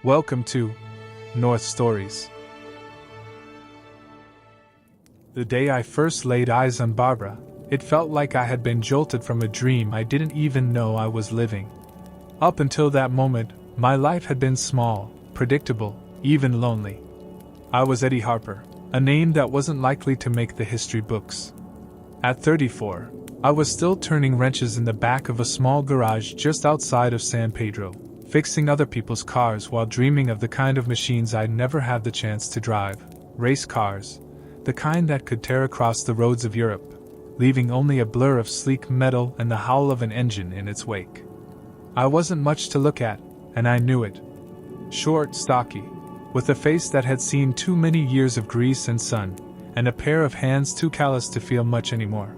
Welcome to North Stories. The day I first laid eyes on Barbara, it felt like I had been jolted from a dream I didn't even know I was living. Up until that moment, my life had been small, predictable, even lonely. I was Eddie Harper, a name that wasn't likely to make the history books. At 34, I was still turning wrenches in the back of a small garage just outside of San Pedro, fixing other people's cars while dreaming of the kind of machines I'd never had the chance to drive, race cars, the kind that could tear across the roads of Europe, leaving only a blur of sleek metal and the howl of an engine in its wake. I wasn't much to look at, and I knew it. Short, stocky, with a face that had seen too many years of grease and sun, and a pair of hands too callous to feel much anymore.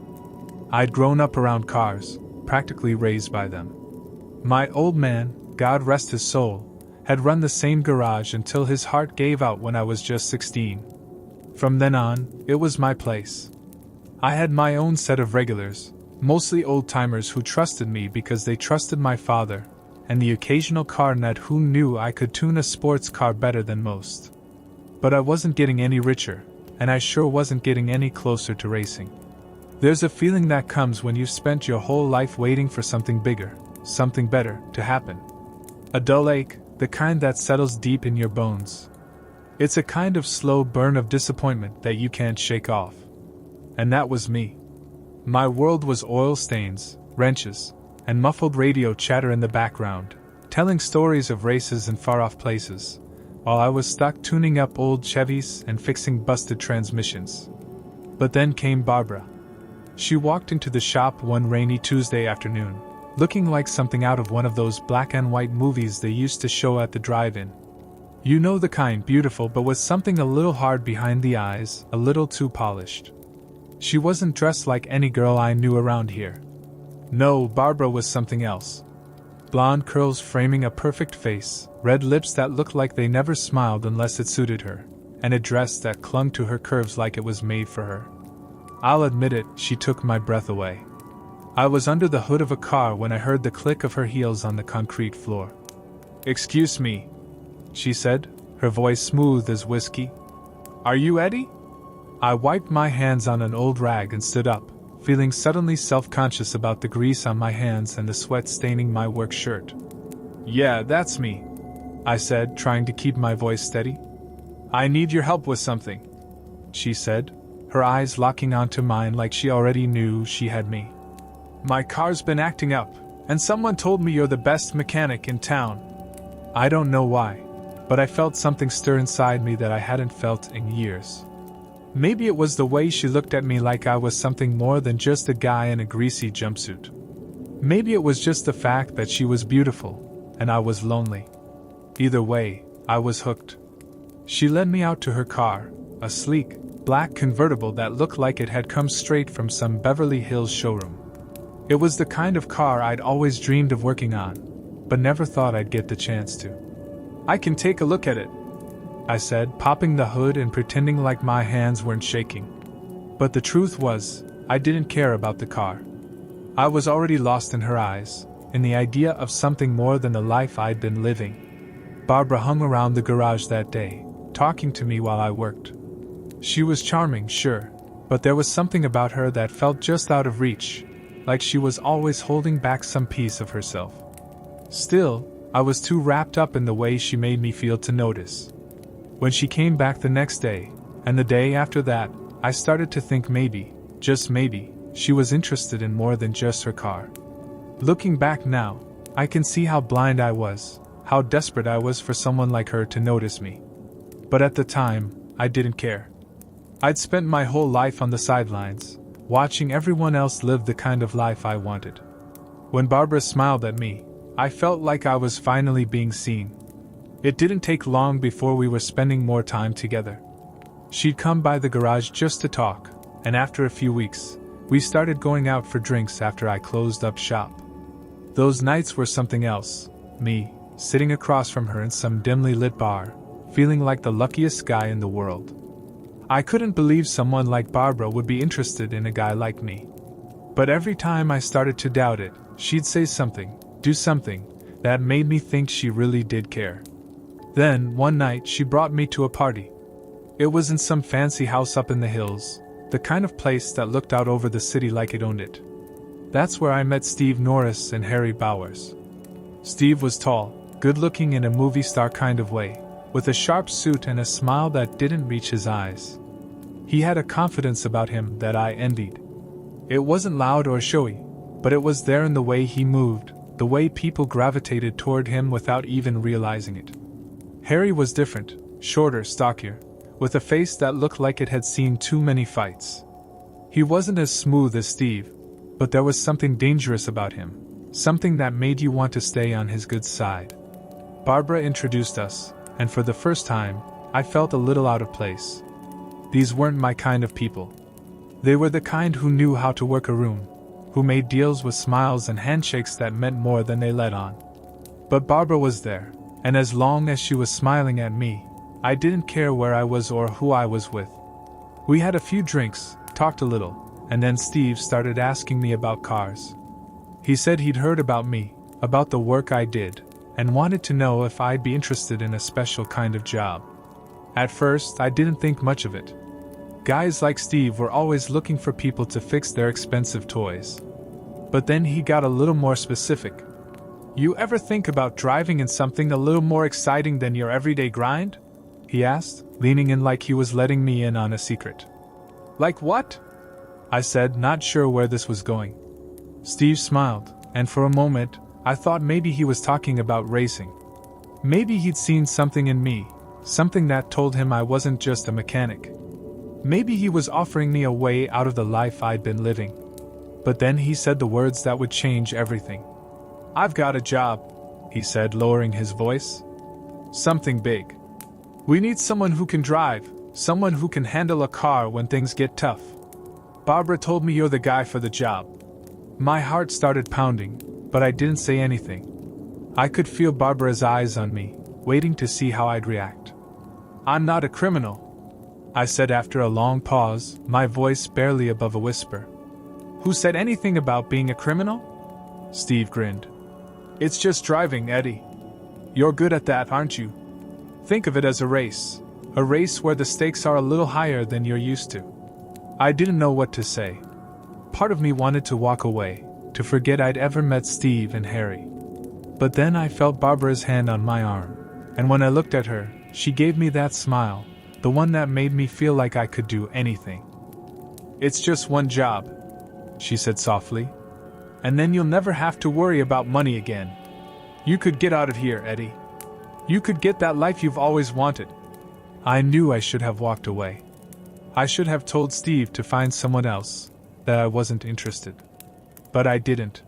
I'd grown up around cars, practically raised by them. My old man, God rest his soul, had run the same garage until his heart gave out when I was just 16. From then on, it was my place. I had my own set of regulars, mostly old-timers who trusted me because they trusted my father, and the occasional car nut who knew I could tune a sports car better than most. But I wasn't getting any richer, and I sure wasn't getting any closer to racing. There's a feeling that comes when you've spent your whole life waiting for something bigger, something better, to happen. A dull ache, the kind that settles deep in your bones. It's a kind of slow burn of disappointment that you can't shake off. And that was me. My world was oil stains, wrenches, and muffled radio chatter in the background, telling stories of races in far-off places, while I was stuck tuning up old Chevys and fixing busted transmissions. But then came Barbara. She walked into the shop one rainy Tuesday afternoon, looking like something out of one of those black and white movies they used to show at the drive-in. You know the kind, beautiful but with something a little hard behind the eyes, a little too polished. She wasn't dressed like any girl I knew around here. No, Barbara was something else. Blonde curls framing a perfect face, red lips that looked like they never smiled unless it suited her, and a dress that clung to her curves like it was made for her. I'll admit it, she took my breath away. I was under the hood of a car when I heard the click of her heels on the concrete floor. "Excuse me," she said, her voice smooth as whiskey. "Are you Eddie?" I wiped my hands on an old rag and stood up, feeling suddenly self-conscious about the grease on my hands and the sweat staining my work shirt. "Yeah, that's me," I said, trying to keep my voice steady. "I need your help with something," she said, her eyes locking onto mine like she already knew she had me. "My car's been acting up, and someone told me you're the best mechanic in town." I don't know why, but I felt something stir inside me that I hadn't felt in years. Maybe it was the way she looked at me like I was something more than just a guy in a greasy jumpsuit. Maybe it was just the fact that she was beautiful, and I was lonely. Either way, I was hooked. She led me out to her car, a sleek, black convertible that looked like it had come straight from some Beverly Hills showroom. It was the kind of car I'd always dreamed of working on, but never thought I'd get the chance to. "I can take a look at it," I said, popping the hood and pretending like my hands weren't shaking. But the truth was, I didn't care about the car. I was already lost in her eyes, in the idea of something more than the life I'd been living. Barbara hung around the garage that day, talking to me while I worked. She was charming, sure, but there was something about her that felt just out of reach, like she was always holding back some piece of herself. Still, I was too wrapped up in the way she made me feel to notice. When she came back the next day, and the day after that, I started to think maybe, just maybe, she was interested in more than just her car. Looking back now, I can see how blind I was, how desperate I was for someone like her to notice me. But at the time, I didn't care. I'd spent my whole life on the sidelines, watching everyone else live the kind of life I wanted. When Barbara smiled at me, I felt like I was finally being seen. It didn't take long before we were spending more time together. She'd come by the garage just to talk, and after a few weeks, we started going out for drinks after I closed up shop. Those nights were something else, me, sitting across from her in some dimly lit bar, feeling like the luckiest guy in the world. I couldn't believe someone like Barbara would be interested in a guy like me. But every time I started to doubt it, she'd say something, do something, that made me think she really did care. Then, one night, she brought me to a party. It was in some fancy house up in the hills, the kind of place that looked out over the city like it owned it. That's where I met Steve Norris and Harry Bowers. Steve was tall, good-looking in a movie star kind of way, with a sharp suit and a smile that didn't reach his eyes. He had a confidence about him that I envied. It wasn't loud or showy, but it was there in the way he moved, the way people gravitated toward him without even realizing it. Harry was different, shorter, stockier, with a face that looked like it had seen too many fights. He wasn't as smooth as Steve, but there was something dangerous about him, something that made you want to stay on his good side. Barbara introduced us, and for the first time, I felt a little out of place. These weren't my kind of people. They were the kind who knew how to work a room, who made deals with smiles and handshakes that meant more than they let on. But Barbara was there, and as long as she was smiling at me, I didn't care where I was or who I was with. We had a few drinks, talked a little, and then Steve started asking me about cars. He said he'd heard about me, about the work I did, and wanted to know if I'd be interested in a special kind of job. At first, I didn't think much of it. Guys like Steve were always looking for people to fix their expensive toys. But then he got a little more specific. "You ever think about driving in something a little more exciting than your everyday grind?" he asked, leaning in like he was letting me in on a secret. "Like what?" I said, not sure where this was going. Steve smiled, and for a moment, I thought maybe he was talking about racing. Maybe he'd seen something in me, something that told him I wasn't just a mechanic. Maybe he was offering me a way out of the life I'd been living. But then he said the words that would change everything. "I've got a job," he said, lowering his voice. "Something big. We need someone who can drive, someone who can handle a car when things get tough. Barbara told me you're the guy for the job." My heart started pounding, but I didn't say anything. I could feel Barbara's eyes on me, waiting to see how I'd react. "I'm not a criminal," I said after a long pause, my voice barely above a whisper. "Who said anything about being a criminal?" Steve grinned. "It's just driving, Eddie. You're good at that, aren't you? Think of it as a race where the stakes are a little higher than you're used to." I didn't know what to say. Part of me wanted to walk away, to forget I'd ever met Steve and Harry. But then I felt Barbara's hand on my arm, and when I looked at her, she gave me that smile, the one that made me feel like I could do anything. "It's just one job," she said softly. "And then you'll never have to worry about money again. You could get out of here, Eddie. You could get that life you've always wanted." I knew I should have walked away. I should have told Steve to find someone else, that I wasn't interested. But I didn't.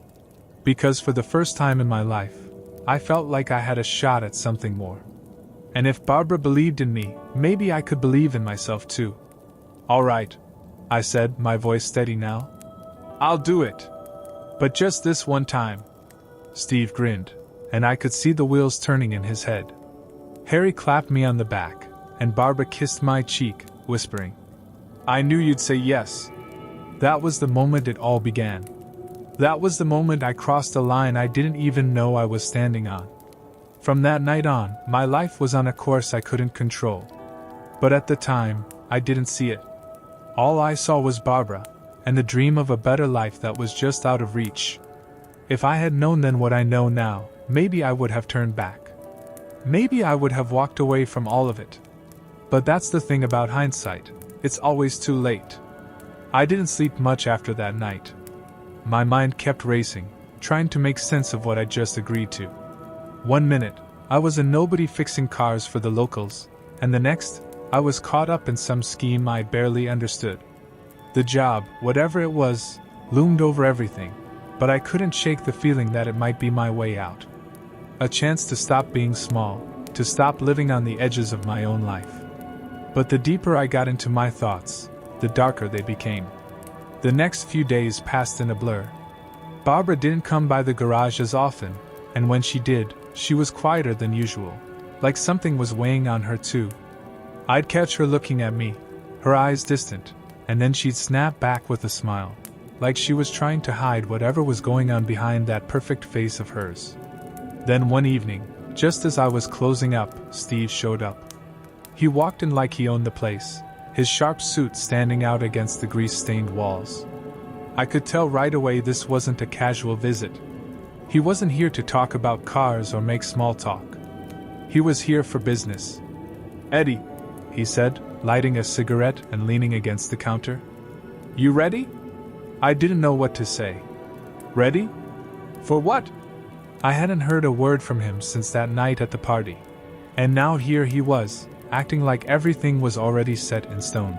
Because for the first time in my life, I felt like I had a shot at something more. And if Barbara believed in me, maybe I could believe in myself too. "All right," I said, my voice steady now. "I'll do it. But just this one time." Steve grinned, and I could see the wheels turning in his head. Harry clapped me on the back, and Barbara kissed my cheek, whispering, "I knew you'd say yes." That was the moment it all began. That was the moment I crossed a line I didn't even know I was standing on. From that night on, my life was on a course I couldn't control. But at the time, I didn't see it. All I saw was Barbara, and the dream of a better life that was just out of reach. If I had known then what I know now, maybe I would have turned back. Maybe I would have walked away from all of it. But that's the thing about hindsight, it's always too late. I didn't sleep much after that night. My mind kept racing, trying to make sense of what I'd just agreed to. One minute, I was a nobody fixing cars for the locals, and the next, I was caught up in some scheme I barely understood. The job, whatever it was, loomed over everything, but I couldn't shake the feeling that it might be my way out. A chance to stop being small, to stop living on the edges of my own life. But the deeper I got into my thoughts, the darker they became. The next few days passed in a blur. Barbara didn't come by the garage as often, and when she did, she was quieter than usual, like something was weighing on her too. I'd catch her looking at me, her eyes distant, and then she'd snap back with a smile, like she was trying to hide whatever was going on behind that perfect face of hers. Then one evening, Just as I was closing up, Steve showed up. He walked in like he owned the place, his sharp suit standing out against the grease-stained walls. I could tell right away this wasn't a casual visit. He wasn't here to talk about cars or make small talk. He was here for business. "Eddie," he said, lighting a cigarette and leaning against the counter. "You ready?" I didn't know what to say. Ready? For what? I hadn't heard a word from him since that night at the party. And now here he was, acting like everything was already set in stone.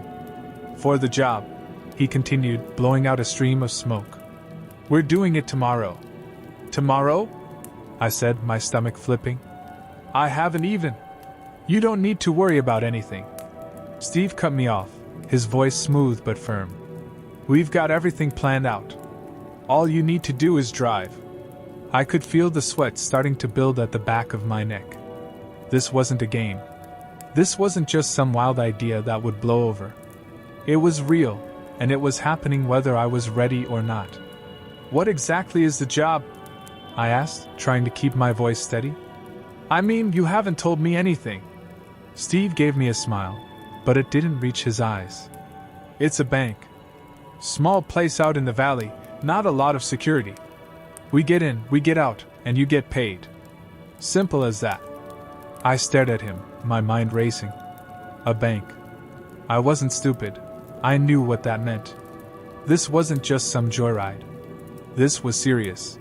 "For the job," he continued, blowing out a stream of smoke. "We're doing it tomorrow." "Tomorrow?" I said, my stomach flipping. "I haven't even. You don't need to worry about anything." Steve cut me off, his voice smooth but firm. "We've got everything planned out. All you need to do is drive." I could feel the sweat starting to build at the back of my neck. This wasn't a game. This wasn't just some wild idea that would blow over. It was real, and it was happening whether I was ready or not. "What exactly is the job?" I asked, trying to keep my voice steady. "I mean, you haven't told me anything." Steve gave me a smile, but it didn't reach his eyes. "It's a bank. Small place out in the valley, not a lot of security. We get in, we get out, and you get paid. Simple as that." I stared at him, my mind racing. A bank. I wasn't stupid. I knew what that meant. This wasn't just some joyride. This was serious.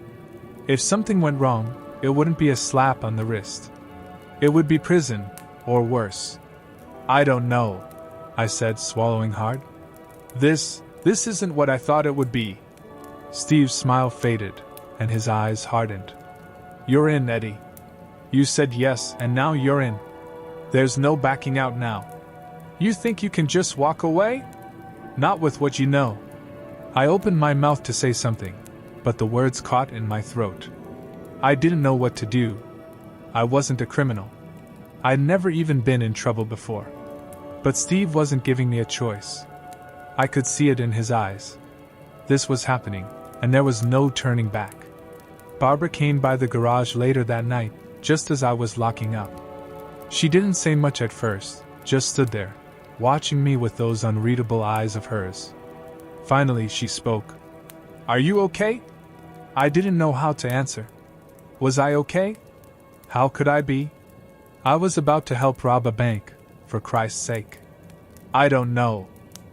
If something went wrong, it wouldn't be a slap on the wrist. It would be prison, or worse. "I don't know," I said, swallowing hard. This isn't what I thought it would be." Steve's smile faded, and his eyes hardened. "You're in, Eddie. You said yes, and now you're in. There's no backing out now. You think you can just walk away? Not with what you know." I opened my mouth to say something, but the words caught in my throat. I didn't know what to do. I wasn't a criminal. I'd never even been in trouble before. But Steve wasn't giving me a choice. I could see it in his eyes. This was happening, and there was no turning back. Barbara came by the garage later that night, just as I was locking up. She didn't say much at first, just stood there, watching me with those unreadable eyes of hers. Finally, she spoke. "Are you okay?" I didn't know how to answer. Was I okay? How could I be? I was about to help rob a bank, for Christ's sake. "I don't know,"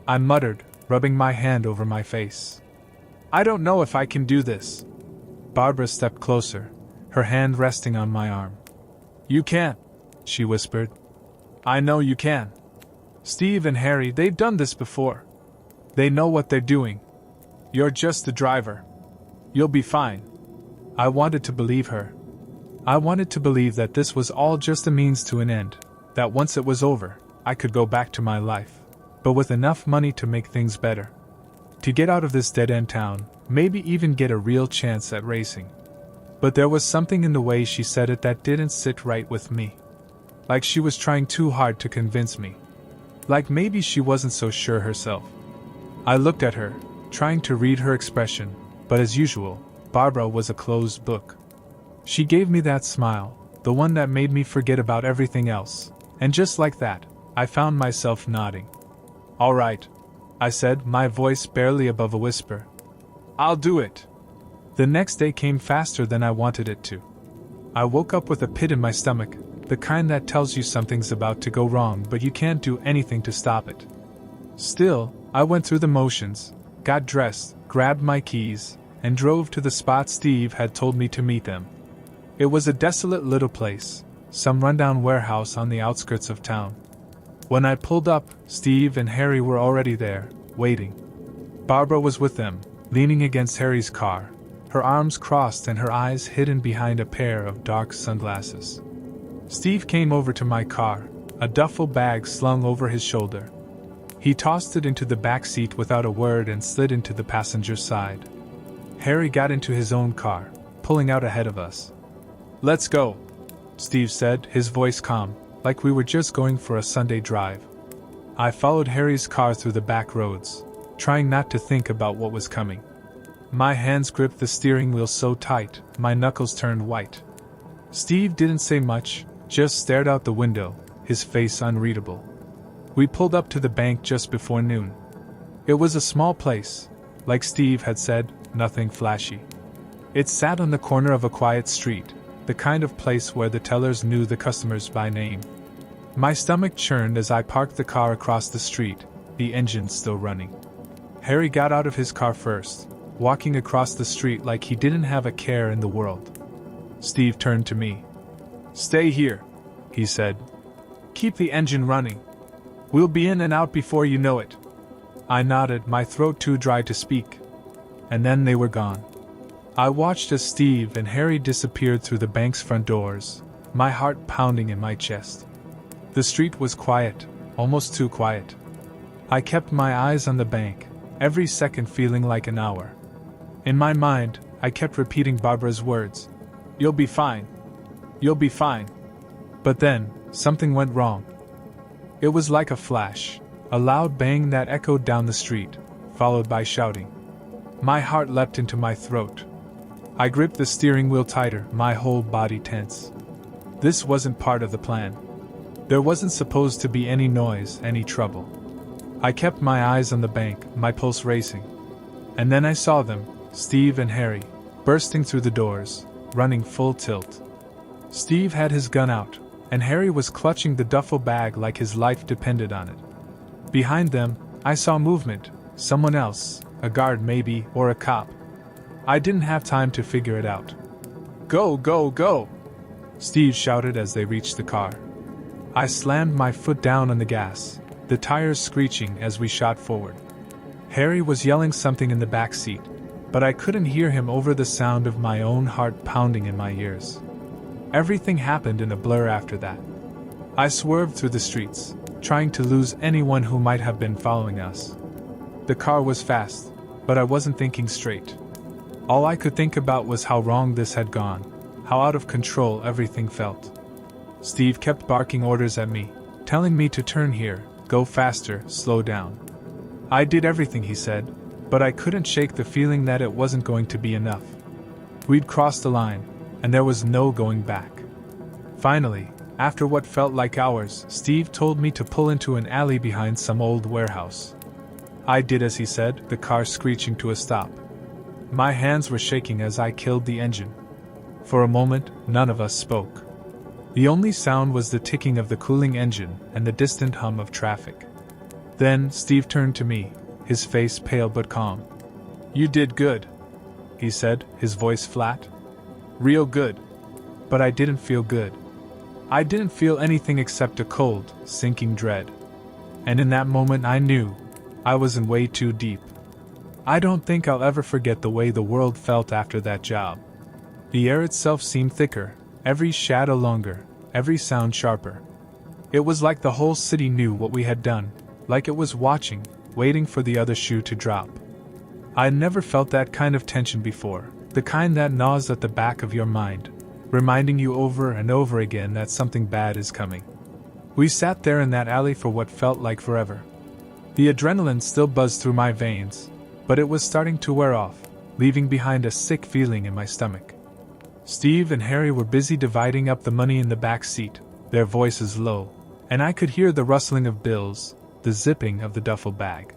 I muttered, rubbing my hand over my face. "I don't know if I can do this." Barbara stepped closer, her hand resting on my arm. "You can," she whispered. "I know you can. Steve and Harry, they've done this before. They know what they're doing. You're just the driver. You'll be fine." I wanted to believe her. I wanted to believe that this was all just a means to an end, that once it was over, I could go back to my life, but with enough money to make things better. To get out of this dead-end town, maybe even get a real chance at racing. But there was something in the way she said it that didn't sit right with me. Like she was trying too hard to convince me. Like maybe she wasn't so sure herself. I looked at her, trying to read her expression, but as usual, Barbara was a closed book. She gave me that smile, the one that made me forget about everything else, and just like that, I found myself nodding. "All right," I said, my voice barely above a whisper. "I'll do it." The next day came faster than I wanted it to. I woke up with a pit in my stomach, the kind that tells you something's about to go wrong but you can't do anything to stop it. Still, I went through the motions, got dressed, grabbed my keys, and drove to the spot Steve had told me to meet them. It was a desolate little place, some rundown warehouse on the outskirts of town. When I pulled up, Steve and Harry were already there, waiting. Barbara was with them, leaning against Harry's car, her arms crossed and her eyes hidden behind a pair of dark sunglasses. Steve came over to my car, a duffel bag slung over his shoulder. He tossed it into the back seat without a word and slid into the passenger's side. Harry got into his own car, pulling out ahead of us. "Let's go," Steve said, his voice calm, like we were just going for a Sunday drive. I followed Harry's car through the back roads, trying not to think about what was coming. My hands gripped the steering wheel so tight, my knuckles turned white. Steve didn't say much, just stared out the window, his face unreadable. We pulled up to the bank just before noon. It was a small place, like Steve had said, nothing flashy. It sat on the corner of a quiet street, the kind of place where the tellers knew the customers by name. My stomach churned as I parked the car across the street, the engine still running. Harry got out of his car first, walking across the street like he didn't have a care in the world. Steve turned to me. "Stay here," he said. "Keep the engine running. We'll be in and out before you know it." I nodded, my throat too dry to speak. And then they were gone. I watched as Steve and Harry disappeared through the bank's front doors, my heart pounding in my chest. The street was quiet, almost too quiet. I kept my eyes on the bank, every second feeling like an hour. In my mind, I kept repeating Barbara's words. "You'll be fine. You'll be fine." But then, something went wrong. It was like a flash, a loud bang that echoed down the street, followed by shouting. My heart leapt into my throat. I gripped the steering wheel tighter, my whole body tense. This wasn't part of the plan. There wasn't supposed to be any noise, any trouble. I kept my eyes on the bank, my pulse racing. And then I saw them, Steve and Harry, bursting through the doors, running full tilt. Steve had his gun out, and Harry was clutching the duffel bag like his life depended on it. Behind them, I saw movement, someone else, a guard maybe, or a cop. I didn't have time to figure it out. "Go, go, go!" Steve shouted as they reached the car. I slammed my foot down on the gas, the tires screeching as we shot forward. Harry was yelling something in the back seat, but I couldn't hear him over the sound of my own heart pounding in my ears. Everything happened in a blur after that. I swerved through the streets, trying to lose anyone who might have been following us. The car was fast, but I wasn't thinking straight. All I could think about was how wrong this had gone, how out of control everything felt. Steve kept barking orders at me, telling me to turn here, go faster, slow down. I did everything he said, but I couldn't shake the feeling that it wasn't going to be enough. We'd crossed the line, and there was no going back. Finally, after what felt like hours, Steve told me to pull into an alley behind some old warehouse. I did as he said, the car screeching to a stop. My hands were shaking as I killed the engine. For a moment, none of us spoke. The only sound was the ticking of the cooling engine and the distant hum of traffic. Then, Steve turned to me, his face pale but calm. "You did good," he said, his voice flat. "Real good." But I didn't feel good. I didn't feel anything except a cold, sinking dread. And in that moment I knew I was in way too deep. I don't think I'll ever forget the way the world felt after that job. The air itself seemed thicker, every shadow longer, every sound sharper. It was like the whole city knew what we had done, like it was watching, waiting for the other shoe to drop. I'd never felt that kind of tension before, the kind that gnaws at the back of your mind, reminding you over and over again that something bad is coming. We sat there in that alley for what felt like forever. The adrenaline still buzzed through my veins, but it was starting to wear off, leaving behind a sick feeling in my stomach. Steve and Harry were busy dividing up the money in the back seat, their voices low, and I could hear the rustling of bills, the zipping of the duffel bag.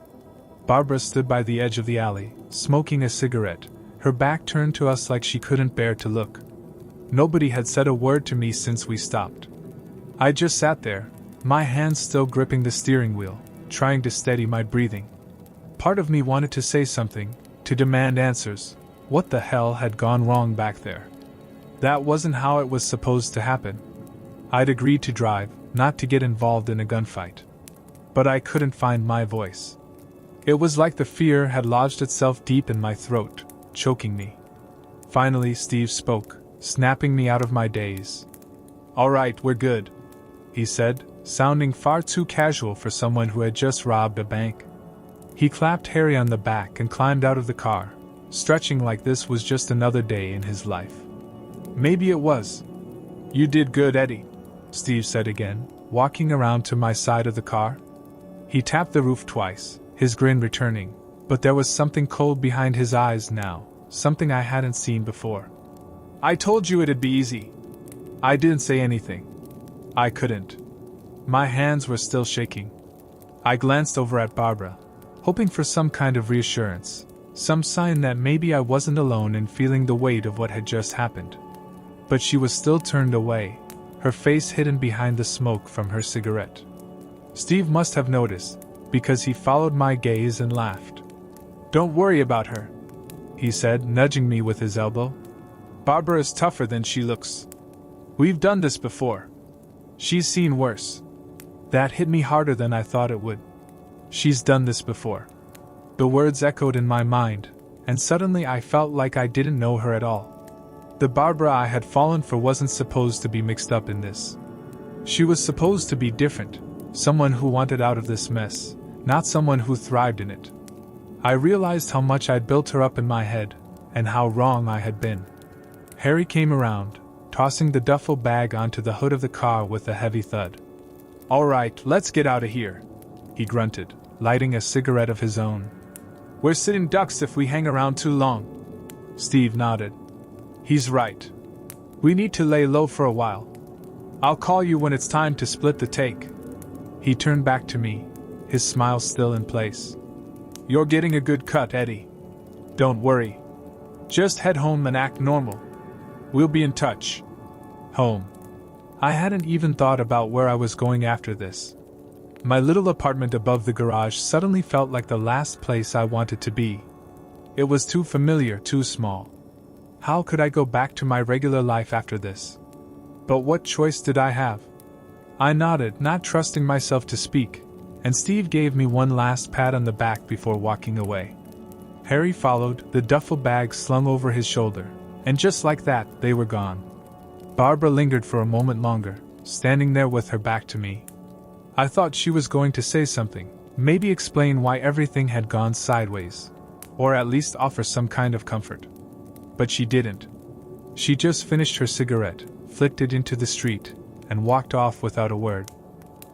Barbara stood by the edge of the alley, smoking a cigarette, her back turned to us like she couldn't bear to look. Nobody had said a word to me since we stopped. I just sat there, my hands still gripping the steering wheel, trying to steady my breathing. Part of me wanted to say something, to demand answers. What the hell had gone wrong back there? That wasn't how it was supposed to happen. I'd agreed to drive, not to get involved in a gunfight. But I couldn't find my voice. It was like the fear had lodged itself deep in my throat, choking me. Finally, Steve spoke, snapping me out of my daze. "All right, we're good," he said, sounding far too casual for someone who had just robbed a bank. He clapped Harry on the back and climbed out of the car, stretching like this was just another day in his life. Maybe it was. "You did good, Eddie," Steve said again, walking around to my side of the car. He tapped the roof twice, his grin returning, but there was something cold behind his eyes now, something I hadn't seen before. "I told you it'd be easy. I didn't say anything. I couldn't. My hands were still shaking. I glanced over at Barbara, hoping for some kind of reassurance, some sign that maybe I wasn't alone in feeling the weight of what had just happened. But she was still turned away, her face hidden behind the smoke from her cigarette. Steve must have noticed, because he followed my gaze and laughed. "Don't worry about her," he said, nudging me with his elbow. "Barbara is tougher than she looks. We've done this before. She's seen worse." That hit me harder than I thought it would. She's done this before. The words echoed in my mind, and suddenly I felt like I didn't know her at all. The Barbara I had fallen for wasn't supposed to be mixed up in this. She was supposed to be different, someone who wanted out of this mess, not someone who thrived in it. I realized how much I'd built her up in my head, and how wrong I had been. Harry came around, tossing the duffel bag onto the hood of the car with a heavy thud. "All right, let's get out of here," he grunted, lighting a cigarette of his own. "We're sitting ducks if we hang around too long." Steve nodded. "He's right. We need to lay low for a while. I'll call you when it's time to split the take." He turned back to me, his smile still in place. "You're getting a good cut, Eddie. Don't worry. Just head home and act normal. We'll be in touch." Home. I hadn't even thought about where I was going after this. My little apartment above the garage suddenly felt like the last place I wanted to be. It was too familiar, too small. How could I go back to my regular life after this? But what choice did I have? I nodded, not trusting myself to speak, and Steve gave me one last pat on the back before walking away. Harry followed, the duffel bag slung over his shoulder, and just like that, they were gone. Barbara lingered for a moment longer, standing there with her back to me. I thought she was going to say something, maybe explain why everything had gone sideways, or at least offer some kind of comfort. But she didn't. She just finished her cigarette, flicked it into the street, and walked off without a word.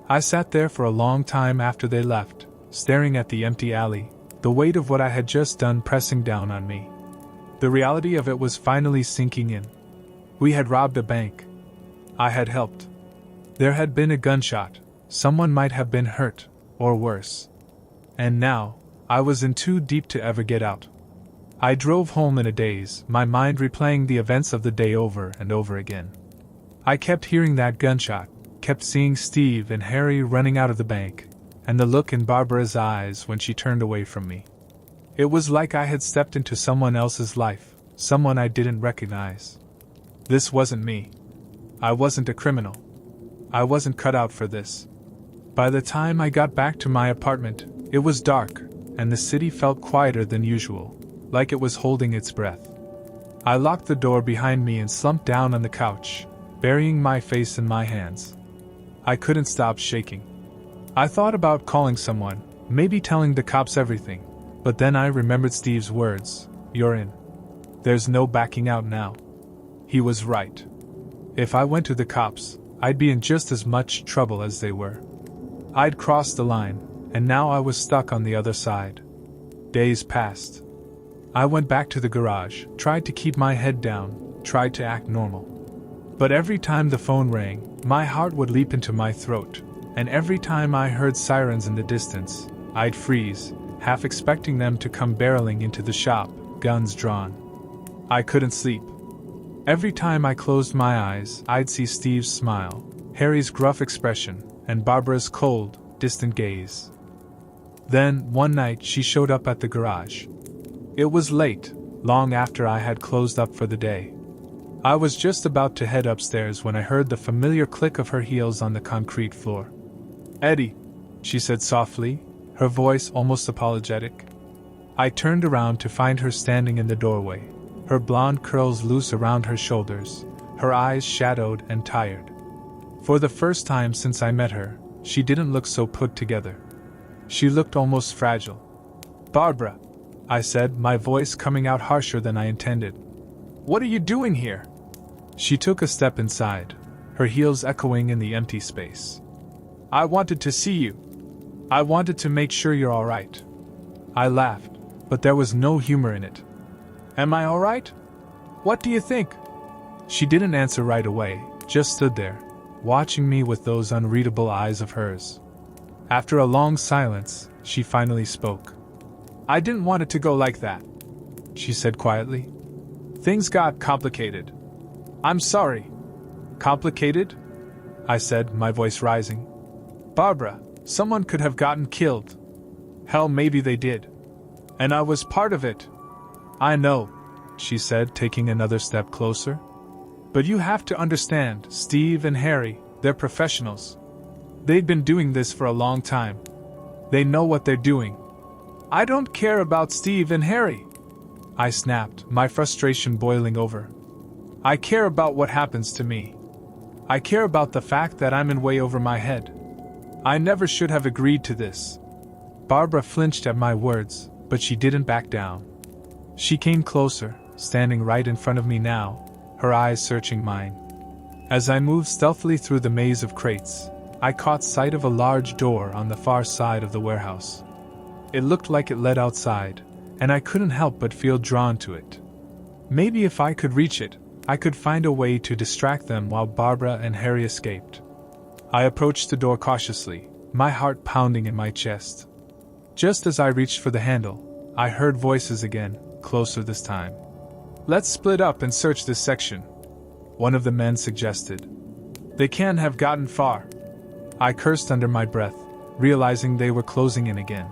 I sat there for a long time after they left, staring at the empty alley, the weight of what I had just done pressing down on me. The reality of it was finally sinking in. We had robbed a bank. I had helped. There had been a gunshot. Someone might have been hurt, or worse. And now, I was in too deep to ever get out. I drove home in a daze, my mind replaying the events of the day over and over again. I kept hearing that gunshot, kept seeing Steve and Harry running out of the bank, and the look in Barbara's eyes when she turned away from me. It was like I had stepped into someone else's life, someone I didn't recognize. This wasn't me. I wasn't a criminal. I wasn't cut out for this. By the time I got back to my apartment, it was dark, and the city felt quieter than usual, like it was holding its breath. I locked the door behind me and slumped down on the couch, burying my face in my hands. I couldn't stop shaking. I thought about calling someone, maybe telling the cops everything, but then I remembered Steve's words, "You're in. There's no backing out now." He was right. If I went to the cops, I'd be in just as much trouble as they were. I'd crossed the line, and now I was stuck on the other side. Days passed. I went back to the garage, tried to keep my head down, tried to act normal. But every time the phone rang, my heart would leap into my throat, and every time I heard sirens in the distance, I'd freeze, half expecting them to come barreling into the shop, guns drawn. I couldn't sleep. Every time I closed my eyes, I'd see Steve's smile, Harry's gruff expression, and Barbara's cold, distant gaze. Then, one night, she showed up at the garage. It was late, long after I had closed up for the day. I was just about to head upstairs when I heard the familiar click of her heels on the concrete floor. "Eddie," she said softly, her voice almost apologetic. I turned around to find her standing in the doorway, her blonde curls loose around her shoulders, her eyes shadowed and tired. For the first time since I met her, she didn't look so put together. She looked almost fragile. "Barbara," I said, my voice coming out harsher than I intended. "What are you doing here?" She took a step inside, her heels echoing in the empty space. "I wanted to see you. I wanted to make sure you're all right." I laughed, but there was no humor in it. "Am I all right? What do you think?" She didn't answer right away, just stood there, watching me with those unreadable eyes of hers. After a long silence, she finally spoke. "I didn't want it to go like that," she said quietly. "Things got complicated. I'm sorry." "Complicated?" I said, my voice rising. "Barbara, someone could have gotten killed. Hell, maybe they did. And I was part of it." "I know," she said, taking another step closer. "But you have to understand, Steve and Harry, they're professionals. They've been doing this for a long time. They know what they're doing." "I don't care about Steve and Harry," I snapped, my frustration boiling over. "I care about what happens to me. I care about the fact that I'm in way over my head. I never should have agreed to this." Barbara flinched at my words, but she didn't back down. She came closer, standing right in front of me now, her eyes searching mine. As I moved stealthily through the maze of crates, I caught sight of a large door on the far side of the warehouse. It looked like it led outside, and I couldn't help but feel drawn to it. Maybe if I could reach it, I could find a way to distract them while Barbara and Harry escaped. I approached the door cautiously, my heart pounding in my chest. Just as I reached for the handle, I heard voices again, closer this time. "Let's split up and search this section," one of the men suggested. "They can't have gotten far." I cursed under my breath, realizing they were closing in again.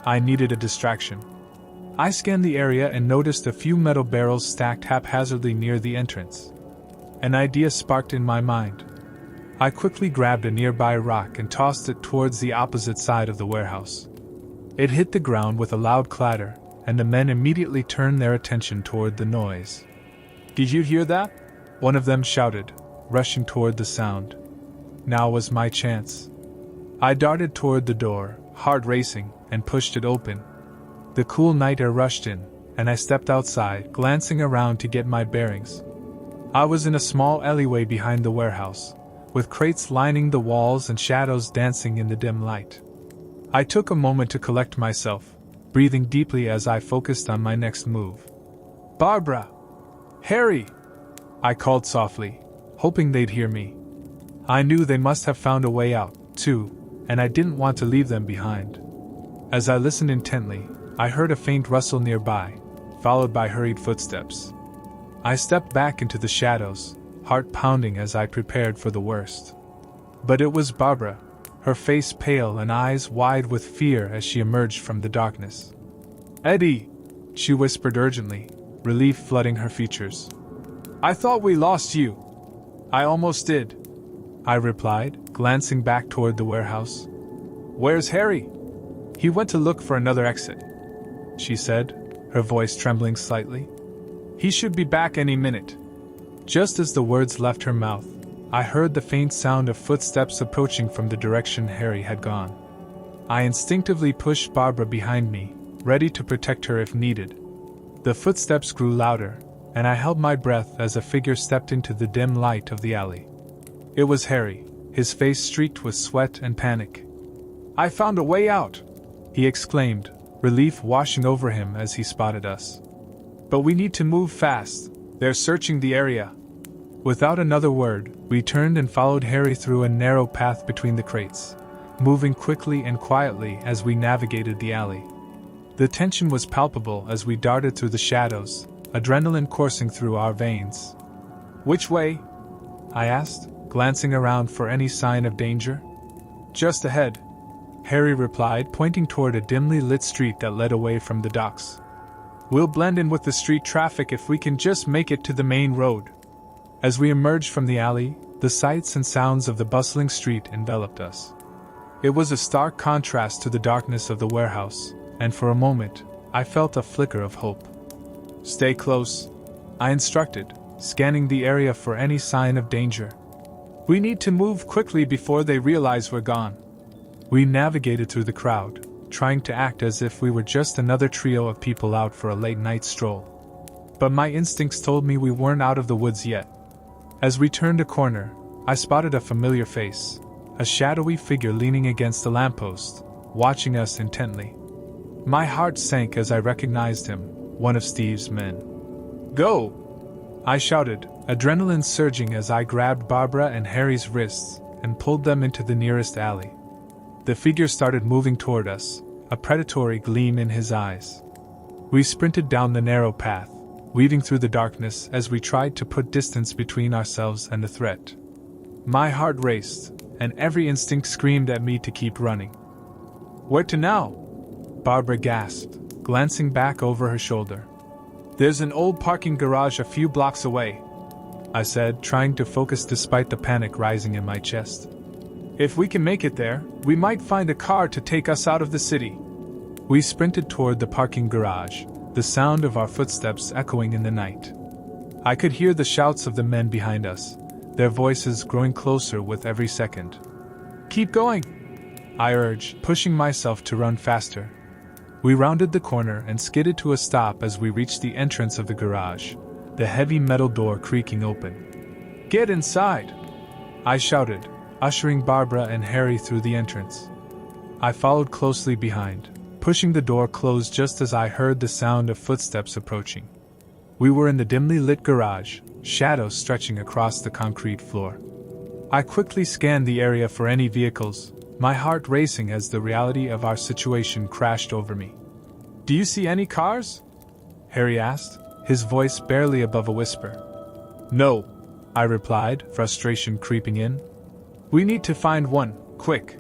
I needed a distraction. I scanned the area and noticed a few metal barrels stacked haphazardly near the entrance. An idea sparked in my mind. I quickly grabbed a nearby rock and tossed it towards the opposite side of the warehouse. It hit the ground with a loud clatter, and the men immediately turned their attention toward the noise. "Did you hear that?" one of them shouted, rushing toward the sound. Now was my chance. I darted toward the door, heart racing, and pushed it open. The cool night air rushed in, and I stepped outside, glancing around to get my bearings. I was in a small alleyway behind the warehouse, with crates lining the walls and shadows dancing in the dim light. I took a moment to collect myself, breathing deeply as I focused on my next move. "Barbara! Harry!" I called softly, hoping they'd hear me. I knew they must have found a way out, too, and I didn't want to leave them behind. As I listened intently, I heard a faint rustle nearby, followed by hurried footsteps. I stepped back into the shadows, heart pounding as I prepared for the worst. But it was Barbara, her face pale and eyes wide with fear as she emerged from the darkness. "Eddie!" she whispered urgently, relief flooding her features. "I thought we lost you." "I almost did," I replied, glancing back toward the warehouse. "Where's Harry?" "He went to look for another exit," she said, her voice trembling slightly. "He should be back any minute." Just as the words left her mouth, I heard the faint sound of footsteps approaching from the direction Harry had gone. I instinctively pushed Barbara behind me, ready to protect her if needed. The footsteps grew louder, and I held my breath as a figure stepped into the dim light of the alley. It was Harry, his face streaked with sweat and panic. "I found a way out!" he exclaimed, relief washing over him as he spotted us. "But we need to move fast. They're searching the area." Without another word, we turned and followed Harry through a narrow path between the crates, moving quickly and quietly as we navigated the alley. The tension was palpable as we darted through the shadows, adrenaline coursing through our veins. "Which way?" I asked, glancing around for any sign of danger. "Just ahead," Harry replied, pointing toward a dimly lit street that led away from the docks. "We'll blend in with the street traffic if we can just make it to the main road." As we emerged from the alley, the sights and sounds of the bustling street enveloped us. It was a stark contrast to the darkness of the warehouse, and for a moment, I felt a flicker of hope. "Stay close," I instructed, scanning the area for any sign of danger. "We need to move quickly before they realize we're gone." We navigated through the crowd, trying to act as if we were just another trio of people out for a late-night stroll. But my instincts told me we weren't out of the woods yet. As we turned a corner, I spotted a familiar face, a shadowy figure leaning against a lamppost, watching us intently. My heart sank as I recognized him, one of Steve's men. "Go!" I shouted, adrenaline surging as I grabbed Barbara and Harry's wrists and pulled them into the nearest alley. The figure started moving toward us, a predatory gleam in his eyes. We sprinted down the narrow path, weaving through the darkness as we tried to put distance between ourselves and the threat. My heart raced, and every instinct screamed at me to keep running. "Where to now?" Barbara gasped, glancing back over her shoulder. "There's an old parking garage a few blocks away," I said, trying to focus despite the panic rising in my chest. "If we can make it there, we might find a car to take us out of the city." We sprinted toward the parking garage, the sound of our footsteps echoing in the night. I could hear the shouts of the men behind us, their voices growing closer with every second. "Keep going," I urged, pushing myself to run faster. We rounded the corner and skidded to a stop as we reached the entrance of the garage, the heavy metal door creaking open. "Get inside!" I shouted, ushering Barbara and Harry through the entrance. I followed closely behind, pushing the door closed just as I heard the sound of footsteps approaching. We were in the dimly lit garage, shadows stretching across the concrete floor. I quickly scanned the area for any vehicles, my heart racing as the reality of our situation crashed over me. "Do you see any cars?" Harry asked, his voice barely above a whisper. "No," I replied, frustration creeping in. "We need to find one, quick."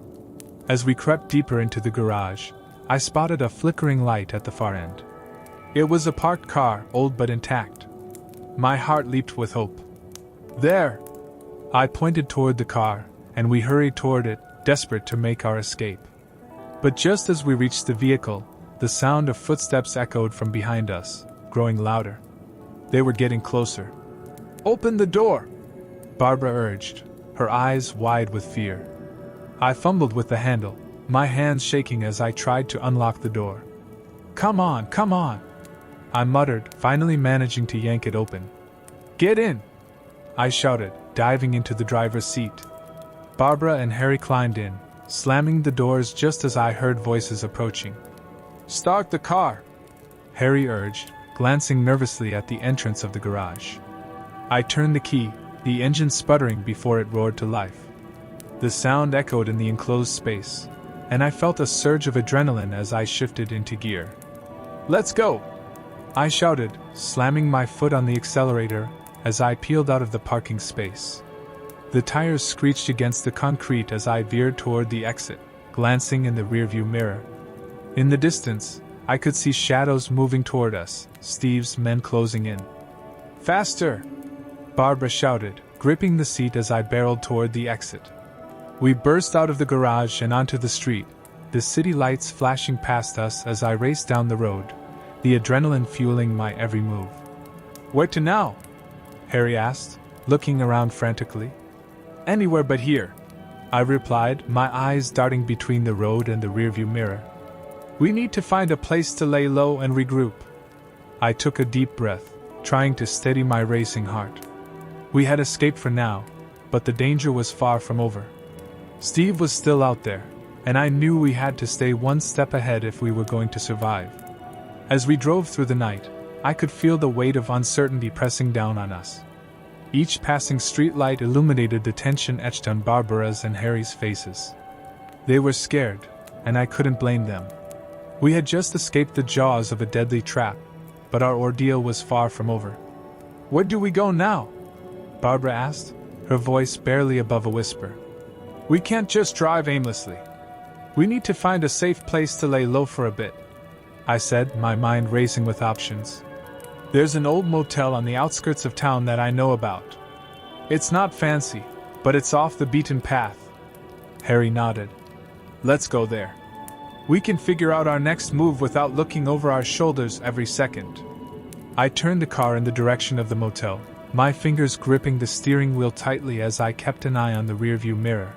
As we crept deeper into the garage, I spotted a flickering light at the far end. It was a parked car, old but intact. My heart leaped with hope. "There!" I pointed toward the car, and we hurried toward it, desperate to make our escape. But just as we reached the vehicle, the sound of footsteps echoed from behind us, growing louder. They were getting closer. "Open the door!" Barbara urged, her eyes wide with fear. I fumbled with the handle, my hands shaking as I tried to unlock the door. Come on," I muttered, finally managing to yank it open. "Get in!" I shouted, diving into the driver's seat. Barbara and Harry climbed in, slamming the doors just as I heard voices approaching. "Start the car," Harry urged, glancing nervously at the entrance of the garage. I turned the key, the engine sputtering before it roared to life. The sound echoed in the enclosed space, and I felt a surge of adrenaline as I shifted into gear. "Let's go!" I shouted, slamming my foot on the accelerator as I peeled out of the parking space. The tires screeched against the concrete as I veered toward the exit, glancing in the rearview mirror. In the distance, I could see shadows moving toward us, Steve's men closing in. "Faster!" Barbara shouted, gripping the seat as I barreled toward the exit. We burst out of the garage and onto the street, the city lights flashing past us as I raced down the road, the adrenaline fueling my every move. "Where to now?" Harry asked, looking around frantically. "Anywhere but here," I replied, my eyes darting between the road and the rearview mirror. "We need to find a place to lay low and regroup." I took a deep breath, trying to steady my racing heart. We had escaped for now, but the danger was far from over. Steve was still out there, and I knew we had to stay one step ahead if we were going to survive. As we drove through the night, I could feel the weight of uncertainty pressing down on us. Each passing streetlight illuminated the tension etched on Barbara's and Harry's faces. They were scared, and I couldn't blame them. We had just escaped the jaws of a deadly trap, but our ordeal was far from over. "Where do we go now?" Barbara asked, her voice barely above a whisper. "We can't just drive aimlessly. We need to find a safe place to lay low for a bit," I said, my mind racing with options. "There's an old motel on the outskirts of town that I know about. It's not fancy, but it's off the beaten path." Harry nodded. "Let's go there. We can figure out our next move without looking over our shoulders every second." I turned the car in the direction of the motel, my fingers gripping the steering wheel tightly as I kept an eye on the rearview mirror.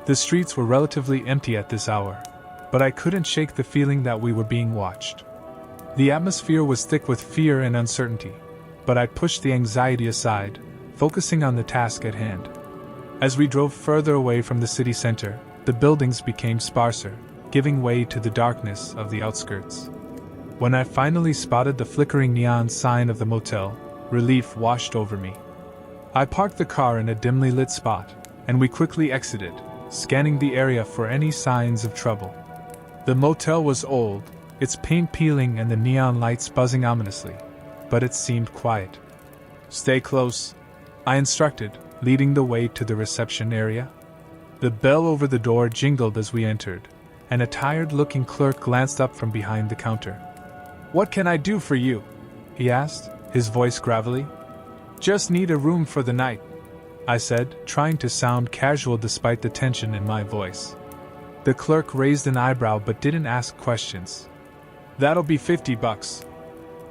The streets were relatively empty at this hour, but I couldn't shake the feeling that we were being watched. The atmosphere was thick with fear and uncertainty, but I pushed the anxiety aside, focusing on the task at hand. As we drove further away from the city center, the buildings became sparser, giving way to the darkness of the outskirts. When I finally spotted the flickering neon sign of the motel, relief washed over me. I parked the car in a dimly lit spot, and we quickly exited, scanning the area for any signs of trouble. The motel was old, its paint peeling and the neon lights buzzing ominously, but it seemed quiet. "Stay close," I instructed, leading the way to the reception area. The bell over the door jingled as we entered, and a tired-looking clerk glanced up from behind the counter. "What can I do for you?" he asked, his voice gravelly. "Just need a room for the night," I said, trying to sound casual despite the tension in my voice. The clerk raised an eyebrow but didn't ask questions. "That'll be $50.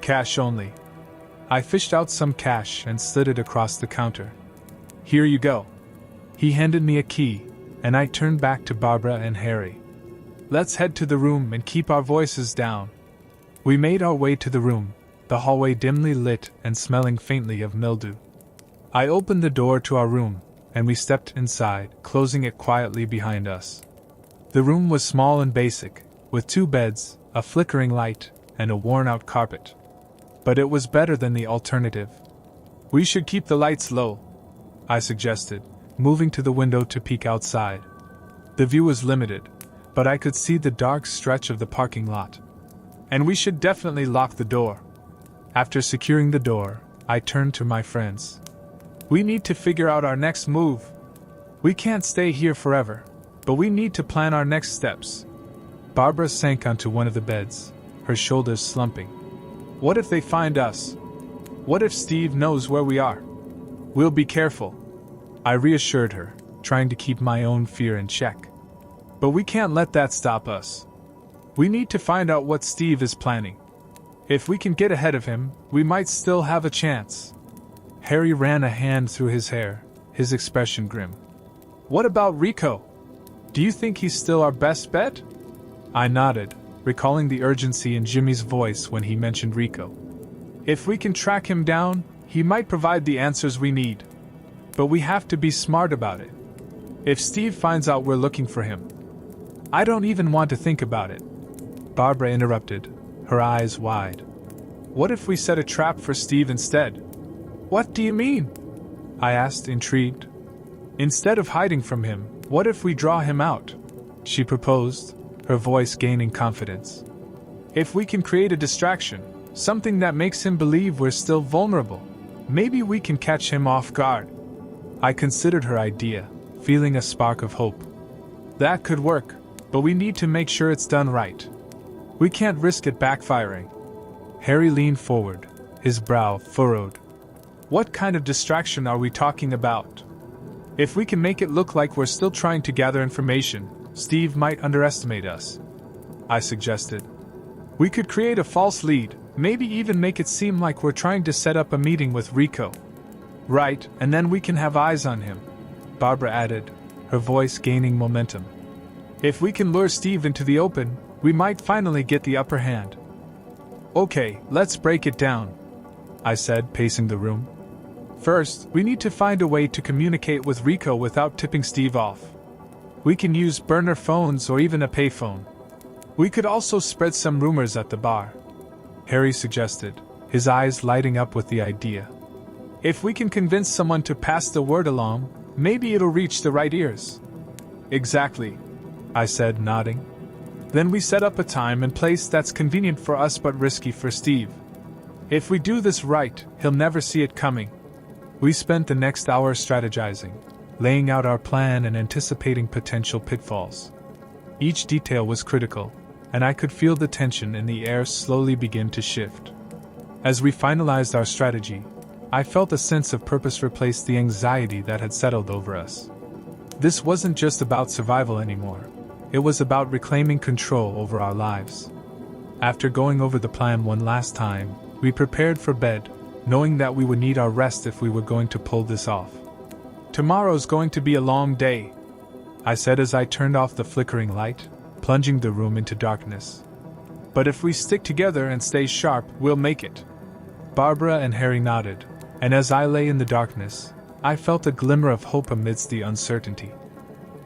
Cash only." I fished out some cash and slid it across the counter. "Here you go." He handed me a key, and I turned back to Barbara and Harry. "Let's head to the room and keep our voices down." We made our way to the room, the hallway dimly lit and smelling faintly of mildew. I opened the door to our room, and we stepped inside, closing it quietly behind us. The room was small and basic, with 2 beds, a flickering light, and a worn-out carpet. But it was better than the alternative. "We should keep the lights low," I suggested, moving to the window to peek outside. The view was limited, but I could see the dark stretch of the parking lot. "And we should definitely lock the door." After securing the door, I turned to my friends. "We need to figure out our next move. We can't stay here forever, but we need to plan our next steps." Barbara sank onto one of the beds, her shoulders slumping. "What if they find us? What if Steve knows where we are?" "We'll be careful," I reassured her, trying to keep my own fear in check. "But we can't let that stop us. We need to find out what Steve is planning. If we can get ahead of him, we might still have a chance." Harry ran a hand through his hair, his expression grim. "What about Rico? Do you think he's still our best bet?" I nodded, recalling the urgency in Jimmy's voice when he mentioned Rico. "If we can track him down, he might provide the answers we need. But we have to be smart about it. If Steve finds out we're looking for him..." "I don't even want to think about it," Barbara interrupted, her eyes wide. "What if we set a trap for Steve instead?" "What do you mean?" I asked, intrigued. "Instead of hiding from him, what if we draw him out?" she proposed, her voice gaining confidence. "If we can create a distraction, something that makes him believe we're still vulnerable, maybe we can catch him off guard." I considered her idea, feeling a spark of hope. "That could work, but we need to make sure it's done right. We can't risk it backfiring." Harry leaned forward, his brow furrowed. "What kind of distraction are we talking about? If we can make it look like we're still trying to gather information, Steve might underestimate us," I suggested. "We could create a false lead, maybe even make it seem like we're trying to set up a meeting with Rico." "Right, and then we can have eyes on him," Barbara added, her voice gaining momentum. "If we can lure Steve into the open, we might finally get the upper hand." "Okay, let's break it down," I said, pacing the room. "First, we need to find a way to communicate with Rico without tipping Steve off. We can use burner phones or even a payphone. We could also spread some rumors at the bar," Harry suggested, his eyes lighting up with the idea. "If we can convince someone to pass the word along, maybe it'll reach the right ears." "Exactly," I said, nodding. "Then we set up a time and place that's convenient for us but risky for Steve. If we do this right, he'll never see it coming." We spent the next hour strategizing, laying out our plan and anticipating potential pitfalls. Each detail was critical, and I could feel the tension in the air slowly begin to shift. As we finalized our strategy, I felt a sense of purpose replace the anxiety that had settled over us. This wasn't just about survival anymore. It was about reclaiming control over our lives. After going over the plan one last time, we prepared for bed, knowing that we would need our rest if we were going to pull this off. "Tomorrow's going to be a long day," I said as I turned off the flickering light, plunging the room into darkness. "But if we stick together and stay sharp, we'll make it." Barbara and Harry nodded, and as I lay in the darkness, I felt a glimmer of hope amidst the uncertainty.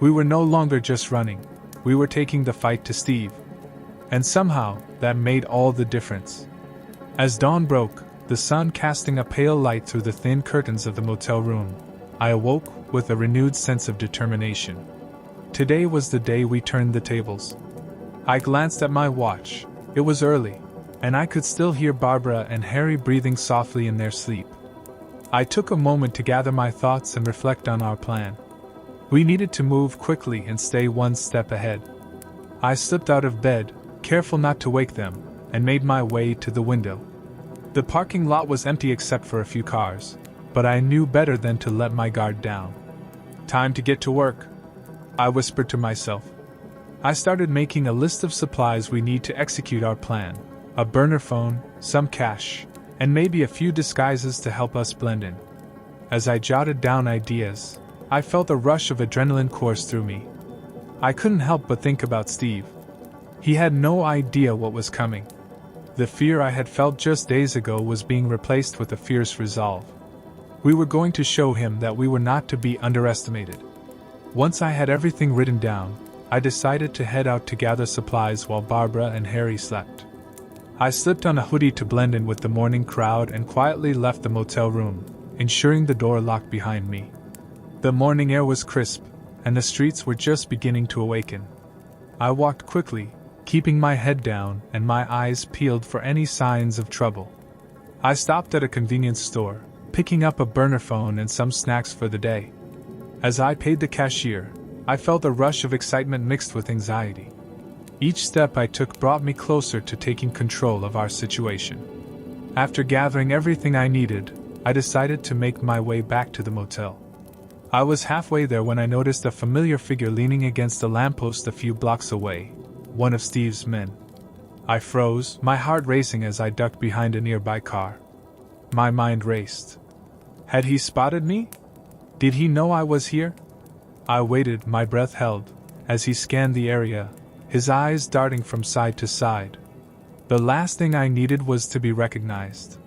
We were no longer just running, we were taking the fight to Steve. And somehow, that made all the difference. As dawn broke, the sun casting a pale light through the thin curtains of the motel room. I awoke with a renewed sense of determination. Today was the day we turned the tables. I glanced at my watch. It was early, and I could still hear Barbara and Harry breathing softly in their sleep. I took a moment to gather my thoughts and reflect on our plan. We needed to move quickly and stay one step ahead. I slipped out of bed, careful not to wake them, and made my way to the window. The parking lot was empty except for a few cars, but I knew better than to let my guard down. Time to get to work, I whispered to myself. I started making a list of supplies we need to execute our plan: a burner phone, some cash, and maybe a few disguises to help us blend in. As I jotted down ideas, I felt a rush of adrenaline course through me. I couldn't help but think about Steve. He had no idea what was coming. The fear I had felt just days ago was being replaced with a fierce resolve. We were going to show him that we were not to be underestimated. Once I had everything written down, I decided to head out to gather supplies while Barbara and Harry slept. I slipped on a hoodie to blend in with the morning crowd and quietly left the motel room, ensuring the door locked behind me. The morning air was crisp, and the streets were just beginning to awaken. I walked quickly, keeping my head down and my eyes peeled for any signs of trouble. I stopped at a convenience store, picking up a burner phone and some snacks for the day. As I paid the cashier, I felt a rush of excitement mixed with anxiety. Each step I took brought me closer to taking control of our situation. After gathering everything I needed, I decided to make my way back to the motel. I was halfway there when I noticed a familiar figure leaning against a lamppost a few blocks away, one of Steve's men. I froze, my heart racing as I ducked behind a nearby car. My mind raced. Had he spotted me? Did he know I was here? I waited, my breath held, as he scanned the area, his eyes darting from side to side. The last thing I needed was to be recognized.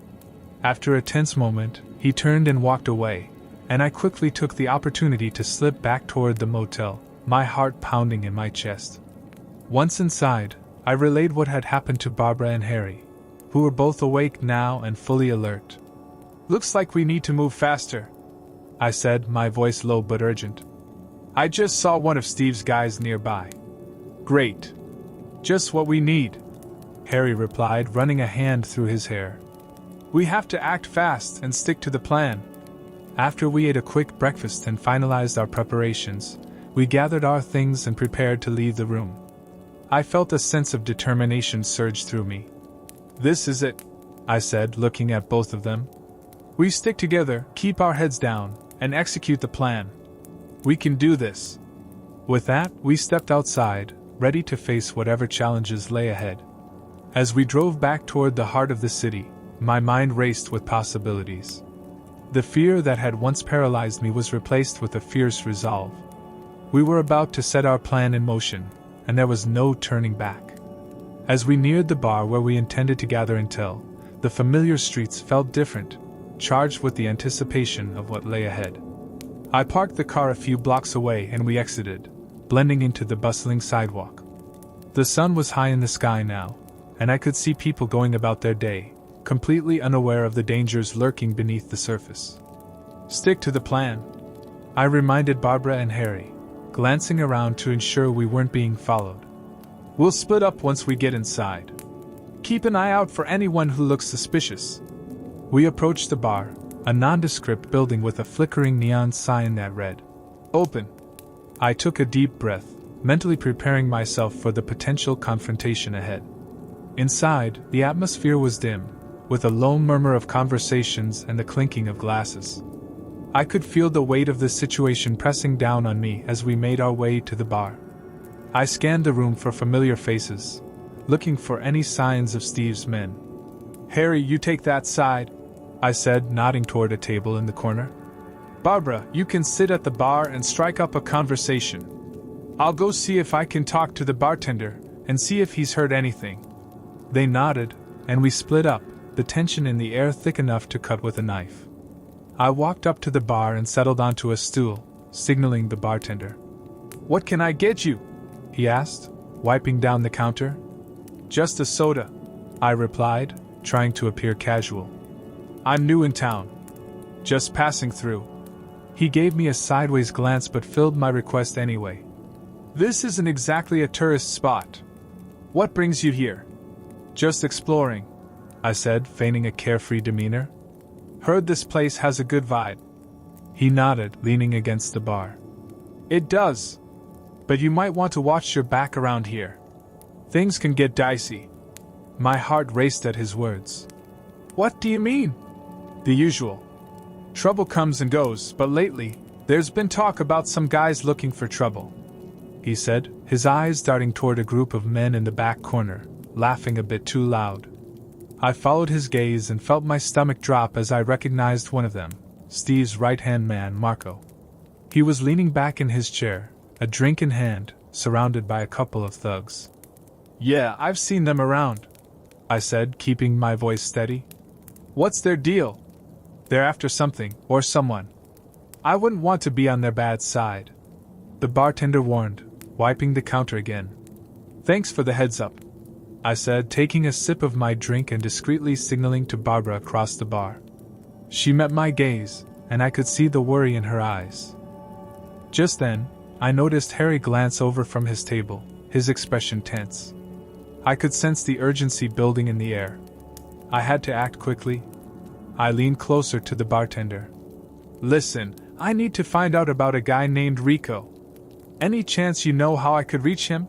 After a tense moment, he turned and walked away, and I quickly took the opportunity to slip back toward the motel, my heart pounding in my chest. Once inside, I relayed what had happened to Barbara and Harry, who were both awake now and fully alert. "Looks like we need to move faster," I said, my voice low but urgent. "I just saw one of Steve's guys nearby." "Great. Just what we need," Harry replied, running a hand through his hair. "We have to act fast and stick to the plan." After we ate a quick breakfast and finalized our preparations, we gathered our things and prepared to leave the room. I felt a sense of determination surge through me. "This is it," I said, looking at both of them. "We stick together, keep our heads down, and execute the plan. We can do this." With that, we stepped outside, ready to face whatever challenges lay ahead. As we drove back toward the heart of the city, my mind raced with possibilities. The fear that had once paralyzed me was replaced with a fierce resolve. We were about to set our plan in motion, and there was no turning back. As we neared the bar where we intended to gather intel, the familiar streets felt different, charged with the anticipation of what lay ahead. I parked the car a few blocks away and we exited, blending into the bustling sidewalk. The sun was high in the sky now, and I could see people going about their day, completely unaware of the dangers lurking beneath the surface. "Stick to the plan," I reminded Barbara and Harry, glancing around to ensure we weren't being followed. "We'll split up once we get inside. Keep an eye out for anyone who looks suspicious." We approached the bar, a nondescript building with a flickering neon sign that read, "Open." I took a deep breath, mentally preparing myself for the potential confrontation ahead. Inside, the atmosphere was dim, with a low murmur of conversations and the clinking of glasses. I could feel the weight of the situation pressing down on me as we made our way to the bar. I scanned the room for familiar faces, looking for any signs of Steve's men. "Harry, you take that side," I said, nodding toward a table in the corner. "Barbara, you can sit at the bar and strike up a conversation. I'll go see if I can talk to the bartender and see if he's heard anything." They nodded, and we split up, the tension in the air thick enough to cut with a knife. I walked up to the bar and settled onto a stool, signaling the bartender. "What can I get you?" he asked, wiping down the counter. "Just a soda," I replied, trying to appear casual. I'm new in town. Just passing through. He gave me a sideways glance but filled my request anyway. This isn't exactly a tourist spot. What brings you here? Just exploring, I said, feigning a carefree demeanor. Heard this place has a good vibe. He nodded, leaning against the bar. It does. But you might want to watch your back around here. Things can get dicey. My heart raced at his words. What do you mean? The usual. Trouble comes and goes, but lately, there's been talk about some guys looking for trouble, he said, his eyes darting toward a group of men in the back corner, laughing a bit too loud. I followed his gaze and felt my stomach drop as I recognized one of them, Steve's right-hand man, Marco. He was leaning back in his chair, a drink in hand, surrounded by a couple of thugs. Yeah, I've seen them around, I said, keeping my voice steady. What's their deal? They're after something, or someone. I wouldn't want to be on their bad side. The bartender warned, wiping the counter again. Thanks for the heads up, I said, taking a sip of my drink and discreetly signaling to Barbara across the bar. She met my gaze, and I could see the worry in her eyes. Just then, I noticed Harry glance over from his table, his expression tense. I could sense the urgency building in the air. I had to act quickly. I leaned closer to the bartender. Listen, I need to find out about a guy named Rico. Any chance you know how I could reach him?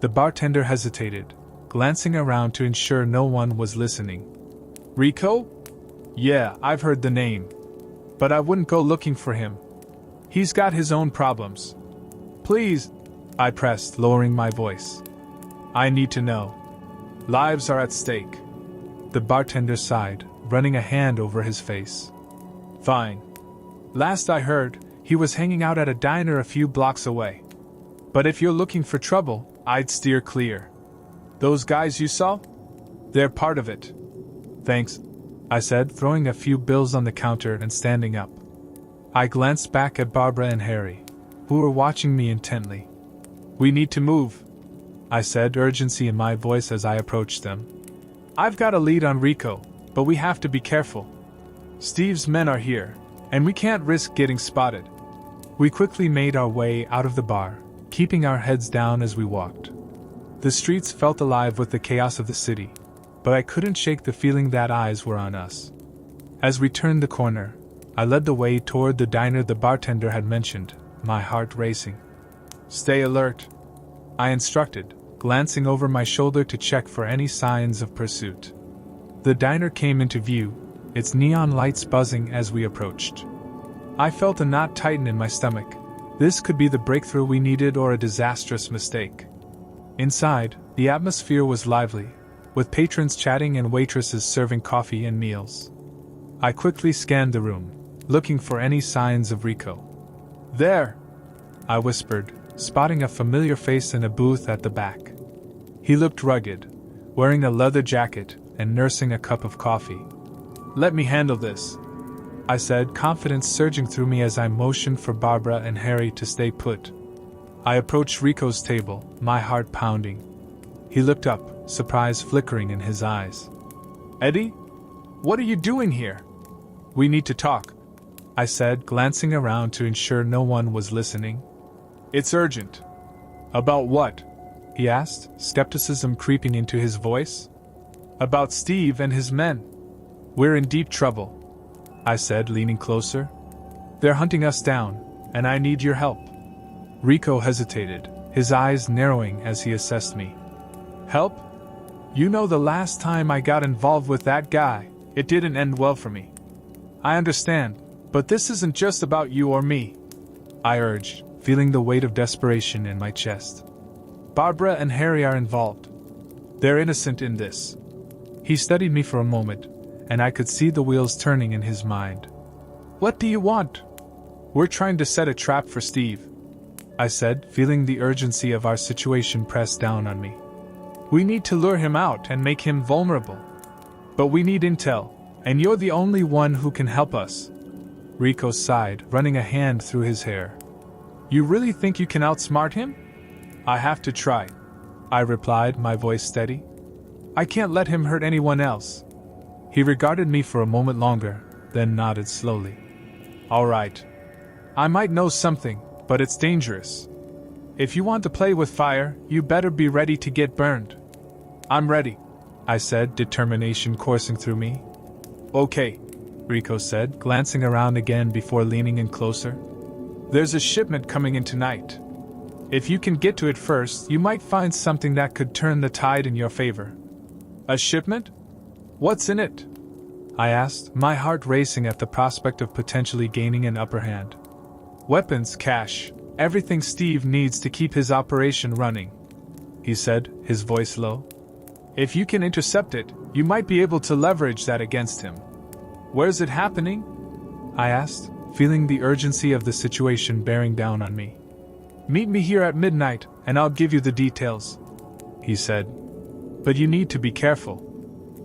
The bartender hesitated, glancing around to ensure no one was listening. Rico? Yeah, I've heard the name. But I wouldn't go looking for him. He's got his own problems. Please, I pressed, lowering my voice. I need to know. Lives are at stake. The bartender sighed, running a hand over his face. Fine. Last I heard, he was hanging out at a diner a few blocks away. But if you're looking for trouble, I'd steer clear. Those guys you saw? They're part of it. Thanks, I said, throwing a few bills on the counter and standing up. I glanced back at Barbara and Harry, who were watching me intently. We need to move, I said, urgency in my voice as I approached them. I've got a lead on Rico, but we have to be careful. Steve's men are here, and we can't risk getting spotted. We quickly made our way out of the bar, keeping our heads down as we walked. The streets felt alive with the chaos of the city, but I couldn't shake the feeling that eyes were on us. As we turned the corner, I led the way toward the diner the bartender had mentioned, my heart racing. Stay alert, I instructed, glancing over my shoulder to check for any signs of pursuit. The diner came into view, its neon lights buzzing as we approached. I felt a knot tighten in my stomach. This could be the breakthrough we needed or a disastrous mistake. Inside, the atmosphere was lively, with patrons chatting and waitresses serving coffee and meals. I quickly scanned the room, looking for any signs of Rico. There! I whispered, spotting a familiar face in a booth at the back. He looked rugged, wearing a leather jacket and nursing a cup of coffee. Let me handle this, I said, confidence surging through me as I motioned for Barbara and Harry to stay put. I approached Rico's table, my heart pounding. He looked up, surprise flickering in his eyes. Eddie? What are you doing here? We need to talk, I said, glancing around to ensure no one was listening. It's urgent. About what? He asked, skepticism creeping into his voice. About Steve and his men. We're in deep trouble, I said, leaning closer. They're hunting us down, and I need your help. Rico hesitated, his eyes narrowing as he assessed me. Help? You know, the last time I got involved with that guy, it didn't end well for me. I understand, but this isn't just about you or me, I urged, feeling the weight of desperation in my chest. Barbara and Harry are involved. They're innocent in this. He studied me for a moment, and I could see the wheels turning in his mind. What do you want? We're trying to set a trap for Steve, I said, feeling the urgency of our situation press down on me. We need to lure him out and make him vulnerable. But we need intel, and you're the only one who can help us. Rico sighed, running a hand through his hair. You really think you can outsmart him? I have to try, I replied, my voice steady. I can't let him hurt anyone else. He regarded me for a moment longer, then nodded slowly. All right. I might know something, but it's dangerous. If you want to play with fire, you better be ready to get burned. I'm ready, I said, determination coursing through me. Okay, Rico said, glancing around again before leaning in closer. There's a shipment coming in tonight. If you can get to it first, you might find something that could turn the tide in your favor. A shipment? What's in it? I asked, my heart racing at the prospect of potentially gaining an upper hand. Weapons, cash, everything Steve needs to keep his operation running, he said, his voice low. If you can intercept it, you might be able to leverage that against him. Where's it happening? I asked, feeling the urgency of the situation bearing down on me. Meet me here at midnight, and I'll give you the details, he said. But you need to be careful.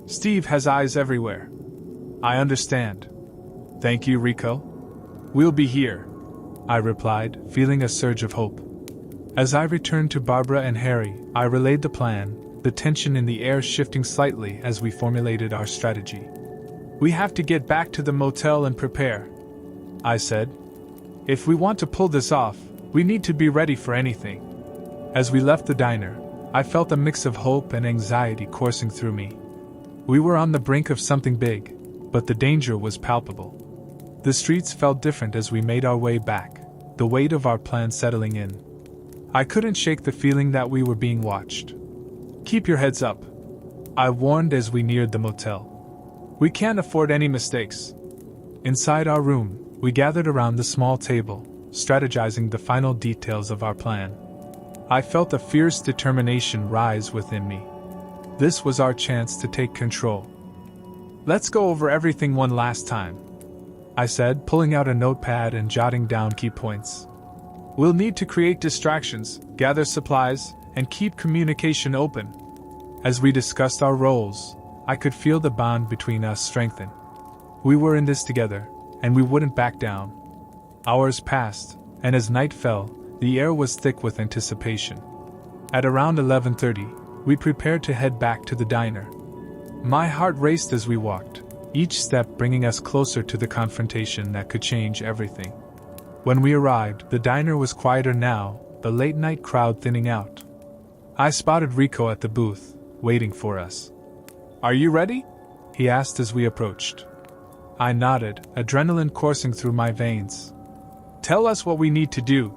Steve has eyes everywhere. I understand. Thank you, Rico. We'll be here, I replied, feeling a surge of hope. As I returned to Barbara and Harry, I relayed the plan, the tension in the air shifting slightly as we formulated our strategy. We have to get back to the motel and prepare, I said. If we want to pull this off, we need to be ready for anything. As we left the diner, I felt a mix of hope and anxiety coursing through me. We were on the brink of something big, but the danger was palpable. The streets felt different as we made our way back, the weight of our plan settling in. I couldn't shake the feeling that we were being watched. Keep your heads up, I warned as we neared the motel. We can't afford any mistakes. Inside our room, we gathered around the small table, strategizing the final details of our plan. I felt a fierce determination rise within me. This was our chance to take control. Let's go over everything one last time, I said, pulling out a notepad and jotting down key points. We'll need to create distractions, gather supplies, and keep communication open. As we discussed our roles, I could feel the bond between us strengthen. We were in this together, and we wouldn't back down. Hours passed, and as night fell, the air was thick with anticipation. At around 11:30, we prepared to head back to the diner. My heart raced as we walked, each step bringing us closer to the confrontation that could change everything. When we arrived, the diner was quieter now, the late-night crowd thinning out. I spotted Rico at the booth, waiting for us. Are you ready? He asked as we approached. I nodded, adrenaline coursing through my veins. Tell us what we need to do.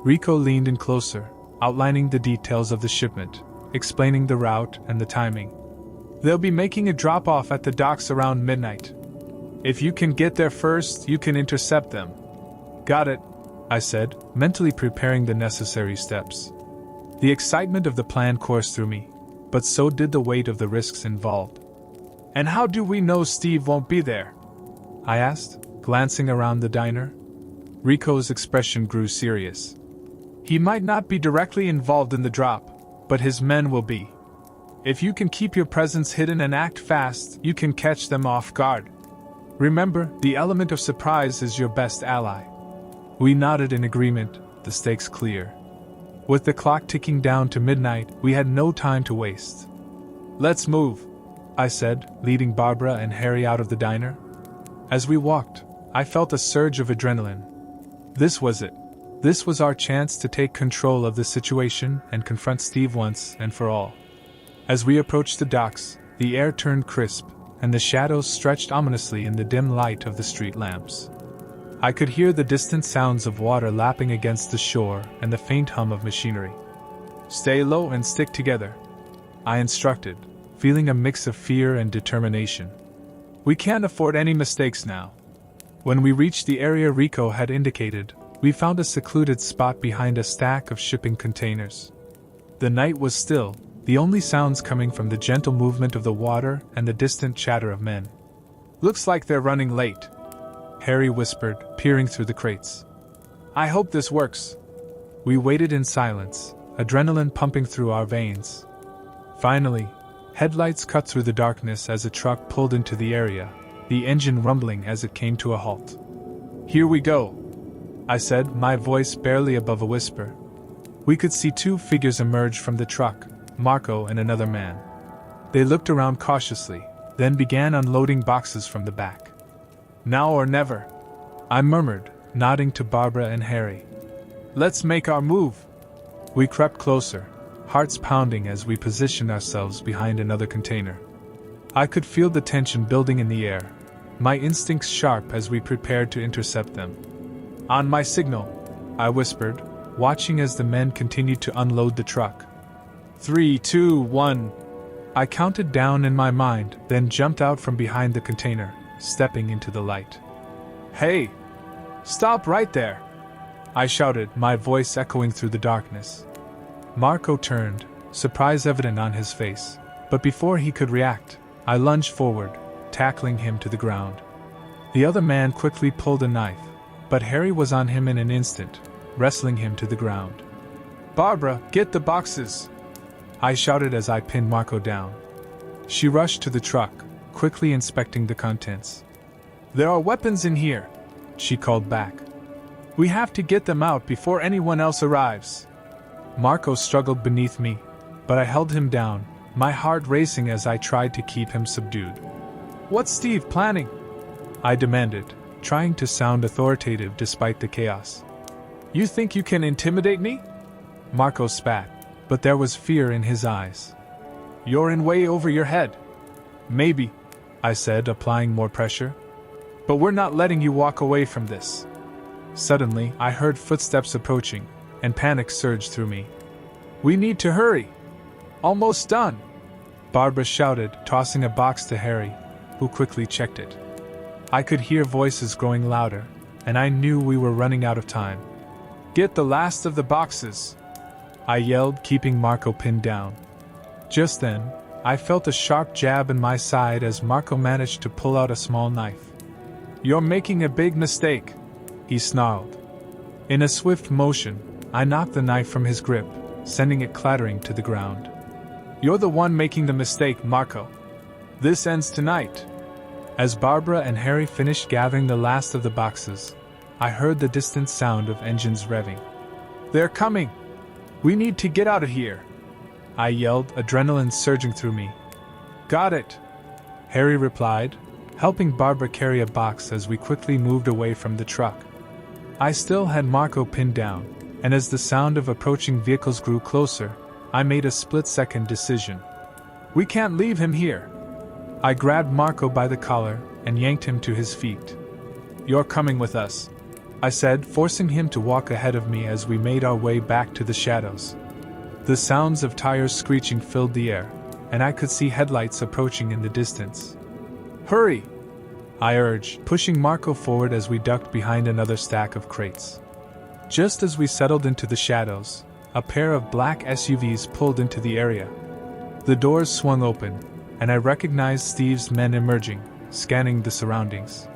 Rico leaned in closer, outlining the details of the shipment, explaining the route and the timing. They'll be making a drop-off at the docks around midnight. If you can get there first, you can intercept them. Got it, I said, mentally preparing the necessary steps. The excitement of the plan coursed through me, but so did the weight of the risks involved. And how do we know Steve won't be there? I asked, glancing around the diner. Rico's expression grew serious. He might not be directly involved in the drop, but his men will be. If you can keep your presence hidden and act fast, you can catch them off guard. Remember, the element of surprise is your best ally. We nodded in agreement, the stakes clear. With the clock ticking down to midnight, we had no time to waste. Let's move, I said, leading Barbara and Harry out of the diner. As we walked, I felt a surge of adrenaline. This was it. This was our chance to take control of the situation and confront Steve once and for all. As we approached the docks, the air turned crisp, and the shadows stretched ominously in the dim light of the street lamps. I could hear the distant sounds of water lapping against the shore and the faint hum of machinery. Stay low and stick together, I instructed, feeling a mix of fear and determination. We can't afford any mistakes now. When we reached the area Rico had indicated, we found a secluded spot behind a stack of shipping containers. The night was still, the only sounds coming from the gentle movement of the water and the distant chatter of men. Looks like they're running late, Harry whispered, peering through the crates. I hope this works. We waited in silence, adrenaline pumping through our veins. Finally, headlights cut through the darkness as a truck pulled into the area, the engine rumbling as it came to a halt. Here we go, I said, my voice barely above a whisper. We could see two figures emerge from the truck, Marco and another man. They looked around cautiously, then began unloading boxes from the back. "Now or never," I murmured, nodding to Barbara and Harry. "Let's make our move." We crept closer, hearts pounding as we positioned ourselves behind another container. I could feel the tension building in the air, my instincts sharp as we prepared to intercept them. "On my signal," I whispered, watching as the men continued to unload the truck. 3, 2, 1. I counted down in my mind, then jumped out from behind the container, stepping into the light. "Hey! Stop right there!" I shouted, my voice echoing through the darkness. Marco turned, surprise evident on his face, but before he could react, I lunged forward, tackling him to the ground. The other man quickly pulled a knife, but Harry was on him in an instant, wrestling him to the ground. "Barbara, get the boxes!" I shouted as I pinned Marco down. She rushed to the truck, quickly inspecting the contents. "There are weapons in here," she called back. "We have to get them out before anyone else arrives." Marco struggled beneath me, but I held him down, my heart racing as I tried to keep him subdued. "What's Steve planning?" I demanded, trying to sound authoritative despite the chaos. "You think you can intimidate me?" Marco spat, but there was fear in his eyes. "You're in way over your head." "Maybe," I said, applying more pressure. "But we're not letting you walk away from this." Suddenly, I heard footsteps approaching, and panic surged through me. "We need to hurry!" "Almost done!" Barbara shouted, tossing a box to Harry, who quickly checked it. I could hear voices growing louder, and I knew we were running out of time. "Get the last of the boxes!" I yelled, keeping Marco pinned down. Just then, I felt a sharp jab in my side as Marco managed to pull out a small knife. "You're making a big mistake," he snarled. In a swift motion, I knocked the knife from his grip, sending it clattering to the ground. "You're the one making the mistake, Marco. This ends tonight." As Barbara and Harry finished gathering the last of the boxes, I heard the distant sound of engines revving. "They're coming! We need to get out of here!" I yelled, adrenaline surging through me. "Got it!" Harry replied, helping Barbara carry a box as we quickly moved away from the truck. I still had Marco pinned down, and as the sound of approaching vehicles grew closer, I made a split-second decision. "We can't leave him here!" I grabbed Marco by the collar and yanked him to his feet. "You're coming with us," I said, forcing him to walk ahead of me as we made our way back to the shadows. The sounds of tires screeching filled the air, and I could see headlights approaching in the distance. "Hurry!" I urged, pushing Marco forward as we ducked behind another stack of crates. Just as we settled into the shadows, a pair of black SUVs pulled into the area. The doors swung open, and I recognized Steve's men emerging, scanning the surroundings.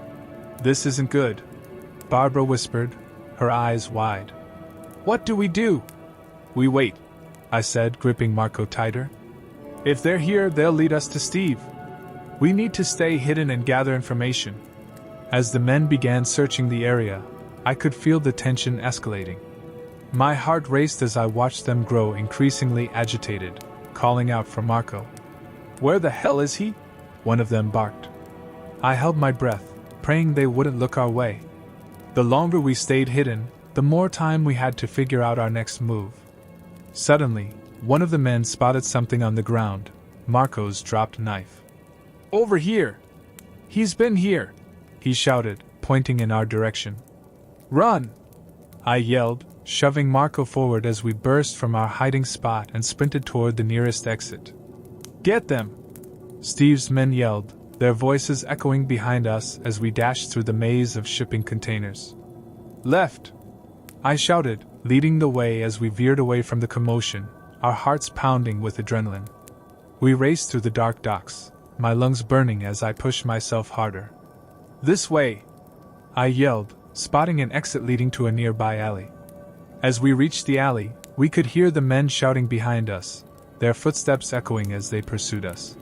"This isn't good," Barbara whispered, her eyes wide. "What do we do?" "We wait," I said, gripping Marco tighter. "If they're here, they'll lead us to Steve. We need to stay hidden and gather information." As the men began searching the area, I could feel the tension escalating. My heart raced as I watched them grow increasingly agitated, calling out for Marco. "Where the hell is he?" one of them barked. I held my breath, praying they wouldn't look our way. The longer we stayed hidden, the more time we had to figure out our next move. Suddenly, one of the men spotted something on the ground, Marco's dropped knife. "Over here! He's been here!" he shouted, pointing in our direction. "Run!" I yelled, shoving Marco forward as we burst from our hiding spot and sprinted toward the nearest exit. "Get them!" Steve's men yelled, their voices echoing behind us as we dashed through the maze of shipping containers. "Left!" I shouted, leading the way as we veered away from the commotion, our hearts pounding with adrenaline. We raced through the dark docks, my lungs burning as I pushed myself harder. "This way!" I yelled, spotting an exit leading to a nearby alley. As we reached the alley, we could hear the men shouting behind us, their footsteps echoing as they pursued us.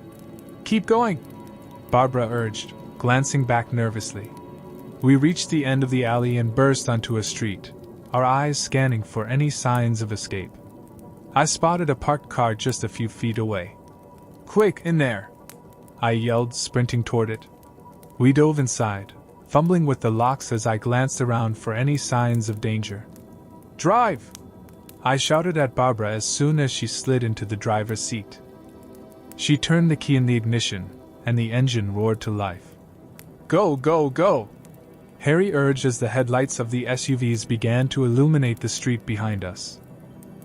"Keep going!" Barbara urged, glancing back nervously. We reached the end of the alley and burst onto a street, our eyes scanning for any signs of escape. I spotted a parked car just a few feet away. "Quick, in there!" I yelled, sprinting toward it. We dove inside, fumbling with the locks as I glanced around for any signs of danger. "Drive!" I shouted at Barbara as soon as she slid into the driver's seat. She turned the key in the ignition, and the engine roared to life. "Go, go, go!" Harry urged as the headlights of the SUVs began to illuminate the street behind us.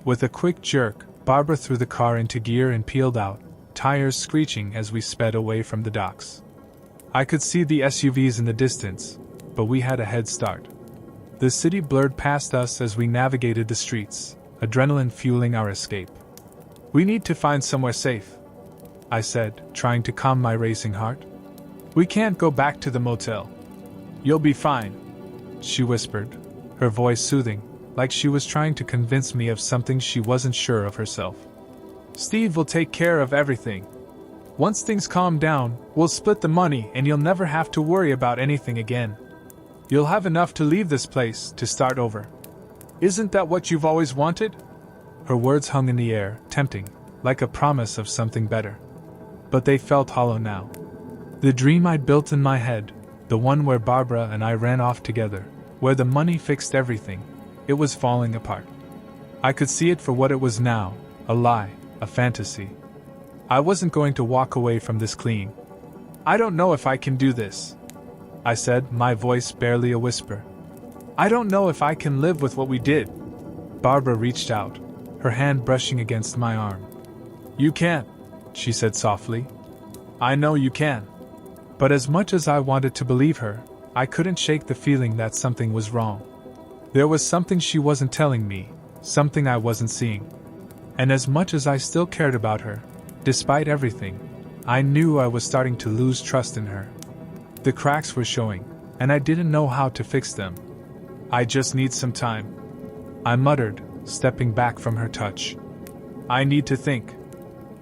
With a quick jerk, Barbara threw the car into gear and peeled out, tires screeching as we sped away from the docks. I could see the SUVs in the distance, but we had a head start. The city blurred past us as we navigated the streets, adrenaline fueling our escape. "We need to find somewhere safe," I said, trying to calm my racing heart. "We can't go back to the motel." "You'll be fine," she whispered, her voice soothing, like she was trying to convince me of something she wasn't sure of herself. "Steve will take care of everything. Once things calm down, we'll split the money and you'll never have to worry about anything again. You'll have enough to leave this place, to start over. Isn't that what you've always wanted?" Her words hung in the air, tempting, like a promise of something better. But they felt hollow now. The dream I'd built in my head, the one where Barbara and I ran off together, where the money fixed everything, it was falling apart. I could see it for what it was now, a lie, a fantasy. I wasn't going to walk away from this clean. "I don't know if I can do this," I said, my voice barely a whisper. "I don't know if I can live with what we did." Barbara reached out, her hand brushing against my arm. "You can," she said softly. "I know you can." But as much as I wanted to believe her, I couldn't shake the feeling that something was wrong. There was something she wasn't telling me, something I wasn't seeing. And as much as I still cared about her, despite everything, I knew I was starting to lose trust in her. The cracks were showing, and I didn't know how to fix them. "I just need some time," I muttered, stepping back from her touch. "I need to think."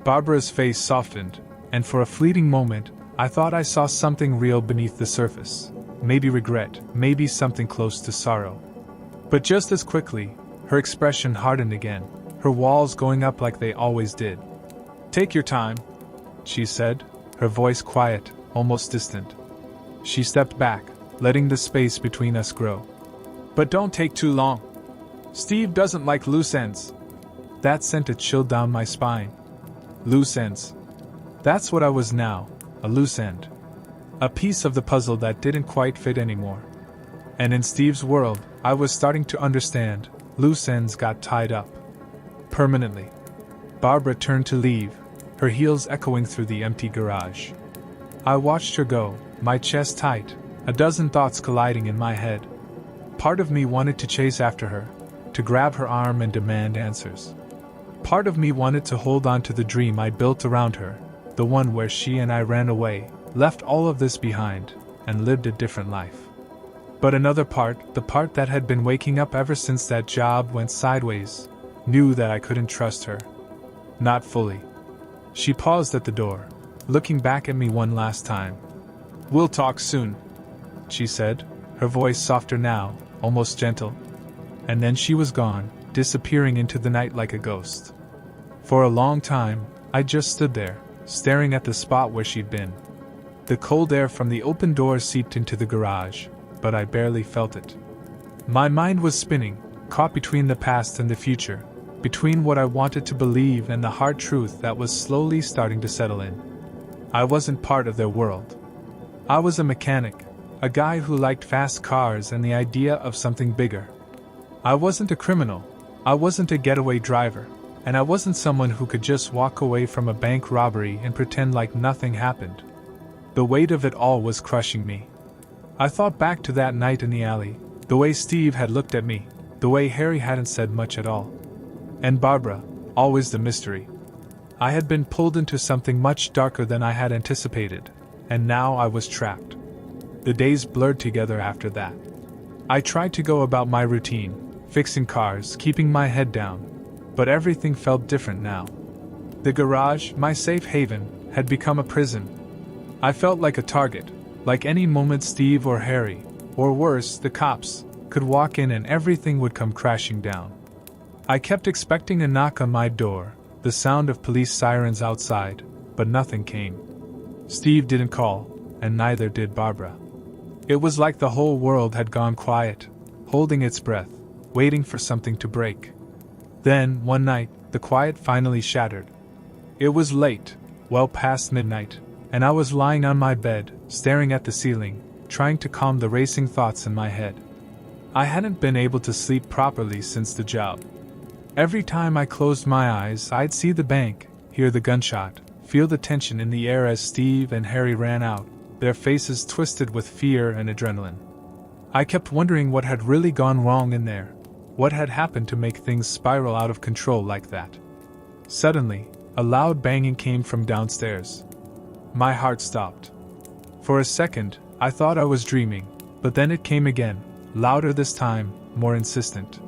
Barbara's face softened, and for a fleeting moment, I thought I saw something real beneath the surface. Maybe regret, maybe something close to sorrow. But just as quickly, her expression hardened again, her walls going up like they always did. "Take your time," she said, her voice quiet, almost distant. She stepped back, letting the space between us grow. "But don't take too long. Steve doesn't like loose ends." That sent a chill down my spine. Loose ends. That's what I was now, a loose end. A piece of the puzzle that didn't quite fit anymore. And in Steve's world, I was starting to understand, loose ends got tied up. Permanently. Barbara turned to leave, her heels echoing through the empty garage. I watched her go, my chest tight, a dozen thoughts colliding in my head. Part of me wanted to chase after her, to grab her arm and demand answers. Part of me wanted to hold on to the dream I built around her, the one where she and I ran away, left all of this behind, and lived a different life. But another part, the part that had been waking up ever since that job went sideways, knew that I couldn't trust her. Not fully. She paused at the door, looking back at me one last time. "We'll talk soon," she said, her voice softer now, almost gentle. And then she was gone, disappearing into the night like a ghost. For a long time, I just stood there, staring at the spot where she'd been. The cold air from the open door seeped into the garage, but I barely felt it. My mind was spinning, caught between the past and the future, between what I wanted to believe and the hard truth that was slowly starting to settle in. I wasn't part of their world. I was a mechanic, a guy who liked fast cars and the idea of something bigger. I wasn't a criminal, I wasn't a getaway driver, and I wasn't someone who could just walk away from a bank robbery and pretend like nothing happened. The weight of it all was crushing me. I thought back to that night in the alley, the way Steve had looked at me, the way Harry hadn't said much at all. And Barbara, always the mystery. I had been pulled into something much darker than I had anticipated, and now I was trapped. The days blurred together after that. I tried to go about my routine, fixing cars, keeping my head down, but everything felt different now. The garage, my safe haven, had become a prison. I felt like a target, like any moment Steve or Harry, or worse, the cops, could walk in and everything would come crashing down. I kept expecting a knock on my door, the sound of police sirens outside, but nothing came. Steve didn't call, and neither did Barbara. It was like the whole world had gone quiet, holding its breath, waiting for something to break. Then, one night, the quiet finally shattered. It was late, well past midnight, and I was lying on my bed, staring at the ceiling, trying to calm the racing thoughts in my head. I hadn't been able to sleep properly since the job. Every time I closed my eyes, I'd see the bank, hear the gunshot, feel the tension in the air as Steve and Harry ran out, their faces twisted with fear and adrenaline. I kept wondering what had really gone wrong in there. What had happened to make things spiral out of control like that? Suddenly, a loud banging came from downstairs. My heart stopped. For a second, I thought I was dreaming, but then it came again, louder this time, more insistent.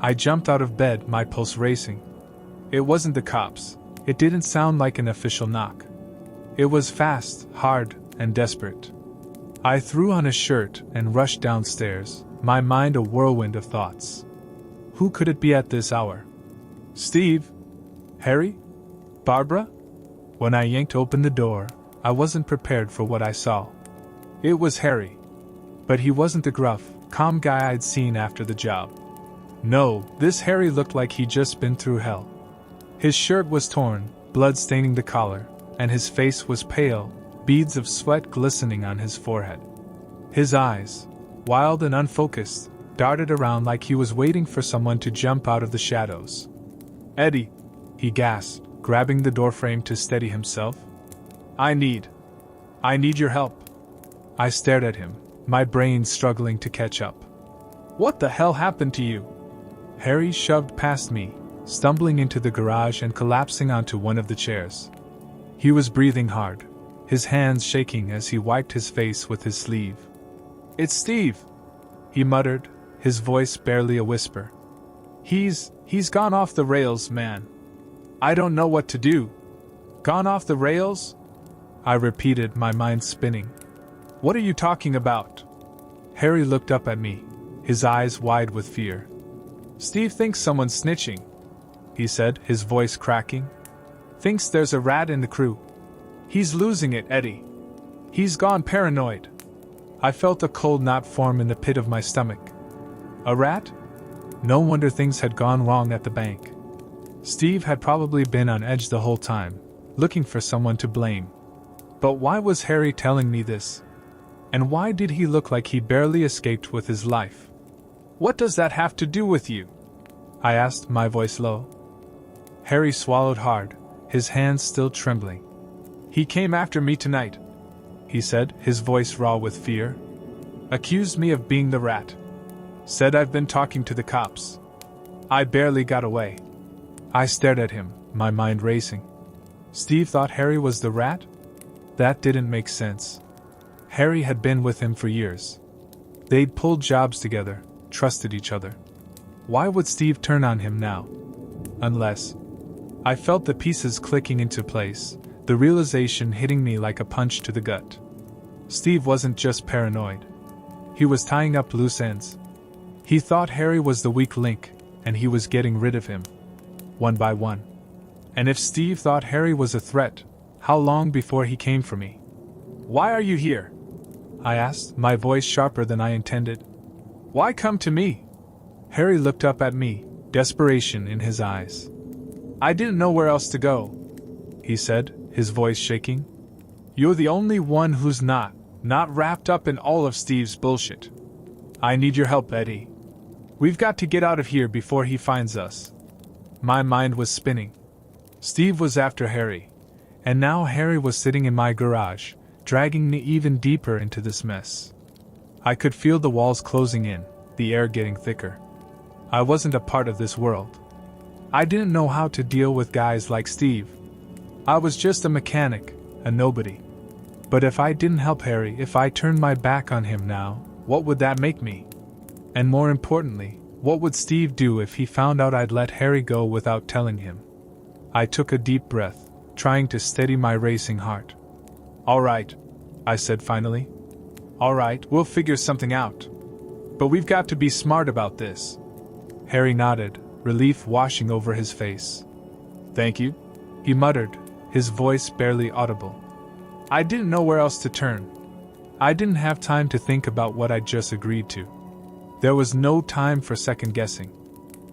I jumped out of bed, my pulse racing. It wasn't the cops. It didn't sound like an official knock. It was fast, hard, and desperate. I threw on a shirt and rushed downstairs, my mind a whirlwind of thoughts. Who could it be at this hour? Steve? Harry? Barbara? When I yanked open the door, I wasn't prepared for what I saw. It was Harry. But he wasn't the gruff, calm guy I'd seen after the job. No, this Harry looked like he'd just been through hell. His shirt was torn, blood staining the collar, and his face was pale, beads of sweat glistening on his forehead. His eyes, wild and unfocused, darted around like he was waiting for someone to jump out of the shadows. "Eddie," he gasped, grabbing the doorframe to steady himself. I need your help." I stared at him, my brain struggling to catch up. "What the hell happened to you?" Harry shoved past me, stumbling into the garage and collapsing onto one of the chairs. He was breathing hard, his hands shaking as he wiped his face with his sleeve. "It's Steve," he muttered, his voice barely a whisper. He's gone off the rails, man. I don't know what to do." "Gone off the rails?" I repeated, my mind spinning. "What are you talking about?" Harry looked up at me, his eyes wide with fear. "Steve thinks someone's snitching," he said, his voice cracking. "Thinks there's a rat in the crew. He's losing it, Eddie. He's gone paranoid." I felt a cold knot form in the pit of my stomach. A rat? No wonder things had gone wrong at the bank. Steve had probably been on edge the whole time, looking for someone to blame. But why was Harry telling me this? And why did he look like he barely escaped with his life? "What does that have to do with you?" I asked, my voice low. Harry swallowed hard, his hands still trembling. "He came after me tonight," he said, his voice raw with fear. "Accused me of being the rat. Said I've been talking to the cops. I barely got away." I stared at him, my mind racing. Steve thought Harry was the rat? That didn't make sense. Harry had been with him for years. They'd pulled jobs together, trusted each other. Why would Steve turn on him now? Unless... I felt the pieces clicking into place, the realization hitting me like a punch to the gut. Steve wasn't just paranoid. He was tying up loose ends. He thought Harry was the weak link, and he was getting rid of him. One by one. And if Steve thought Harry was a threat, how long before he came for me? "Why are you here?" I asked, my voice sharper than I intended. "Why come to me?" Harry looked up at me, desperation in his eyes. "I didn't know where else to go," he said, his voice shaking. "You're the only one who's not wrapped up in all of Steve's bullshit. I need your help, Eddie. We've got to get out of here before he finds us." My mind was spinning. Steve was after Harry, and now Harry was sitting in my garage, dragging me even deeper into this mess. I could feel the walls closing in, the air getting thicker. I wasn't a part of this world. I didn't know how to deal with guys like Steve. I was just a mechanic, a nobody. But if I didn't help Harry, if I turned my back on him now, what would that make me? And more importantly, what would Steve do if he found out I'd let Harry go without telling him? I took a deep breath, trying to steady my racing heart. "All right," I said finally. "All right, we'll figure something out. But we've got to be smart about this." Harry nodded, relief washing over his face. "Thank you," he muttered, his voice barely audible. I didn't know where else to turn. I didn't have time to think about what I'd just agreed to. There was no time for second guessing.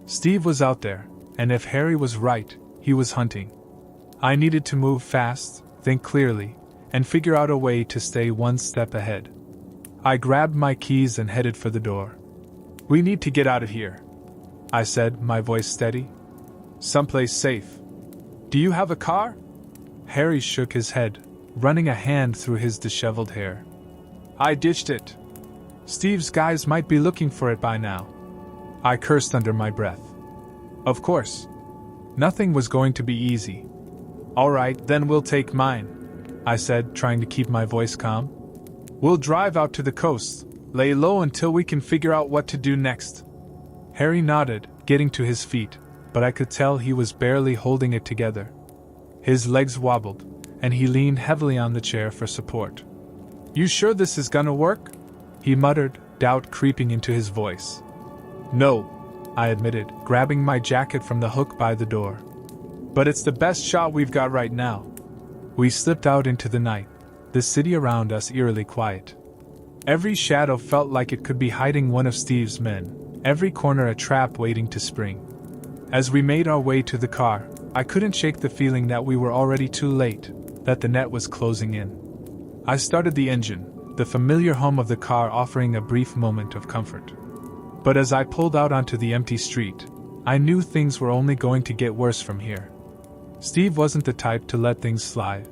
Steve was out there, and if Harry was right, he was hunting. I needed to move fast, think clearly, and figure out a way to stay one step ahead. I grabbed my keys and headed for the door. "We need to get out of here," I said, my voice steady. "Someplace safe. Do you have a car?" Harry shook his head, running a hand through his disheveled hair. "I ditched it. Steve's guys might be looking for it by now." I cursed under my breath. Of course. Nothing was going to be easy. "All right, then we'll take mine," I said, trying to keep my voice calm. "We'll drive out to the coast, lay low until we can figure out what to do next." Harry nodded, getting to his feet, but I could tell he was barely holding it together. His legs wobbled, and he leaned heavily on the chair for support. "You sure this is gonna work?" he muttered, doubt creeping into his voice. "No," I admitted, grabbing my jacket from the hook by the door. "But it's the best shot we've got right now." We slipped out into the night, the city around us eerily quiet. Every shadow felt like it could be hiding one of Steve's men, every corner a trap waiting to spring. As we made our way to the car, I couldn't shake the feeling that we were already too late, that the net was closing in. I started the engine, the familiar hum of the car offering a brief moment of comfort. But as I pulled out onto the empty street, I knew things were only going to get worse from here. Steve wasn't the type to let things slide.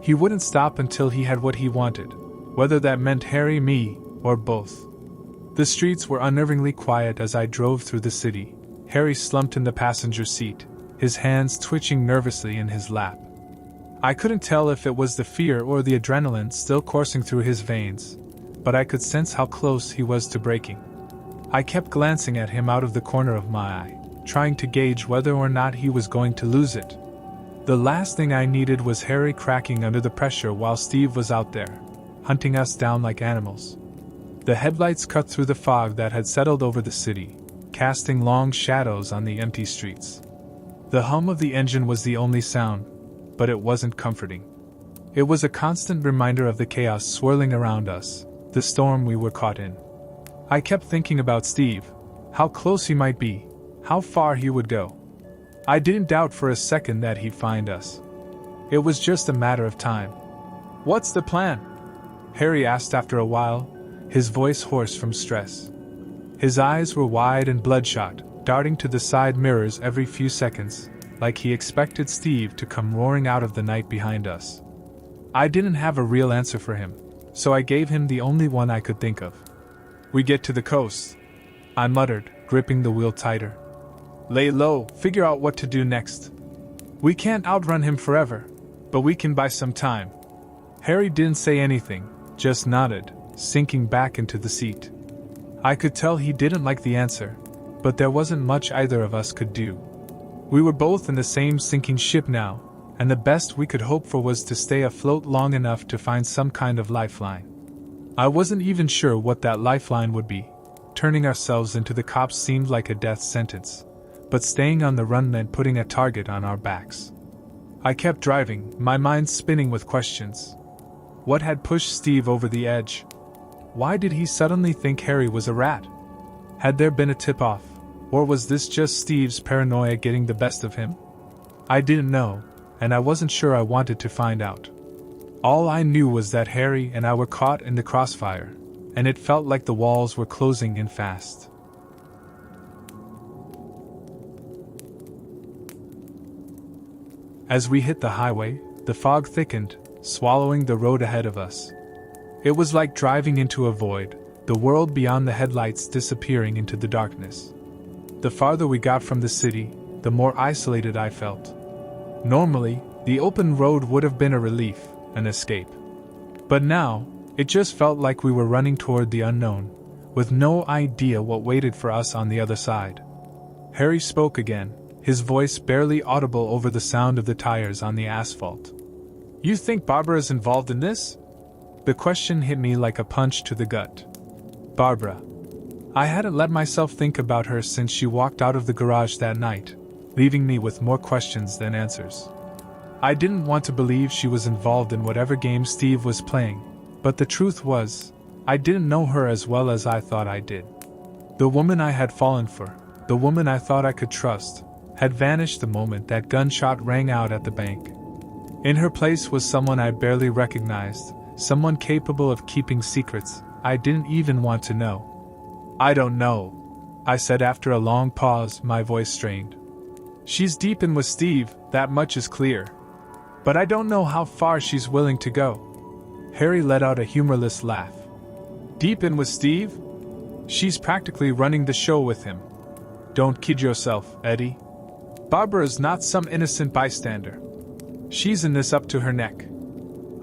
He wouldn't stop until he had what he wanted, whether that meant Harry, me, or both. The streets were unnervingly quiet as I drove through the city, Harry slumped in the passenger seat, his hands twitching nervously in his lap. I couldn't tell if it was the fear or the adrenaline still coursing through his veins, but I could sense how close he was to breaking. I kept glancing at him out of the corner of my eye, trying to gauge whether or not he was going to lose it. The last thing I needed was Harry cracking under the pressure while Steve was out there, hunting us down like animals. The headlights cut through the fog that had settled over the city, casting long shadows on the empty streets. The hum of the engine was the only sound, but it wasn't comforting. It was a constant reminder of the chaos swirling around us, the storm we were caught in. I kept thinking about Steve, how close he might be, how far he would go. I didn't doubt for a second that he'd find us. It was just a matter of time. "What's the plan?" Harry asked after a while, his voice hoarse from stress. His eyes were wide and bloodshot, darting to the side mirrors every few seconds, like he expected Steve to come roaring out of the night behind us. I didn't have a real answer for him, so I gave him the only one I could think of. "We get to the coast," I muttered, gripping the wheel tighter. "Lay low, figure out what to do next. We can't outrun him forever, but we can buy some time." Harry didn't say anything, just nodded, sinking back into the seat. I could tell he didn't like the answer, but there wasn't much either of us could do. We were both in the same sinking ship now, and the best we could hope for was to stay afloat long enough to find some kind of lifeline. I wasn't even sure what that lifeline would be. Turning ourselves into the cops seemed like a death sentence, but staying on the run meant putting a target on our backs. I kept driving, my mind spinning with questions. What had pushed Steve over the edge? Why did he suddenly think Harry was a rat? Had there been a tip-off, or was this just Steve's paranoia getting the best of him? I didn't know, and I wasn't sure I wanted to find out. All I knew was that Harry and I were caught in the crossfire, and it felt like the walls were closing in fast. As we hit the highway, the fog thickened, swallowing the road ahead of us. It was like driving into a void, the world beyond the headlights disappearing into the darkness. The farther we got from the city, the more isolated I felt. Normally, the open road would have been a relief, an escape. But now, it just felt like we were running toward the unknown, with no idea what waited for us on the other side. Harry spoke again, his voice barely audible over the sound of the tires on the asphalt. "You think Barbara's involved in this?" The question hit me like a punch to the gut. Barbara. I hadn't let myself think about her since she walked out of the garage that night, leaving me with more questions than answers. I didn't want to believe she was involved in whatever game Steve was playing, but the truth was, I didn't know her as well as I thought I did. The woman I had fallen for, the woman I thought I could trust, had vanished the moment that gunshot rang out at the bank. In her place was someone I barely recognized, someone capable of keeping secrets I didn't even want to know. I don't know, I said after a long pause, my voice strained. She's deep in with Steve, that much is clear. But I don't know how far she's willing to go. Harry let out a humorless laugh. Deep in with Steve? She's practically running the show with him. Don't kid yourself, Eddie. Barbara's not some innocent bystander. She's in this up to her neck.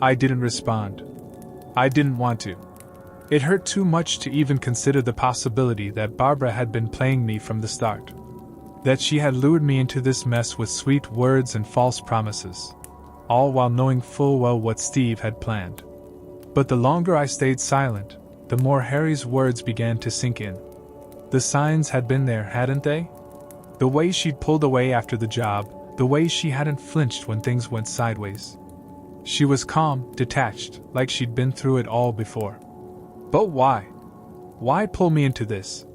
I didn't respond. I didn't want to. It hurt too much to even consider the possibility that Barbara had been playing me from the start. That she had lured me into this mess with sweet words and false promises, all while knowing full well what Steve had planned. But the longer I stayed silent, the more Harry's words began to sink in. The signs had been there, hadn't they? The way she'd pulled away after the job, the way she hadn't flinched when things went sideways. She was calm, detached, like she'd been through it all before. But why? Why pull me into this?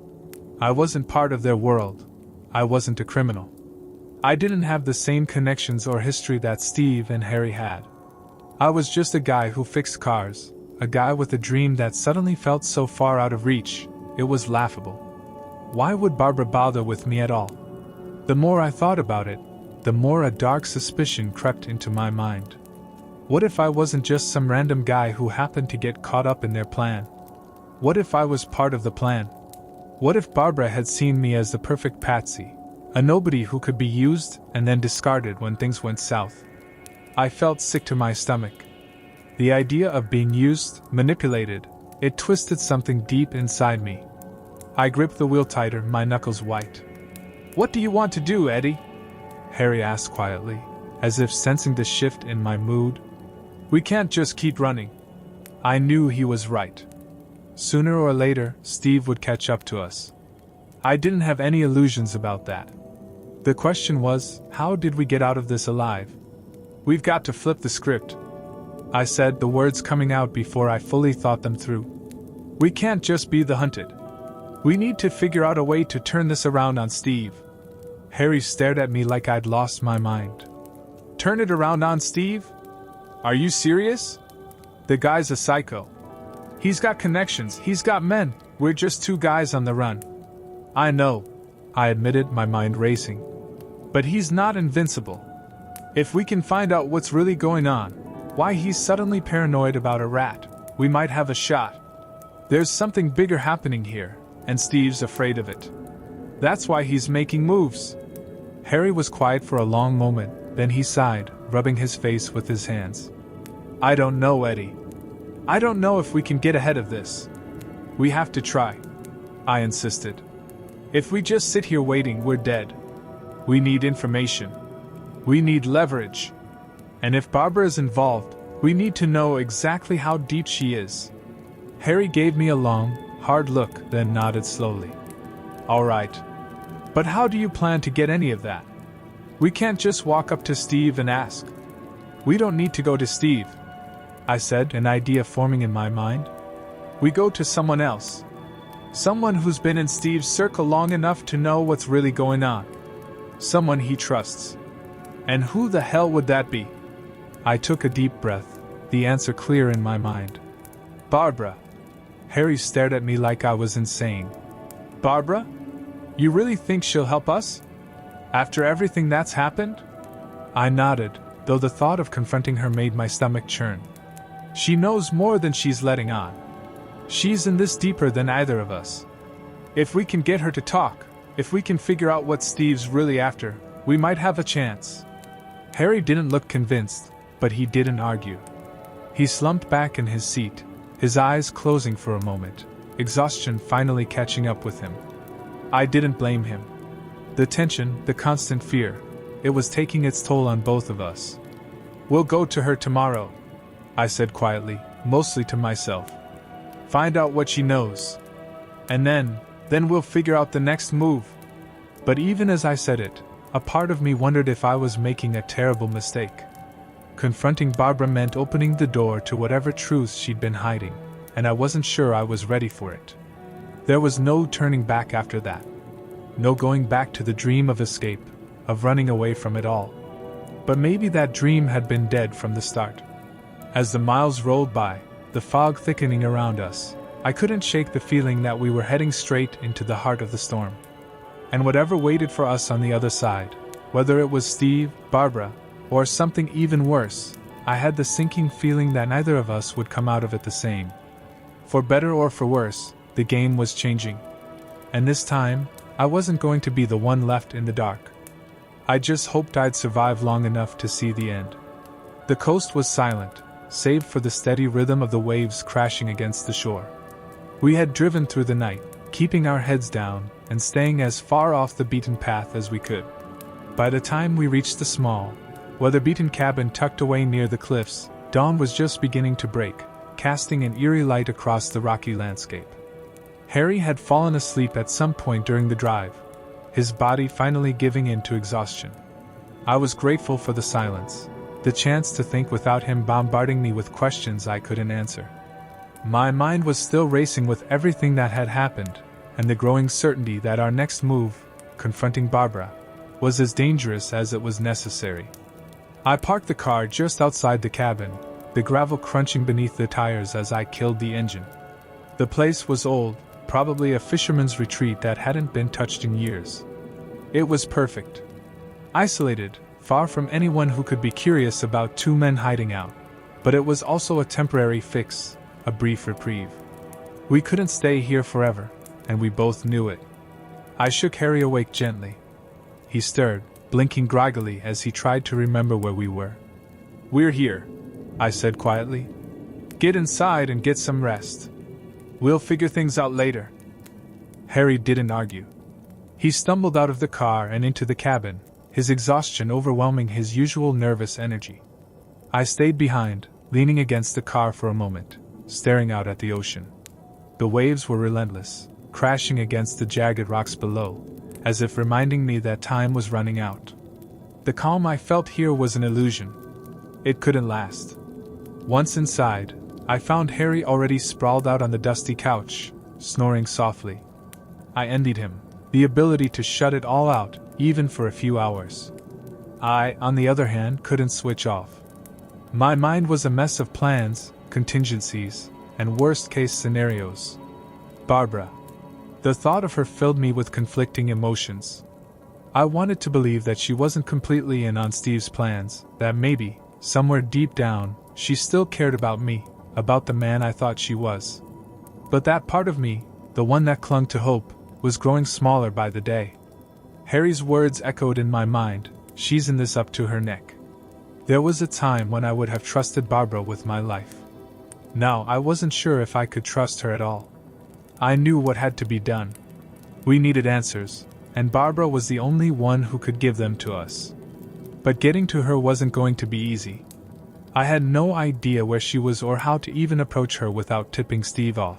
I wasn't part of their world. I wasn't a criminal. I didn't have the same connections or history that Steve and Harry had. I was just a guy who fixed cars, a guy with a dream that suddenly felt so far out of reach, it was laughable. Why would Barbara bother with me at all? The more I thought about it, the more a dark suspicion crept into my mind. What if I wasn't just some random guy who happened to get caught up in their plan? What if I was part of the plan? What if Barbara had seen me as the perfect patsy, a nobody who could be used and then discarded when things went south? I felt sick to my stomach. The idea of being used, manipulated, it twisted something deep inside me. I gripped the wheel tighter, my knuckles white. What do you want to do, Eddie? Harry asked quietly, as if sensing the shift in my mood. We can't just keep running. I knew he was right. Sooner or later, Steve would catch up to us. I didn't have any illusions about that. The question was, how did we get out of this alive? We've got to flip the script, I said, the words coming out before I fully thought them through. We can't just be the hunted. We need to figure out a way to turn this around on Steve. Harry stared at me like I'd lost my mind. Turn it around on Steve? Are you serious? The guy's a psycho. He's got connections, he's got men, we're just two guys on the run. I know, I admitted, my mind racing. But he's not invincible. If we can find out what's really going on, why he's suddenly paranoid about a rat, we might have a shot. There's something bigger happening here, and Steve's afraid of it. That's why he's making moves. Harry was quiet for a long moment, then he sighed, rubbing his face with his hands. I don't know, Eddie. I don't know if we can get ahead of this. We have to try, I insisted. If we just sit here waiting, we're dead. We need information. We need leverage. And if Barbara is involved, we need to know exactly how deep she is. Harry gave me a long, hard look, then nodded slowly. All right. But how do you plan to get any of that? We can't just walk up to Steve and ask. We don't need to go to Steve, I said, an idea forming in my mind. We go to someone else. Someone who's been in Steve's circle long enough to know what's really going on. Someone he trusts. And who the hell would that be? I took a deep breath, the answer clear in my mind. Barbara. Harry stared at me like I was insane. Barbara? You really think she'll help us? After everything that's happened? I nodded, though the thought of confronting her made my stomach churn. She knows more than she's letting on. She's in this deeper than either of us. If we can get her to talk, if we can figure out what Steve's really after, we might have a chance. Harry didn't look convinced, but he didn't argue. He slumped back in his seat, his eyes closing for a moment, exhaustion finally catching up with him. I didn't blame him. The tension, the constant fear, it was taking its toll on both of us. We'll go to her tomorrow, I said quietly, mostly to myself. Find out what she knows. And then we'll figure out the next move. But even as I said it, a part of me wondered if I was making a terrible mistake. Confronting Barbara meant opening the door to whatever truths she'd been hiding, and I wasn't sure I was ready for it. There was no turning back after that. No going back to the dream of escape, of running away from it all. But maybe that dream had been dead from the start. As the miles rolled by, the fog thickening around us, I couldn't shake the feeling that we were heading straight into the heart of the storm. And whatever waited for us on the other side, whether it was Steve, Barbara, or something even worse, I had the sinking feeling that neither of us would come out of it the same. For better or for worse, the game was changing. And this time, I wasn't going to be the one left in the dark. I just hoped I'd survive long enough to see the end. The coast was silent, save for the steady rhythm of the waves crashing against the shore. We had driven through the night, keeping our heads down and staying as far off the beaten path as we could. By the time we reached the small, weather-beaten cabin tucked away near the cliffs, dawn was just beginning to break, casting an eerie light across the rocky landscape. Harry had fallen asleep at some point during the drive, his body finally giving in to exhaustion. I was grateful for the silence, the chance to think without him bombarding me with questions I couldn't answer. My mind was still racing with everything that had happened, and the growing certainty that our next move, confronting Barbara, was as dangerous as it was necessary. I parked the car just outside the cabin, the gravel crunching beneath the tires as I killed the engine. The place was old, probably a fisherman's retreat that hadn't been touched in years. It was perfect. Isolated, far from anyone who could be curious about two men hiding out, but it was also a temporary fix, a brief reprieve. We couldn't stay here forever, and we both knew it. I shook Harry awake gently. He stirred, blinking groggily as he tried to remember where we were. "We're here," I said quietly. "Get inside and get some rest. We'll figure things out later." Harry didn't argue. He stumbled out of the car and into the cabin, his exhaustion overwhelming his usual nervous energy. I stayed behind, leaning against the car for a moment, staring out at the ocean. The waves were relentless, crashing against the jagged rocks below, as if reminding me that time was running out. The calm I felt here was an illusion. It couldn't last. Once inside, I found Harry already sprawled out on the dusty couch, snoring softly. I envied him, the ability to shut it all out, even for a few hours. I, on the other hand, couldn't switch off. My mind was a mess of plans, contingencies, and worst-case scenarios. Barbara. The thought of her filled me with conflicting emotions. I wanted to believe that she wasn't completely in on Steve's plans, that maybe, somewhere deep down, she still cared about me, about the man I thought she was. But that part of me, the one that clung to hope, was growing smaller by the day. Harry's words echoed in my mind, "She's in this up to her neck." There was a time when I would have trusted Barbara with my life. Now I wasn't sure if I could trust her at all. I knew what had to be done. We needed answers, and Barbara was the only one who could give them to us. But getting to her wasn't going to be easy. I had no idea where she was or how to even approach her without tipping Steve off.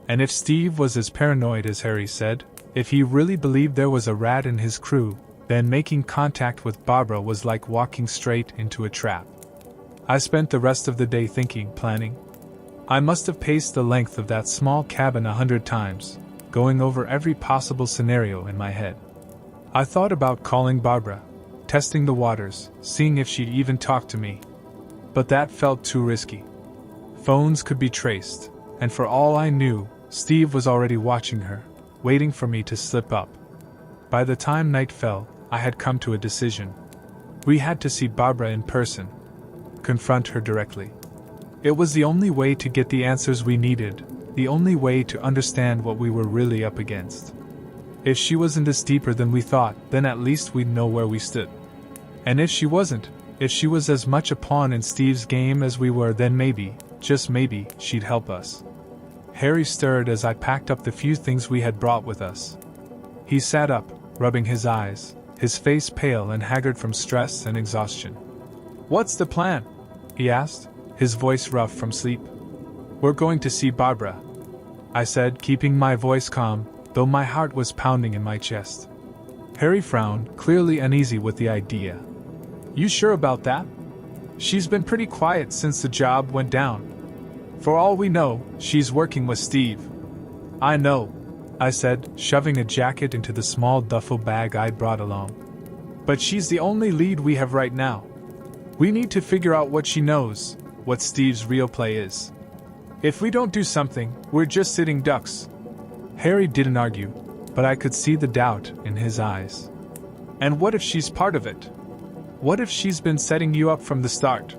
And if Steve was as paranoid as Harry said, if he really believed there was a rat in his crew, then making contact with Barbara was like walking straight into a trap. I spent the rest of the day thinking, planning. I must have paced the length of that small cabin 100 times, going over every possible scenario in my head. I thought about calling Barbara, testing the waters, seeing if she'd even talk to me. But that felt too risky. Phones could be traced, and for all I knew, Steve was already watching her, waiting for me to slip up. By the time night fell, I had come to a decision. We had to see Barbara in person, confront her directly. It was the only way to get the answers we needed, the only way to understand what we were really up against. If she wasn't this deeper than we thought, then at least we'd know where we stood. And if she wasn't, if she was as much a pawn in Steve's game as we were, then maybe, just maybe, she'd help us. Harry stirred as I packed up the few things we had brought with us. He sat up, rubbing his eyes, his face pale and haggard from stress and exhaustion. "What's the plan?" he asked, his voice rough from sleep. "We're going to see Barbara," I said, keeping my voice calm, though my heart was pounding in my chest. Harry frowned, clearly uneasy with the idea. "You sure about that?" She's been pretty quiet since the job went down. For all we know, she's working with Steve. I know, I said, shoving a jacket into the small duffel bag I'd brought along. But she's the only lead we have right now. We need to figure out what she knows, what Steve's real play is. If we don't do something, we're just sitting ducks. Harry didn't argue, but I could see the doubt in his eyes. And what if she's part of it? What if she's been setting you up from the start?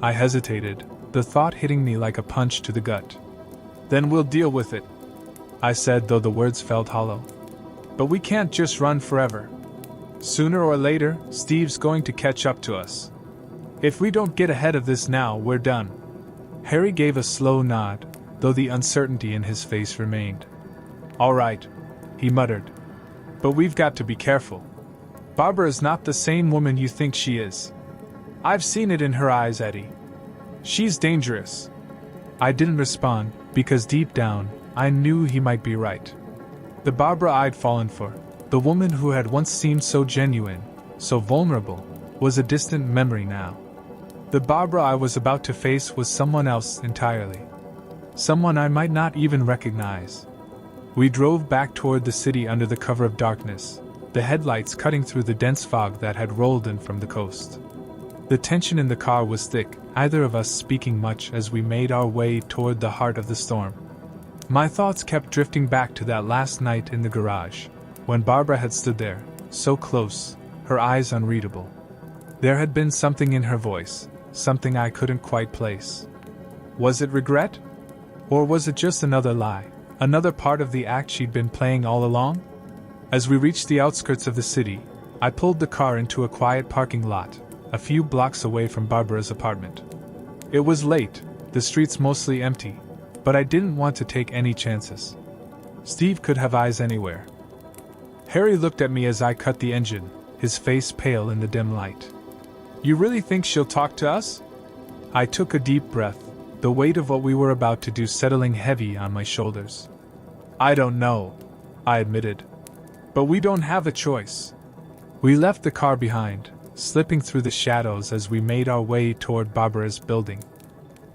I hesitated, the thought hitting me like a punch to the gut. Then we'll deal with it, I said, though the words felt hollow. But we can't just run forever. Sooner or later, Steve's going to catch up to us. If we don't get ahead of this now, we're done. Harry gave a slow nod, though the uncertainty in his face remained. All right, he muttered. But we've got to be careful. Barbara is not the same woman you think she is. I've seen it in her eyes, Eddie. She's dangerous. I didn't respond, because deep down, I knew he might be right. The Barbara I'd fallen for, the woman who had once seemed so genuine, so vulnerable, was a distant memory now. The Barbara I was about to face was someone else entirely. Someone I might not even recognize. We drove back toward the city under the cover of darkness, the headlights cutting through the dense fog that had rolled in from the coast. The tension in the car was thick, either of us speaking much as we made our way toward the heart of the storm. My thoughts kept drifting back to that last night in the garage, when Barbara had stood there, so close, her eyes unreadable. There had been something in her voice, something I couldn't quite place. Was it regret? Or was it just another lie, another part of the act she'd been playing all along? As we reached the outskirts of the city, I pulled the car into a quiet parking lot, a few blocks away from Barbara's apartment. It was late, the streets mostly empty, but I didn't want to take any chances. Steve could have eyes anywhere. Harry looked at me as I cut the engine, his face pale in the dim light. You really think she'll talk to us? I took a deep breath, the weight of what we were about to do settling heavy on my shoulders. I don't know, I admitted. But we don't have a choice. We left the car behind, slipping through the shadows as we made our way toward Barbara's building.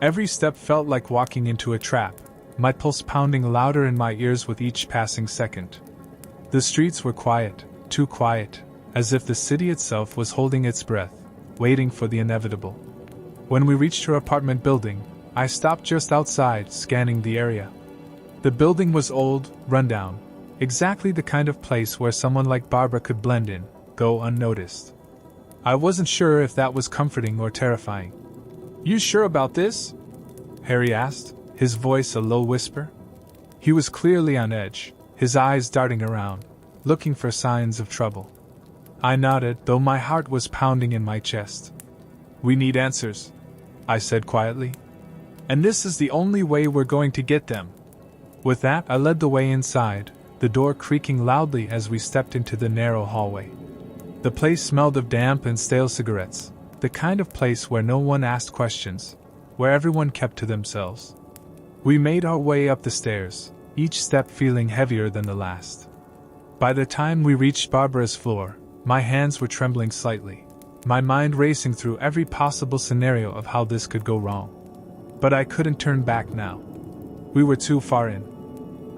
Every step felt like walking into a trap, my pulse pounding louder in my ears with each passing second. The streets were quiet, too quiet, as if the city itself was holding its breath, waiting for the inevitable. When we reached her apartment building, I stopped just outside, scanning the area. The building was old, rundown, exactly the kind of place where someone like Barbara could blend in, go unnoticed. I wasn't sure if that was comforting or terrifying. You sure about this? Harry asked, his voice a low whisper. He was clearly on edge, his eyes darting around, looking for signs of trouble. I nodded, though my heart was pounding in my chest. We need answers, I said quietly. And this is the only way we're going to get them. With that, I led the way inside, the door creaking loudly as we stepped into the narrow hallway. The place smelled of damp and stale cigarettes, the kind of place where no one asked questions, where everyone kept to themselves. We made our way up the stairs, each step feeling heavier than the last. By the time we reached Barbara's floor, my hands were trembling slightly, my mind racing through every possible scenario of how this could go wrong. But I couldn't turn back now. We were too far in.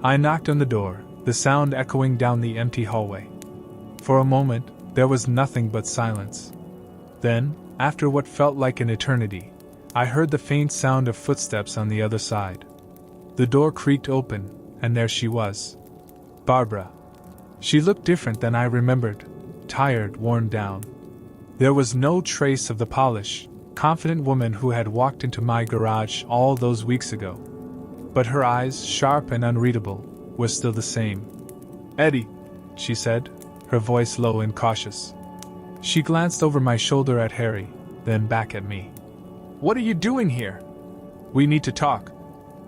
I knocked on the door, the sound echoing down the empty hallway. For a moment, there was nothing but silence. Then, after what felt like an eternity, I heard the faint sound of footsteps on the other side. The door creaked open, and there she was. Barbara. She looked different than I remembered, tired, worn down. There was no trace of the polished, confident woman who had walked into my garage all those weeks ago. But her eyes, sharp and unreadable, were still the same. Eddie, she said, her voice low and cautious. She glanced over my shoulder at Harry, then back at me. What are you doing here? We need to talk,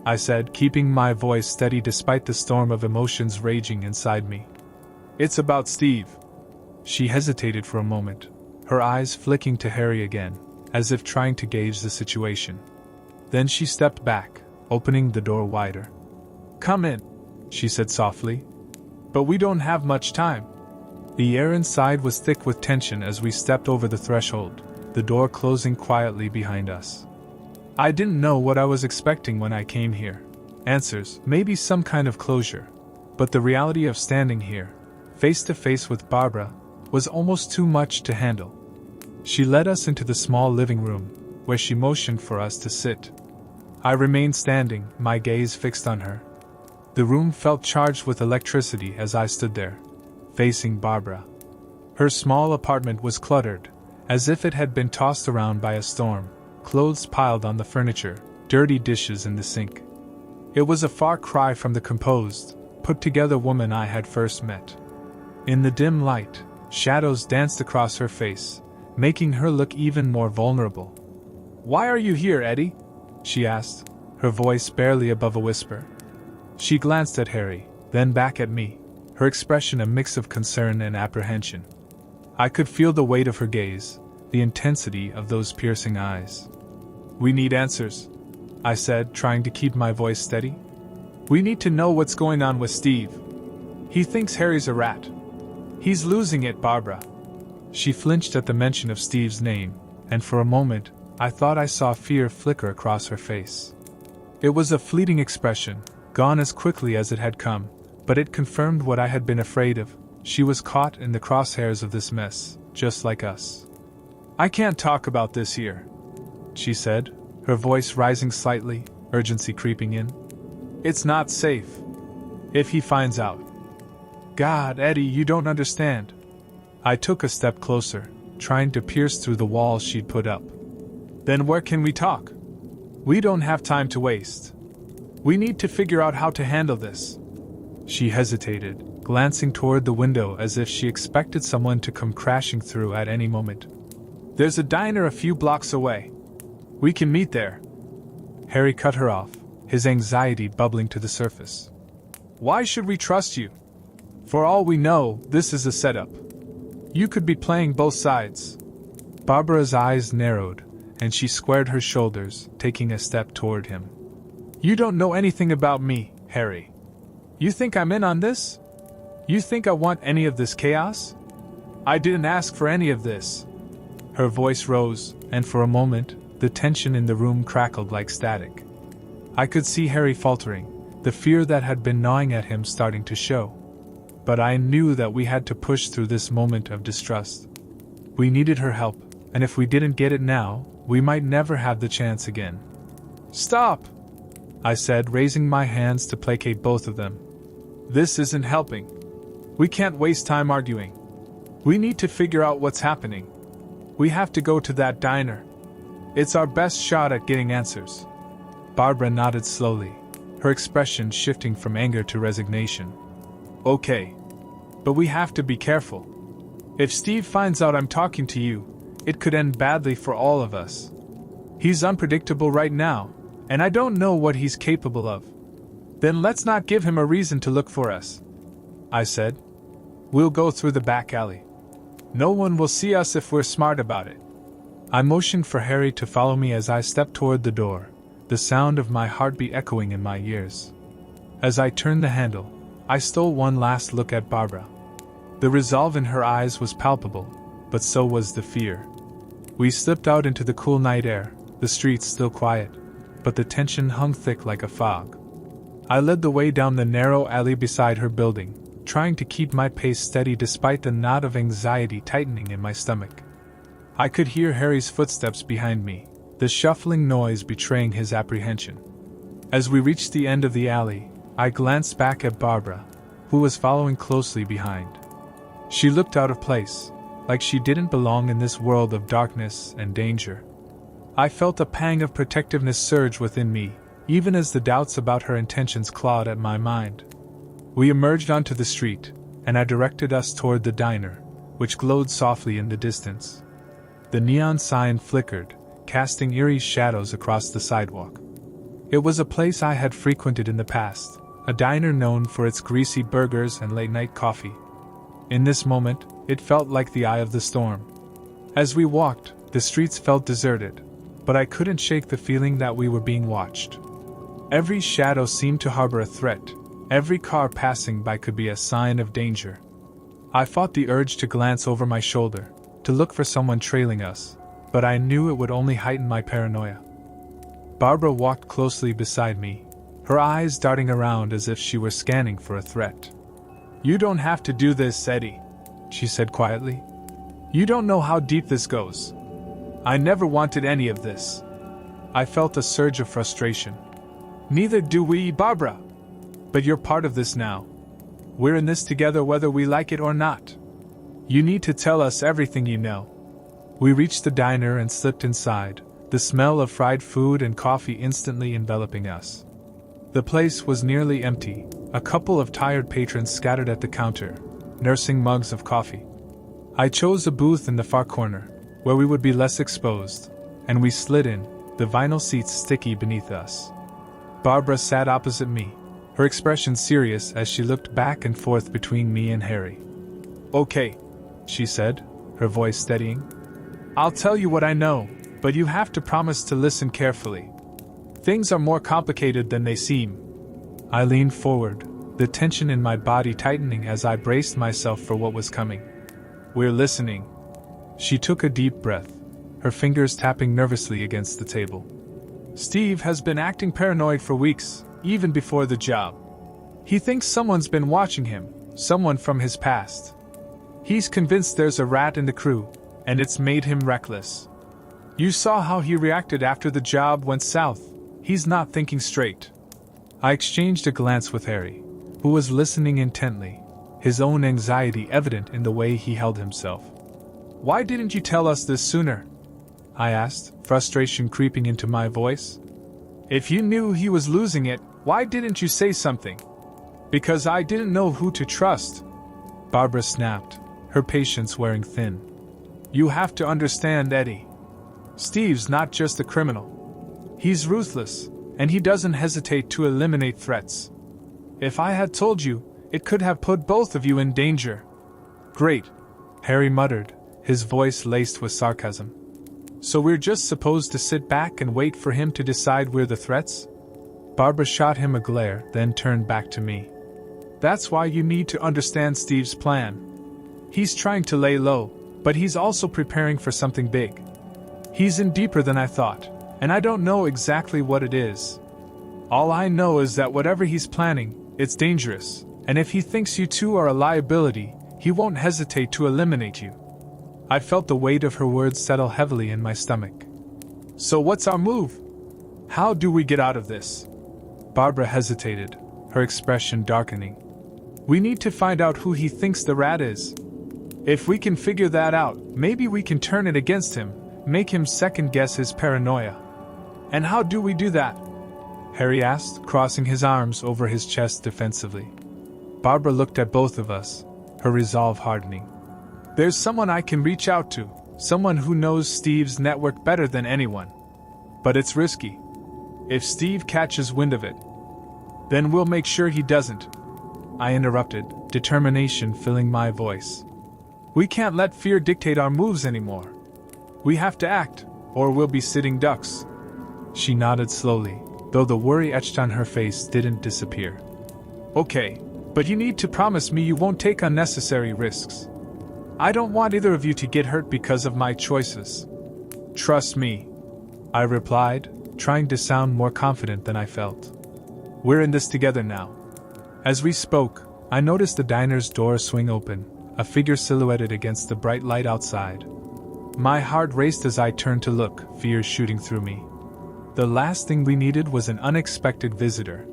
I said, keeping my voice steady despite the storm of emotions raging inside me. It's about Steve. She hesitated for a moment, her eyes flicking to Harry again, as if trying to gauge the situation. Then she stepped back, opening the door wider. Come in, she said softly. But we don't have much time. The air inside was thick with tension as we stepped over the threshold, the door closing quietly behind us. I didn't know what I was expecting when I came here. Answers, maybe some kind of closure. But the reality of standing here, face to face with Barbara, was almost too much to handle. She led us into the small living room, where she motioned for us to sit. I remained standing, my gaze fixed on her. The room felt charged with electricity as I stood there, facing Barbara. Her small apartment was cluttered, as if it had been tossed around by a storm, clothes piled on the furniture, dirty dishes in the sink. It was a far cry from the composed, put-together woman I had first met. In the dim light, shadows danced across her face, making her look even more vulnerable. "Why are you here, Eddie?" she asked, her voice barely above a whisper. She glanced at Harry, then back at me, her expression a mix of concern and apprehension. I could feel the weight of her gaze, the intensity of those piercing eyes. "We need answers," I said, trying to keep my voice steady. "We need to know what's going on with Steve. He thinks Harry's a rat. He's losing it, Barbara." She flinched at the mention of Steve's name, and for a moment, I thought I saw fear flicker across her face. It was a fleeting expression, gone as quickly as it had come, but it confirmed what I had been afraid of. She was caught in the crosshairs of this mess, just like us. "I can't talk about this here," she said, her voice rising slightly, urgency creeping in. "It's not safe. If he finds out." "God, Eddie, you don't understand." I took a step closer, trying to pierce through the walls she'd put up. "Then where can we talk? We don't have time to waste. We need to figure out how to handle this." She hesitated, glancing toward the window as if she expected someone to come crashing through at any moment. "There's a diner a few blocks away. We can meet there." Harry cut her off, his anxiety bubbling to the surface. "Why should we trust you? For all we know, this is a setup. You could be playing both sides." Barbara's eyes narrowed, and she squared her shoulders, taking a step toward him. "You don't know anything about me, Harry. You think I'm in on this? You think I want any of this chaos? I didn't ask for any of this." Her voice rose, and for a moment, the tension in the room crackled like static. I could see Harry faltering, the fear that had been gnawing at him starting to show. But I knew that we had to push through this moment of distrust. We needed her help, and if we didn't get it now, we might never have the chance again. "Stop!" I said, raising my hands to placate both of them. "This isn't helping. We can't waste time arguing. We need to figure out what's happening. We have to go to that diner. It's our best shot at getting answers." Barbara nodded slowly, her expression shifting from anger to resignation. "Okay. But we have to be careful. If Steve finds out I'm talking to you, it could end badly for all of us. He's unpredictable right now, and I don't know what he's capable of. Then let's not give him a reason to look for us," I said. "We'll go through the back alley. No one will see us if we're smart about it." I motioned for Harry to follow me as I stepped toward the door, the sound of my heartbeat echoing in my ears. As I turned the handle, I stole one last look at Barbara. The resolve in her eyes was palpable, but so was the fear. We slipped out into the cool night air, the streets still quiet, but the tension hung thick like a fog. I led the way down the narrow alley beside her building, trying to keep my pace steady despite the knot of anxiety tightening in my stomach. I could hear Harry's footsteps behind me, the shuffling noise betraying his apprehension. As we reached the end of the alley, I glanced back at Barbara, who was following closely behind. She looked out of place, like she didn't belong in this world of darkness and danger. I felt a pang of protectiveness surge within me, even as the doubts about her intentions clawed at my mind. We emerged onto the street, and I directed us toward the diner, which glowed softly in the distance. The neon sign flickered, casting eerie shadows across the sidewalk. It was a place I had frequented in the past, a diner known for its greasy burgers and late-night coffee. In this moment, it felt like the eye of the storm. As we walked, the streets felt deserted, but I couldn't shake the feeling that we were being watched. Every shadow seemed to harbor a threat, every car passing by could be a sign of danger. I fought the urge to glance over my shoulder, to look for someone trailing us, but I knew it would only heighten my paranoia. Barbara walked closely beside me, her eyes darting around as if she were scanning for a threat. "You don't have to do this, Eddie," she said quietly. "You don't know how deep this goes. I never wanted any of this." I felt a surge of frustration. "Neither do we, Barbara. But you're part of this now. We're in this together whether we like it or not. You need to tell us everything you know." We reached the diner and slipped inside, the smell of fried food and coffee instantly enveloping us. The place was nearly empty, a couple of tired patrons scattered at the counter, nursing mugs of coffee. I chose a booth in the far corner, where we would be less exposed, and we slid in, the vinyl seats sticky beneath us. Barbara sat opposite me, her expression serious as she looked back and forth between me and Harry. "Okay," she said, her voice steadying. "I'll tell you what I know, but you have to promise to listen carefully. Things are more complicated than they seem." I leaned forward, the tension in my body tightening as I braced myself for what was coming. "We're listening." She took a deep breath, her fingers tapping nervously against the table. "Steve has been acting paranoid for weeks, even before the job. He thinks someone's been watching him, someone from his past. He's convinced there's a rat in the crew, and it's made him reckless. You saw how he reacted after the job went south. He's not thinking straight." I exchanged a glance with Harry, who was listening intently, his own anxiety evident in the way he held himself. "Why didn't you tell us this sooner?" I asked, frustration creeping into my voice. "If you knew he was losing it, why didn't you say something?" "Because I didn't know who to trust," Barbara snapped, her patience wearing thin. "You have to understand, Eddie. Steve's not just a criminal. He's ruthless, and he doesn't hesitate to eliminate threats. If I had told you, it could have put both of you in danger." "Great," Harry muttered, his voice laced with sarcasm. "So we're just supposed to sit back and wait for him to decide we're the threats?" Barbara shot him a glare, then turned back to me. "That's why you need to understand Steve's plan. He's trying to lay low, but he's also preparing for something big. He's in deeper than I thought, and I don't know exactly what it is. All I know is that whatever he's planning, it's dangerous, and if he thinks you two are a liability, he won't hesitate to eliminate you." I felt the weight of her words settle heavily in my stomach. "So what's our move? How do we get out of this?" Barbara hesitated, her expression darkening. "We need to find out who he thinks the rat is. If we can figure that out, maybe we can turn it against him, make him second-guess his paranoia." "And how do we do that?" Harry asked, crossing his arms over his chest defensively. Barbara looked at both of us, her resolve hardening. "There's someone I can reach out to, someone who knows Steve's network better than anyone. But it's risky. If Steve catches wind of it, then we'll make sure he doesn't." I interrupted, determination filling my voice. "We can't let fear dictate our moves anymore. We have to act, or we'll be sitting ducks." She nodded slowly, though the worry etched on her face didn't disappear. "Okay, but you need to promise me you won't take unnecessary risks. I don't want either of you to get hurt because of my choices." "Trust me," I replied, trying to sound more confident than I felt. "We're in this together now." As we spoke, I noticed the diner's door swing open, a figure silhouetted against the bright light outside. My heart raced as I turned to look, fear shooting through me. The last thing we needed was an unexpected visitor.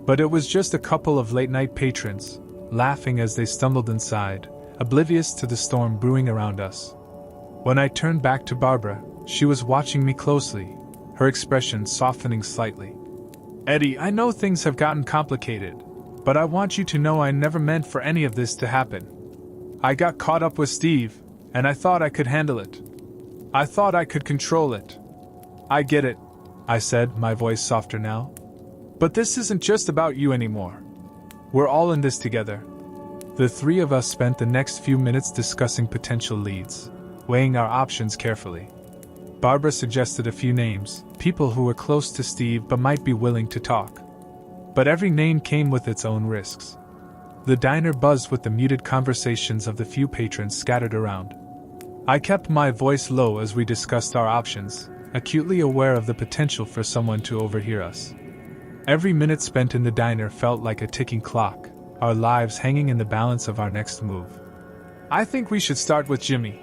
But it was just a couple of late-night patrons, laughing as they stumbled inside, oblivious to the storm brewing around us. When I turned back to Barbara, she was watching me closely, her expression softening slightly. "Eddie, I know things have gotten complicated, but I want you to know I never meant for any of this to happen. I got caught up with Steve, and I thought I could handle it. I thought I could control it. I get it," I said, my voice softer now. "But this isn't just about you anymore. We're all in this together." The three of us spent the next few minutes discussing potential leads, weighing our options carefully. Barbara suggested a few names, people who were close to Steve but might be willing to talk. But every name came with its own risks. The diner buzzed with the muted conversations of the few patrons scattered around. I kept my voice low as we discussed our options, acutely aware of the potential for someone to overhear us. Every minute spent in the diner felt like a ticking clock, our lives hanging in the balance of our next move. "I think we should start with Jimmy,"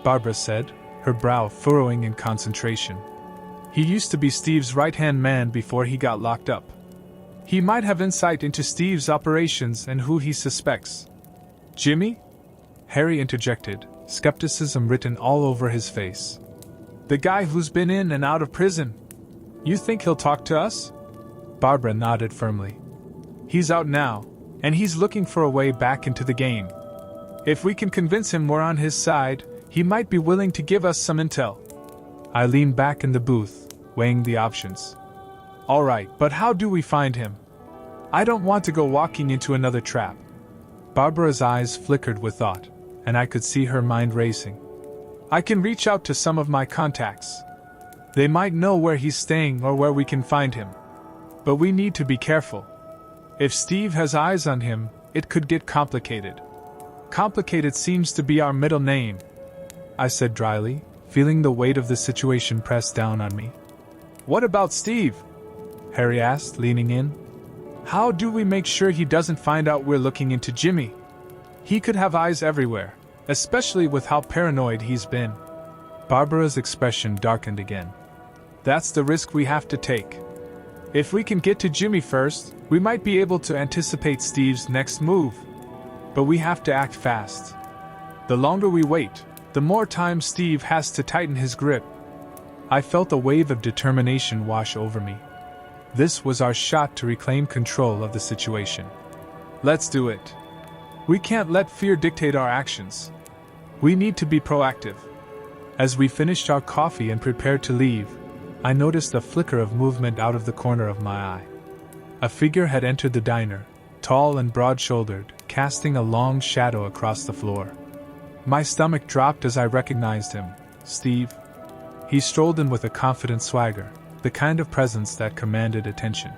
Barbara said, her brow furrowing in concentration. "He used to be Steve's right-hand man before he got locked up. He might have insight into Steve's operations and who he suspects." "Jimmy?" Harry interjected, skepticism written all over his face. "The guy who's been in and out of prison. You think he'll talk to us?" Barbara nodded firmly. "He's out now, and he's looking for a way back into the game. If we can convince him we're on his side, he might be willing to give us some intel." I leaned back in the booth, weighing the options. "All right, but how do we find him? I don't want to go walking into another trap." Barbara's eyes flickered with thought, and I could see her mind racing. "I can reach out to some of my contacts. They might know where he's staying or where we can find him. But we need to be careful. If Steve has eyes on him, it could get complicated." "Complicated seems to be our middle name," I said dryly, feeling the weight of the situation press down on me. "What about Steve?" Harry asked, leaning in. "How do we make sure he doesn't find out we're looking into Jimmy? He could have eyes everywhere, especially with how paranoid he's been." Barbara's expression darkened again. "That's the risk we have to take. If we can get to Jimmy first, we might be able to anticipate Steve's next move. But we have to act fast. The longer we wait, the more time Steve has to tighten his grip." I felt a wave of determination wash over me. This was our shot to reclaim control of the situation. "Let's do it. We can't let fear dictate our actions. We need to be proactive." As we finished our coffee and prepared to leave, I noticed a flicker of movement out of the corner of my eye. A figure had entered the diner, tall and broad-shouldered, casting a long shadow across the floor. My stomach dropped as I recognized him. Steve. He strolled in with a confident swagger, the kind of presence that commanded attention.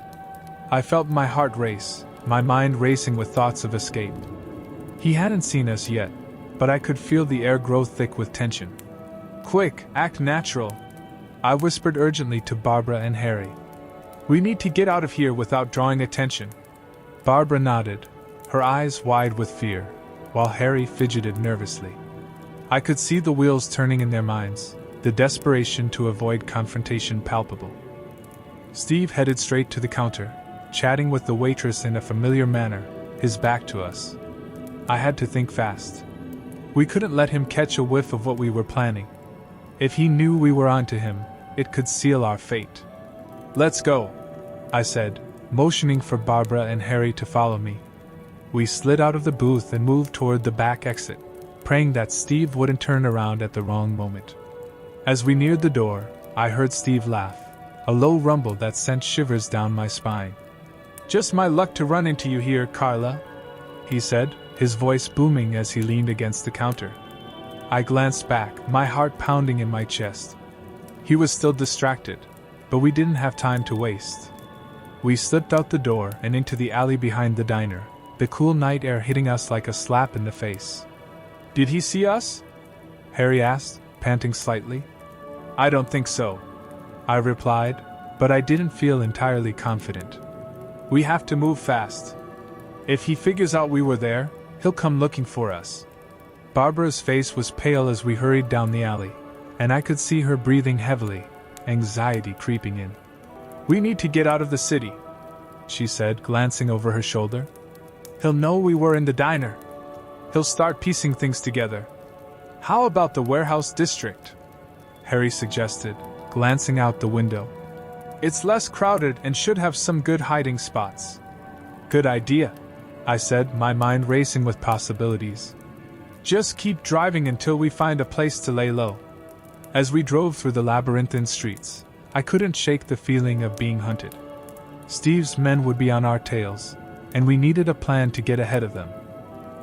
I felt my heart race, my mind racing with thoughts of escape. He hadn't seen us yet, but I could feel the air grow thick with tension. "Quick, act natural," I whispered urgently to Barbara and Harry. "We need to get out of here without drawing attention." Barbara nodded, her eyes wide with fear, while Harry fidgeted nervously. I could see the wheels turning in their minds, the desperation to avoid confrontation palpable. Steve headed straight to the counter, chatting with the waitress in a familiar manner, his back to us. I had to think fast. We couldn't let him catch a whiff of what we were planning. If he knew we were onto him, it could seal our fate. "Let's go," I said, motioning for Barbara and Harry to follow me. We slid out of the booth and moved toward the back exit, praying that Steve wouldn't turn around at the wrong moment. As we neared the door, I heard Steve laugh, a low rumble that sent shivers down my spine. "Just my luck to run into you here, Carla," he said, his voice booming as he leaned against the counter. I glanced back, my heart pounding in my chest. He was still distracted, but we didn't have time to waste. We slipped out the door and into the alley behind the diner, the cool night air hitting us like a slap in the face. "Did he see us?" Harry asked, panting slightly. "I don't think so," I replied, but I didn't feel entirely confident. "We have to move fast. If he figures out we were there, he'll come looking for us." Barbara's face was pale as we hurried down the alley, and I could see her breathing heavily, anxiety creeping in. "We need to get out of the city," she said, glancing over her shoulder. "He'll know we were in the diner. He'll start piecing things together." "How about the warehouse district?" Harry suggested, glancing out the window. "It's less crowded and should have some good hiding spots." "Good idea," I said, my mind racing with possibilities. "Just keep driving until we find a place to lay low." As we drove through the labyrinthine streets, I couldn't shake the feeling of being hunted. Steve's men would be on our tails, and we needed a plan to get ahead of them.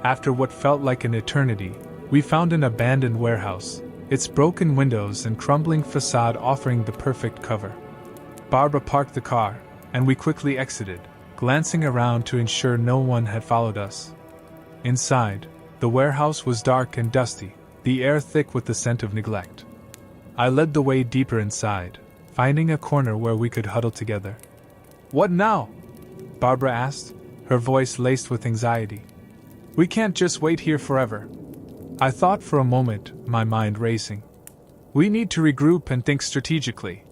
After what felt like an eternity, we found an abandoned warehouse, its broken windows and crumbling facade offering the perfect cover. Barbara parked the car, and we quickly exited, glancing around to ensure no one had followed us. Inside, the warehouse was dark and dusty, the air thick with the scent of neglect. I led the way deeper inside, finding a corner where we could huddle together. "What now?" Barbara asked, her voice laced with anxiety. "We can't just wait here forever." I thought for a moment, my mind racing. "We need to regroup and think strategically.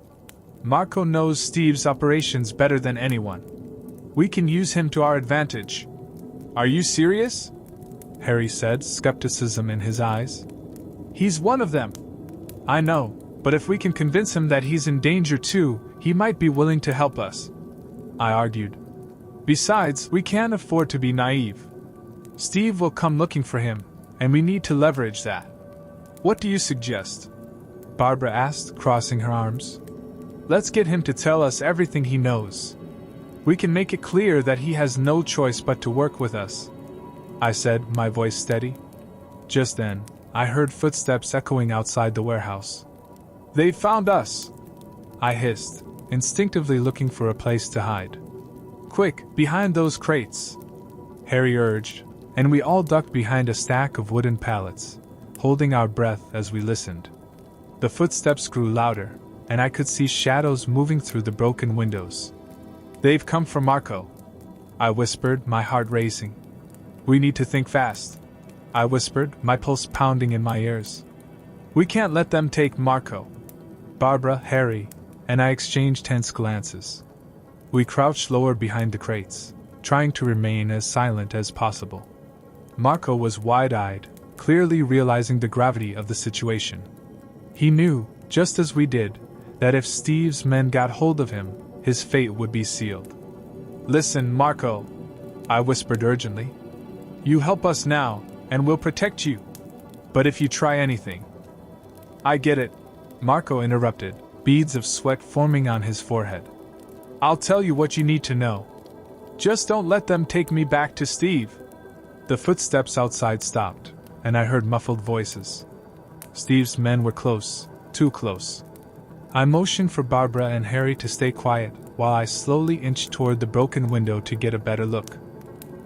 Marco knows Steve's operations better than anyone. We can use him to our advantage." "Are you serious?" Harry said, skepticism in his eyes. "He's one of them." "I know, but if we can convince him that he's in danger too, he might be willing to help us," I argued. "Besides, we can't afford to be naive. Steve will come looking for him, and we need to leverage that." "What do you suggest?" Barbara asked, crossing her arms. "Let's get him to tell us everything he knows. We can make it clear that he has no choice but to work with us," I said, my voice steady. Just then, I heard footsteps echoing outside the warehouse. "They've found us!" I hissed, instinctively looking for a place to hide. "Quick, behind those crates!" Harry urged, and we all ducked behind a stack of wooden pallets, holding our breath as we listened. The footsteps grew louder, and I could see shadows moving through the broken windows. "They've come for Marco," I whispered, my heart racing. "We need to think fast," I whispered, my pulse pounding in my ears. "We can't let them take Marco." Barbara, Harry, and I exchanged tense glances. We crouched lower behind the crates, trying to remain as silent as possible. Marco was wide-eyed, clearly realizing the gravity of the situation. He knew, just as we did, that if Steve's men got hold of him, his fate would be sealed. "Listen, Marco," I whispered urgently. "You help us now, and we'll protect you. But if you try anything—" "I get it," Marco interrupted, beads of sweat forming on his forehead. "I'll tell you what you need to know. Just don't let them take me back to Steve." The footsteps outside stopped, and I heard muffled voices. Steve's men were close, too close. I motioned for Barbara and Harry to stay quiet, while I slowly inched toward the broken window to get a better look.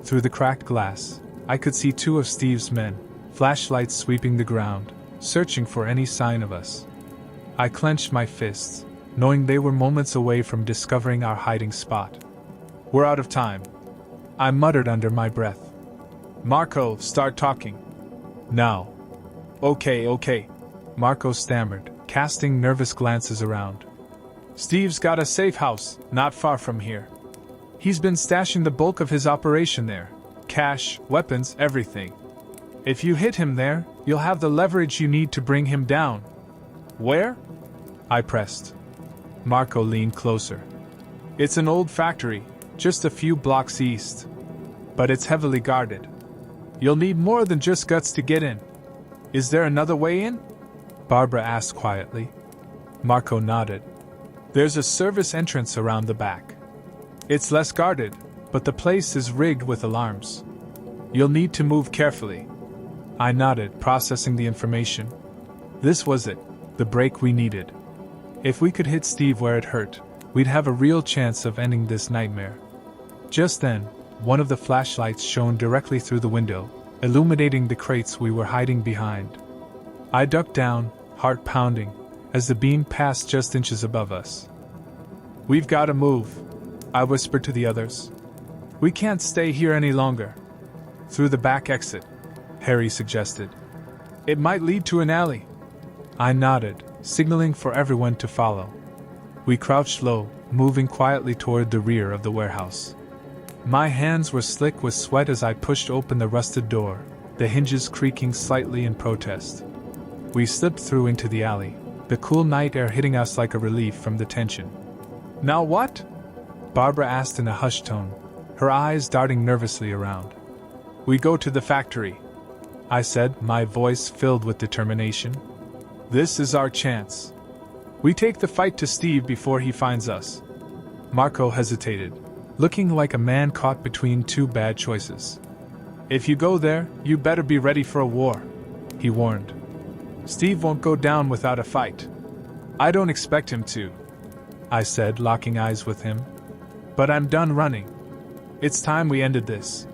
Through the cracked glass, I could see two of Steve's men, flashlights sweeping the ground, searching for any sign of us. I clenched my fists, knowing they were moments away from discovering our hiding spot. "We're out of time," I muttered under my breath. "Marco, start talking. Now." Okay, Marco stammered, casting nervous glances around. "Steve's got a safe house, not far from here. He's been stashing the bulk of his operation there. Cash, weapons, everything. If you hit him there, you'll have the leverage you need to bring him down." "Where?" I pressed. Marco leaned closer. "It's an old factory, just a few blocks east. But it's heavily guarded. You'll need more than just guts to get in." "Is there another way in?" Barbara asked quietly. Marco nodded. "There's a service entrance around the back. It's less guarded, but the place is rigged with alarms. You'll need to move carefully." I nodded, processing the information. This was it, the break we needed. If we could hit Steve where it hurt, we'd have a real chance of ending this nightmare. Just then, one of the flashlights shone directly through the window, illuminating the crates we were hiding behind. I ducked down, heart pounding, as the beam passed just inches above us. "We've got to move," I whispered to the others. "We can't stay here any longer." "Through the back exit," Harry suggested. "It might lead to an alley." I nodded, signaling for everyone to follow. We crouched low, moving quietly toward the rear of the warehouse. My hands were slick with sweat as I pushed open the rusted door, the hinges creaking slightly in protest. We slipped through into the alley, the cool night air hitting us like a relief from the tension. "Now what?" Barbara asked in a hushed tone, her eyes darting nervously around. "We go to the factory," I said, my voice filled with determination. "This is our chance. We take the fight to Steve before he finds us." Marco hesitated, looking like a man caught between two bad choices. "If you go there, you better be ready for a war," he warned. "Steve won't go down without a fight." "I don't expect him to," I said, locking eyes with him. "But I'm done running. It's time we ended this."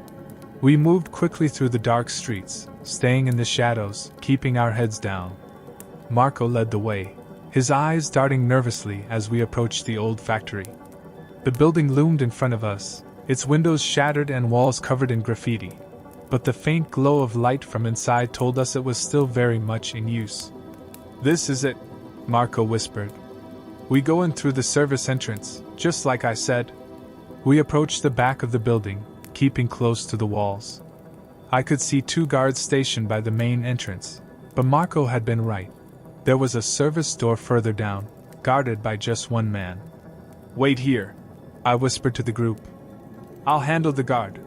We moved quickly through the dark streets, staying in the shadows, keeping our heads down. Marco led the way, his eyes darting nervously as we approached the old factory. The building loomed in front of us, its windows shattered and walls covered in graffiti. But the faint glow of light from inside told us it was still very much in use. "This is it," Marco whispered. "We go in through the service entrance, just like I said." We approached the back of the building, keeping close to the walls. I could see 2 guards stationed by the main entrance, but Marco had been right. There was a service door further down, guarded by just 1 man. "Wait here," I whispered to the group. "I'll handle the guard."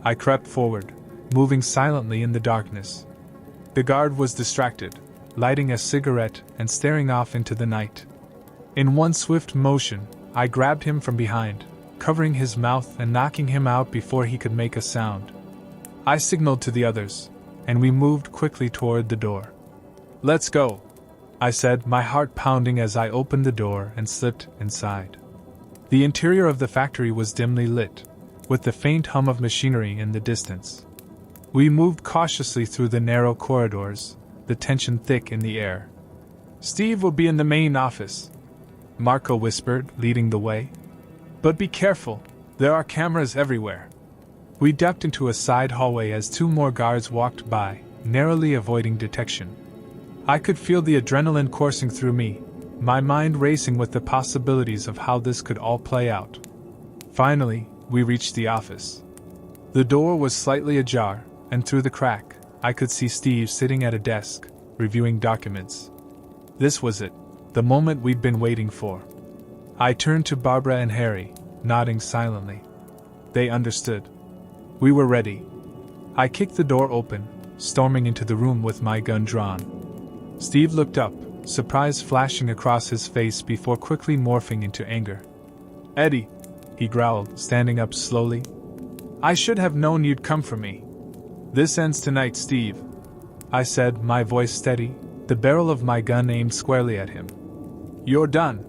I crept forward, moving silently in the darkness. The guard was distracted, lighting a cigarette and staring off into the night. In one swift motion, I grabbed him from behind, covering his mouth and knocking him out before he could make a sound. I signaled to the others, and we moved quickly toward the door. "Let's go," I said, my heart pounding as I opened the door and slipped inside. The interior of the factory was dimly lit, with the faint hum of machinery in the distance. We moved cautiously through the narrow corridors, the tension thick in the air. "Steve will be in the main office," Marco whispered, leading the way. "But be careful, there are cameras everywhere." We ducked into a side hallway as 2 more guards walked by, narrowly avoiding detection. I could feel the adrenaline coursing through me, my mind racing with the possibilities of how this could all play out. Finally, we reached the office. The door was slightly ajar, and through the crack, I could see Steve sitting at a desk, reviewing documents. This was it, the moment we'd been waiting for. I turned to Barbara and Harry, nodding silently. They understood. We were ready. I kicked the door open, storming into the room with my gun drawn. Steve looked up, surprise flashing across his face before quickly morphing into anger. "Eddie," he growled, standing up slowly. "I should have known you'd come for me." "This ends tonight, Steve," I said, my voice steady, the barrel of my gun aimed squarely at him. "You're done."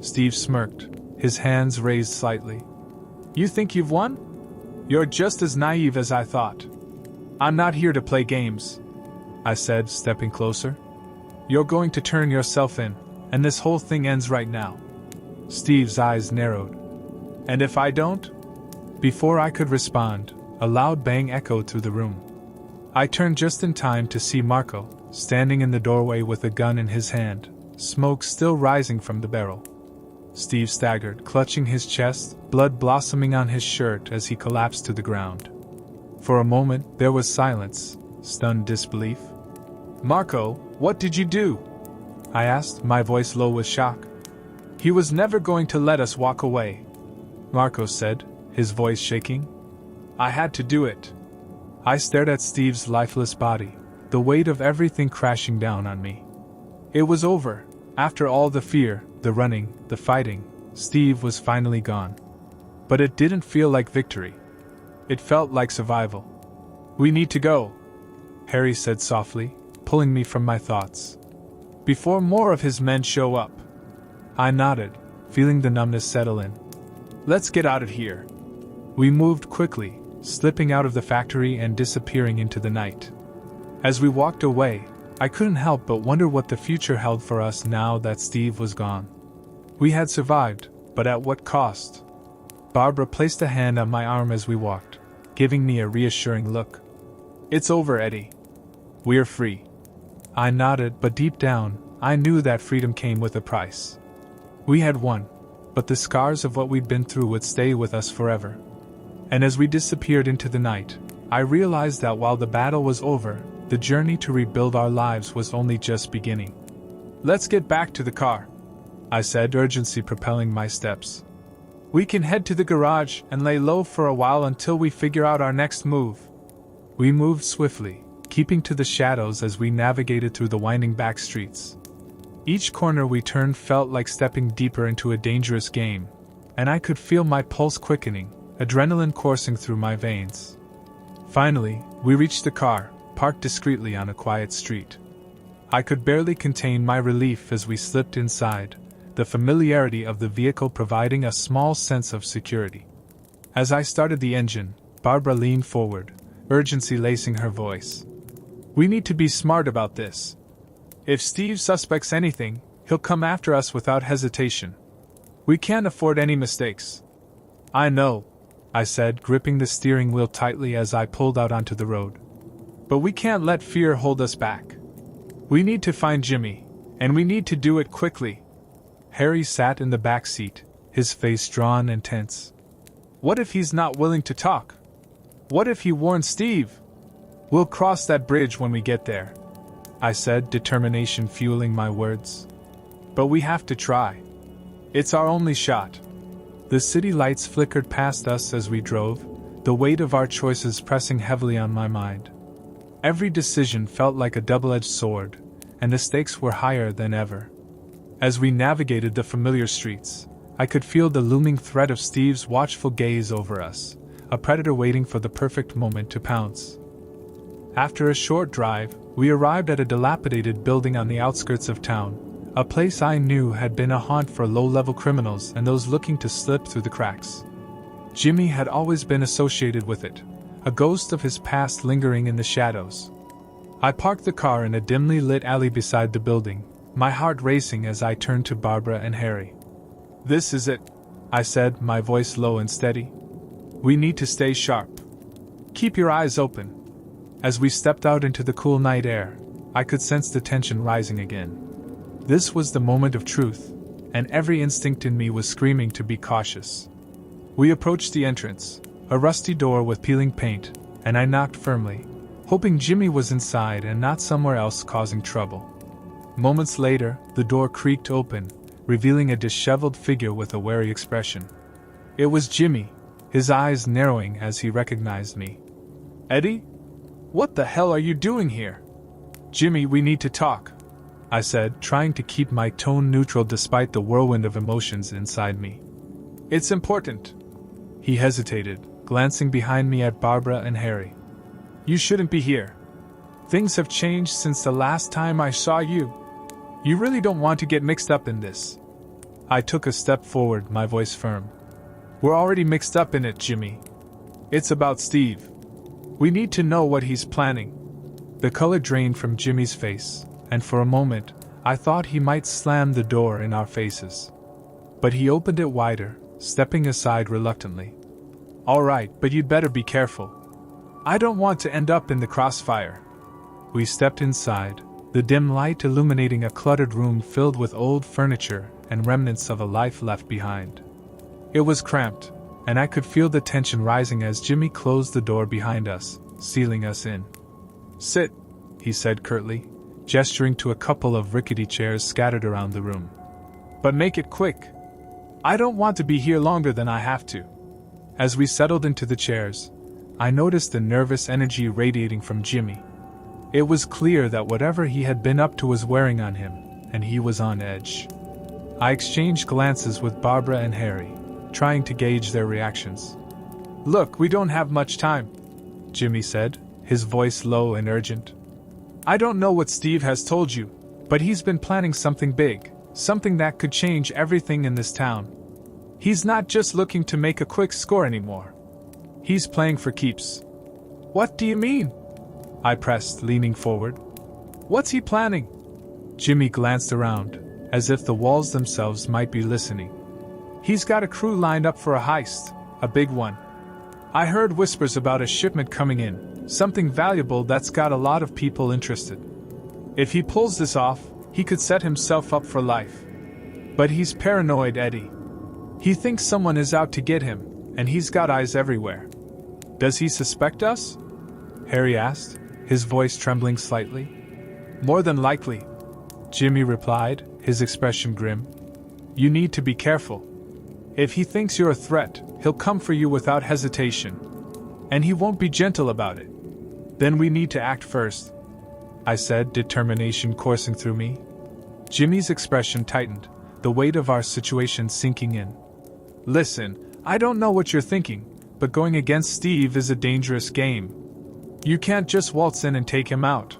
Steve smirked, his hands raised slightly. "You think you've won? You're just as naive as I thought." "I'm not here to play games," I said, stepping closer. "You're going to turn yourself in, and this whole thing ends right now." Steve's eyes narrowed. "And if I don't?" Before I could respond, a loud bang echoed through the room. I turned just in time to see Marco, standing in the doorway with a gun in his hand, smoke still rising from the barrel. Steve staggered, clutching his chest, blood blossoming on his shirt as he collapsed to the ground. For a moment, there was silence, stunned disbelief. "Marco, what did you do?" I asked, my voice low with shock. "He was never going to let us walk away," Marco said, his voice shaking. "I had to do it." I stared at Steve's lifeless body, the weight of everything crashing down on me. It was over. After all the fear, the running, the fighting, Steve was finally gone. But it didn't feel like victory. It felt like survival. "We need to go," Harry said softly, pulling me from my thoughts. "Before more of his men show up." I nodded, feeling the numbness settle in. "Let's get out of here." We moved quickly, slipping out of the factory and disappearing into the night. As we walked away, I couldn't help but wonder what the future held for us now that Steve was gone. We had survived, but at what cost? Barbara placed a hand on my arm as we walked, giving me a reassuring look. "It's over, Eddie. We're free." I nodded, but deep down, I knew that freedom came with a price. We had won, but the scars of what we'd been through would stay with us forever. And as we disappeared into the night, I realized that while the battle was over, the journey to rebuild our lives was only just beginning. "Let's get back to the car," I said, urgency propelling my steps. "We can head to the garage and lay low for a while until we figure out our next move." We moved swiftly, keeping to the shadows as we navigated through the winding back streets. Each corner we turned felt like stepping deeper into a dangerous game, and I could feel my pulse quickening, adrenaline coursing through my veins. Finally, we reached the car, parked discreetly on a quiet street. I could barely contain my relief as we slipped inside, the familiarity of the vehicle providing a small sense of security. As I started the engine, Barbara leaned forward, urgency lacing her voice. We need to be smart about this. If Steve suspects anything, he'll come after us without hesitation. We can't afford any mistakes." "I know," I said, gripping the steering wheel tightly as I pulled out onto the road. "But we can't let fear hold us back. We need to find Jimmy, and we need to do it quickly." Harry sat in the back seat, his face drawn and tense. "What if he's not willing to talk? What if he warns Steve?" "We'll cross that bridge when we get there," I said, determination fueling my words. "But we have to try. It's our only shot." The city lights flickered past us as we drove, the weight of our choices pressing heavily on my mind. Every decision felt like a double-edged sword, and the stakes were higher than ever. As we navigated the familiar streets, I could feel the looming threat of Steve's watchful gaze over us, a predator waiting for the perfect moment to pounce. After a short drive, we arrived at a dilapidated building on the outskirts of town, a place I knew had been a haunt for low-level criminals and those looking to slip through the cracks. Jimmy had always been associated with it, a ghost of his past lingering in the shadows. I parked the car in a dimly lit alley beside the building, my heart racing as I turned to Barbara and Harry. "This is it," I said, my voice low and steady. "We need to stay sharp. Keep your eyes open." As we stepped out into the cool night air, I could sense the tension rising again. This was the moment of truth, and every instinct in me was screaming to be cautious. We approached the entrance, a rusty door with peeling paint, and I knocked firmly, hoping Jimmy was inside and not somewhere else causing trouble. Moments later, the door creaked open, revealing a disheveled figure with a wary expression. It was Jimmy, his eyes narrowing as he recognized me. "Eddie? What the hell are you doing here?" "Jimmy, we need to talk," I said, trying to keep my tone neutral despite the whirlwind of emotions inside me. "It's important." He hesitated, glancing behind me at Barbara and Harry. "You shouldn't be here. Things have changed since the last time I saw you. You really don't want to get mixed up in this." I took a step forward, my voice firm. "We're already mixed up in it, Jimmy. It's about Steve. We need to know what he's planning." The color drained from Jimmy's face, and for a moment, I thought he might slam the door in our faces. But he opened it wider, stepping aside reluctantly. "All right, but you'd better be careful. I don't want to end up in the crossfire." We stepped inside, the dim light illuminating a cluttered room filled with old furniture and remnants of a life left behind. It was cramped, and I could feel the tension rising as Jimmy closed the door behind us, sealing us in. "Sit," he said curtly, gesturing to a couple of rickety chairs scattered around the room. "But make it quick. I don't want to be here longer than I have to." As we settled into the chairs, I noticed the nervous energy radiating from Jimmy. It was clear that whatever he had been up to was wearing on him, and he was on edge. I exchanged glances with Barbara and Harry, trying to gauge their reactions. "Look, we don't have much time," Jimmy said, his voice low and urgent. "I don't know what Steve has told you, but he's been planning something big, something that could change everything in this town. He's not just looking to make a quick score anymore. He's playing for keeps." "What do you mean?" I pressed, leaning forward. "What's he planning?" Jimmy glanced around, as if the walls themselves might be listening. "He's got a crew lined up for a heist, a big one. I heard whispers about a shipment coming in, something valuable that's got a lot of people interested. If he pulls this off, he could set himself up for life. But he's paranoid, Eddie. He thinks someone is out to get him, and he's got eyes everywhere." "Does he suspect us?" Harry asked, his voice trembling slightly. "More than likely," Jimmy replied, his expression grim. "You need to be careful. If he thinks you're a threat, he'll come for you without hesitation. And he won't be gentle about it. Then we need to act first," I said, determination coursing through me. Jimmy's expression tightened, the weight of our situation sinking in. "Listen, I don't know what you're thinking, but going against Steve is a dangerous game. You can't just waltz in and take him out.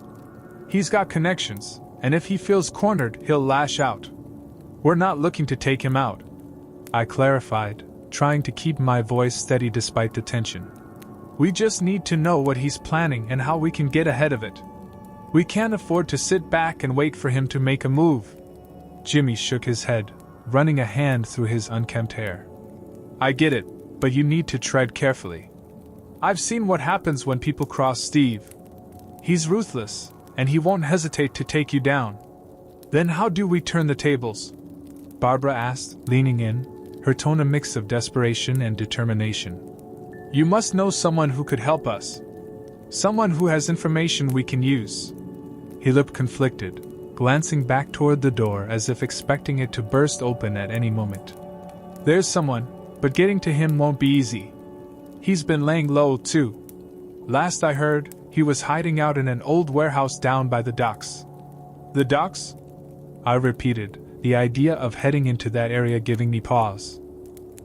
He's got connections, and if he feels cornered, he'll lash out. We're not looking to take him out," I clarified, trying to keep my voice steady despite the tension. "We just need to know what he's planning and how we can get ahead of it." We can't afford to sit back and wait for him to make a move. Jimmy shook his head, running a hand through his unkempt hair. I get it, but you need to tread carefully. I've seen what happens when people cross Steve. He's ruthless, and he won't hesitate to take you down. Then how do we turn the tables? Barbara asked, leaning in, her tone a mix of desperation and determination. You must know someone who could help us. Someone who has information we can use. He looked conflicted, glancing back toward the door as if expecting it to burst open at any moment. There's someone, but getting to him won't be easy. He's been laying low, too. Last I heard, he was hiding out in an old warehouse down by the docks. The docks? I repeated, the idea of heading into that area giving me pause.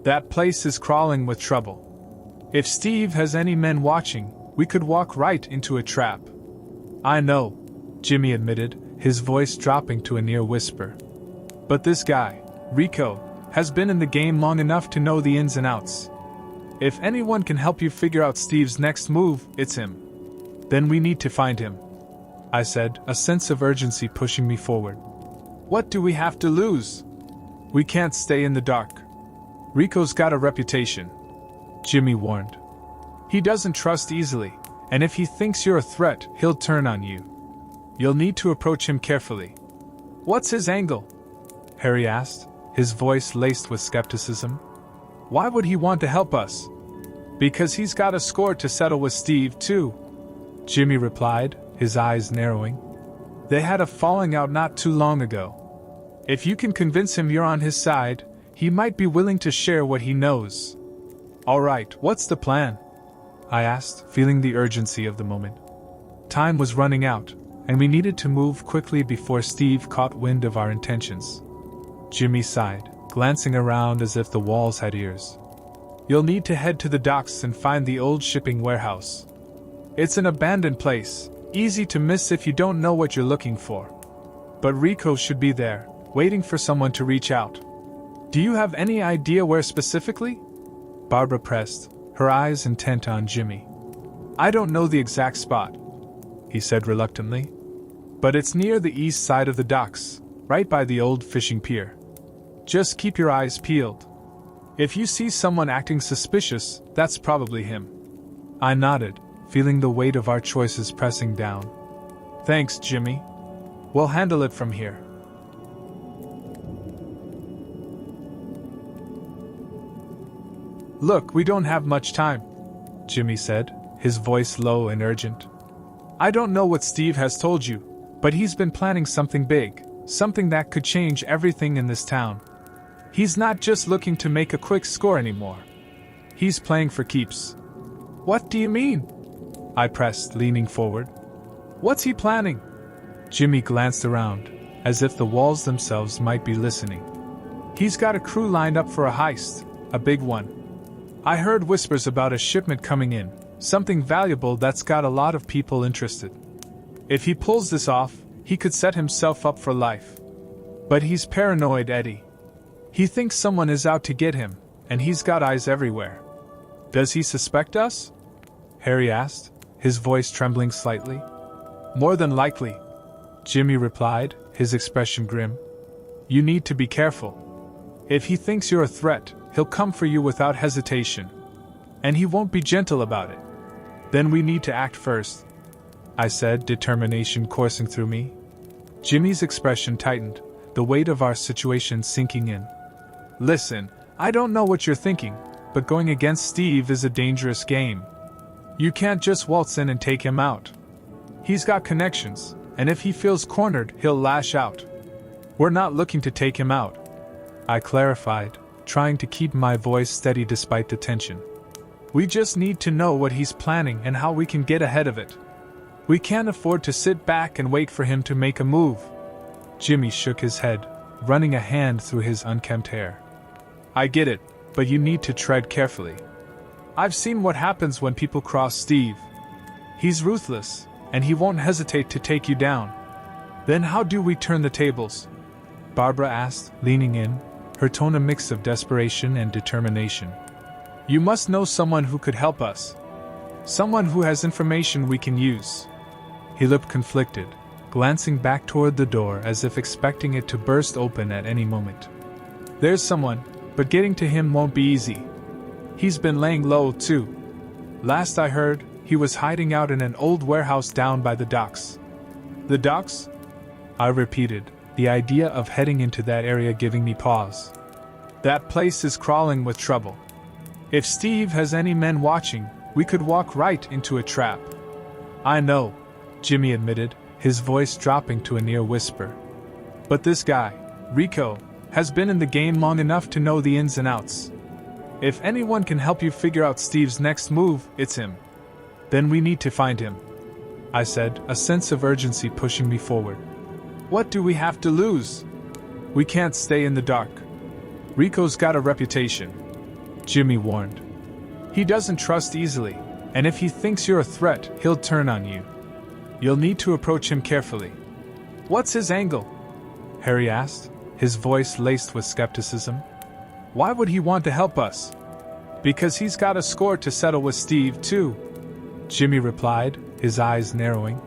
That place is crawling with trouble. If Steve has any men watching, we could walk right into a trap. I know, Jimmy admitted, his voice dropping to a near whisper. But this guy, Rico, has been in the game long enough to know the ins and outs. If anyone can help you figure out Steve's next move, it's him. Then we need to find him, I said, a sense of urgency pushing me forward. What do we have to lose? We can't stay in the dark. Rico's got a reputation, Jimmy warned. He doesn't trust easily, and if he thinks you're a threat, he'll turn on you. You'll need to approach him carefully. What's his angle? Harry asked, his voice laced with skepticism. Why would he want to help us? Because he's got a score to settle with Steve, too, Jimmy replied, his eyes narrowing. They had a falling out not too long ago. If you can convince him you're on his side, he might be willing to share what he knows. All right, what's the plan? I asked, feeling the urgency of the moment. Time was running out, and we needed to move quickly before Steve caught wind of our intentions. Jimmy sighed, glancing around as if the walls had ears. You'll need to head to the docks and find the old shipping warehouse. It's an abandoned place, easy to miss if you don't know what you're looking for. But Rico should be there, waiting for someone to reach out. Do you have any idea where specifically? Barbara pressed, her eyes intent on Jimmy. I don't know the exact spot, he said reluctantly. But it's near the east side of the docks, right by the old fishing pier. Just keep your eyes peeled. If you see someone acting suspicious, that's probably him. I nodded, feeling the weight of our choices pressing down. Thanks, Jimmy. We'll handle it from here. Look, we don't have much time, Jimmy said, his voice low and urgent. I don't know what Steve has told you, but he's been planning something big, something that could change everything in this town. He's not just looking to make a quick score anymore. He's playing for keeps. What do you mean? I pressed, leaning forward. What's he planning? Jimmy glanced around, as if the walls themselves might be listening. He's got a crew lined up for a heist, a big one. I heard whispers about a shipment coming in, something valuable that's got a lot of people interested. If he pulls this off, he could set himself up for life. But he's paranoid, Eddie. He thinks someone is out to get him, and he's got eyes everywhere. Does he suspect us? Harry asked, his voice trembling slightly. More than likely, Jimmy replied, his expression grim. You need to be careful. If he thinks you're a threat, he'll come for you without hesitation. And he won't be gentle about it. Then we need to act first, I said, determination coursing through me. Jimmy's expression tightened, the weight of our situation sinking in. Listen, I don't know what you're thinking, but going against Steve is a dangerous game. You can't just waltz in and take him out. He's got connections, and if he feels cornered, he'll lash out. We're not looking to take him out, I clarified, trying to keep my voice steady despite the tension. We just need to know what he's planning and how we can get ahead of it. We can't afford to sit back and wait for him to make a move. Jimmy shook his head, running a hand through his unkempt hair. I get it, but you need to tread carefully. I've seen what happens when people cross Steve. He's ruthless, and he won't hesitate to take you down. Then how do we turn the tables? Barbara asked, leaning in, her tone a mix of desperation and determination. You must know someone who could help us. Someone who has information we can use. He looked conflicted, glancing back toward the door as if expecting it to burst open at any moment. There's someone, but getting to him won't be easy. He's been laying low, too. Last I heard, he was hiding out in an old warehouse down by the docks. The docks? I repeated, the idea of heading into that area giving me pause. That place is crawling with trouble. If Steve has any men watching, we could walk right into a trap. I know, Jimmy admitted, his voice dropping to a near whisper. But this guy, Rico, has been in the game long enough to know the ins and outs. If anyone can help you figure out Steve's next move, it's him. Then we need to find him, I said, a sense of urgency pushing me forward. What do we have to lose? We can't stay in the dark. Rico's got a reputation, Jimmy warned. He doesn't trust easily, and if he thinks you're a threat, he'll turn on you. You'll need to approach him carefully. What's his angle? Harry asked, his voice laced with skepticism. Why would he want to help us? Because he's got a score to settle with Steve, too, Jimmy replied, his eyes narrowing.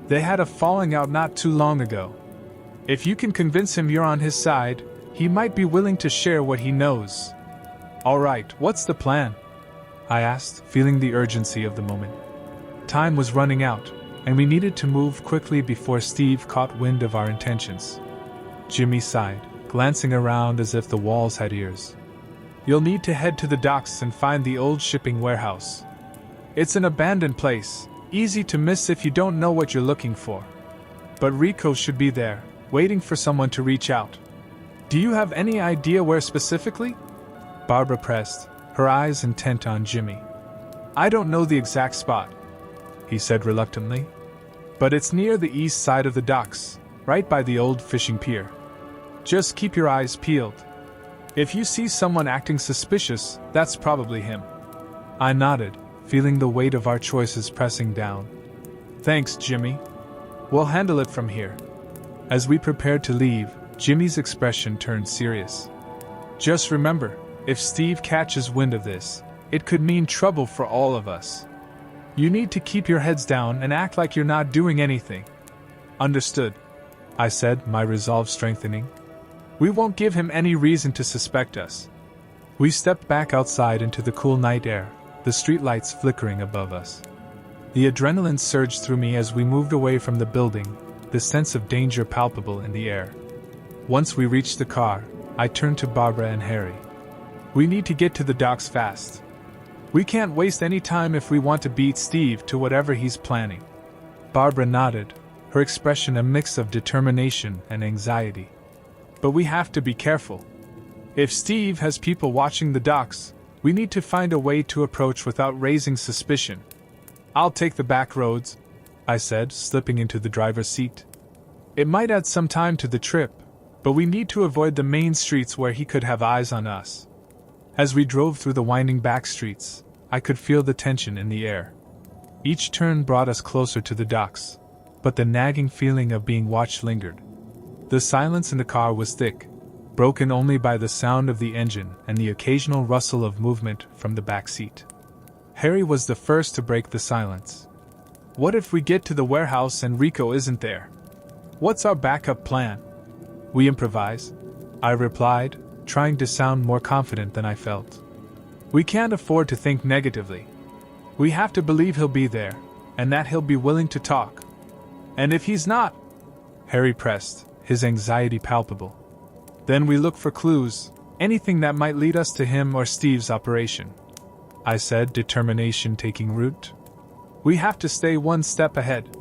They had a falling out not too long ago. If you can convince him you're on his side, he might be willing to share what he knows. All right, what's the plan? I asked, feeling the urgency of the moment. Time was running out, and we needed to move quickly before Steve caught wind of our intentions. Jimmy sighed, glancing around as if the walls had ears. You'll need to head to the docks and find the old shipping warehouse. It's an abandoned place, easy to miss if you don't know what you're looking for. But Rico should be there, waiting for someone to reach out. Do you have any idea where specifically? Barbara pressed, her eyes intent on Jimmy. I don't know the exact spot, he said reluctantly. But it's near the east side of the docks, right by the old fishing pier. Just keep your eyes peeled. If you see someone acting suspicious, that's probably him. I nodded, feeling the weight of our choices pressing down. Thanks, Jimmy. We'll handle it from here. As we prepared to leave, Jimmy's expression turned serious. Just remember, if Steve catches wind of this, it could mean trouble for all of us. You need to keep your heads down and act like you're not doing anything. Understood, I said, my resolve strengthening. We won't give him any reason to suspect us. We stepped back outside into the cool night air, the streetlights flickering above us. The adrenaline surged through me as we moved away from the building, the sense of danger palpable in the air. Once we reached the car, I turned to Barbara and Harry. We need to get to the docks fast. We can't waste any time if we want to beat Steve to whatever he's planning. Barbara nodded, her expression a mix of determination and anxiety. But we have to be careful. If Steve has people watching the docks, we need to find a way to approach without raising suspicion. I'll take the back roads, I said, slipping into the driver's seat. It might add some time to the trip, but we need to avoid the main streets where he could have eyes on us. As we drove through the winding back streets, I could feel the tension in the air. Each turn brought us closer to the docks, but the nagging feeling of being watched lingered. The silence in the car was thick, broken only by the sound of the engine and the occasional rustle of movement from the back seat. Harry was the first to break the silence. What if we get to the warehouse and Rico isn't there? What's our backup plan? We improvise, I replied, trying to sound more confident than I felt. We can't afford to think negatively. We have to believe he'll be there, and that he'll be willing to talk. And if he's not, Harry pressed, his anxiety palpable, then we look for clues, anything that might lead us to him or Steve's operation, I said, determination taking root. We have to stay one step ahead.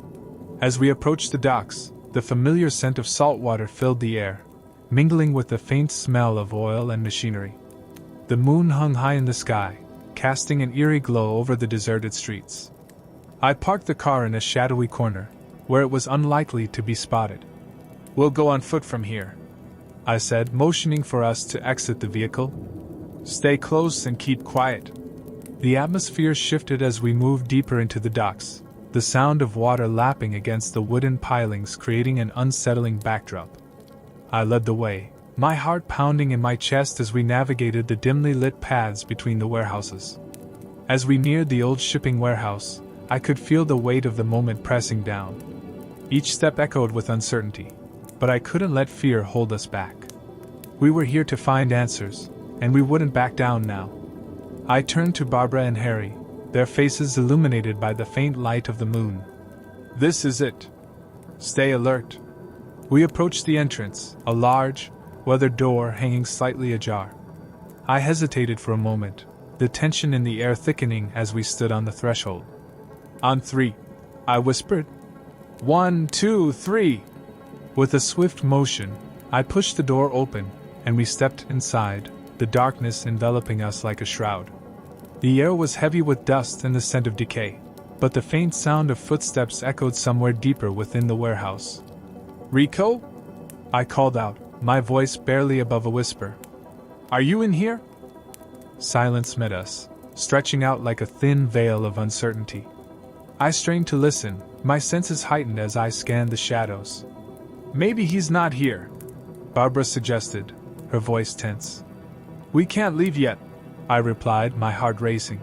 As we approached the docks, the familiar scent of salt water filled the air, mingling with the faint smell of oil and machinery. The moon hung high in the sky, casting an eerie glow over the deserted streets. I parked the car in a shadowy corner, where it was unlikely to be spotted. We'll go on foot from here, I said, motioning for us to exit the vehicle. Stay close and keep quiet. The atmosphere shifted as we moved deeper into the docks, the sound of water lapping against the wooden pilings creating an unsettling backdrop. I led the way, my heart pounding in my chest as we navigated the dimly lit paths between the warehouses. As we neared the old shipping warehouse, I could feel the weight of the moment pressing down. Each step echoed with uncertainty, but I couldn't let fear hold us back. We were here to find answers, and we wouldn't back down now. I turned to Barbara and Harry, their faces illuminated by the faint light of the moon. "This is it. Stay alert." We approached the entrance, a large, weathered door hanging slightly ajar. I hesitated for a moment, the tension in the air thickening as we stood on the threshold. "On three," I whispered. "1, 2, 3." With a swift motion, I pushed the door open, and we stepped inside, the darkness enveloping us like a shroud. The air was heavy with dust and the scent of decay, but the faint sound of footsteps echoed somewhere deeper within the warehouse. "Rico?" I called out, my voice barely above a whisper. "Are you in here?" Silence met us, stretching out like a thin veil of uncertainty. I strained to listen, my senses heightened as I scanned the shadows. "Maybe he's not here," Barbara suggested, her voice tense. "We can't leave yet," I replied, my heart racing.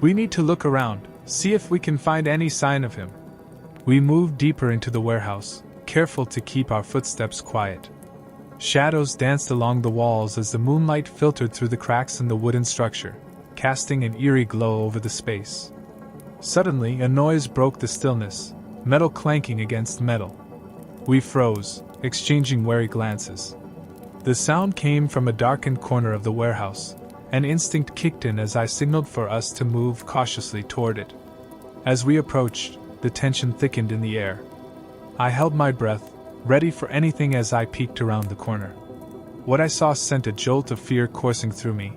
"We need to look around, see if we can find any sign of him." We moved deeper into the warehouse, careful to keep our footsteps quiet. Shadows danced along the walls as the moonlight filtered through the cracks in the wooden structure, casting an eerie glow over the space. Suddenly, a noise broke the stillness, metal clanking against metal. We froze, exchanging wary glances. The sound came from a darkened corner of the warehouse. An instinct kicked in as I signaled for us to move cautiously toward it. As we approached, the tension thickened in the air. I held my breath, ready for anything as I peeked around the corner. What I saw sent a jolt of fear coursing through me.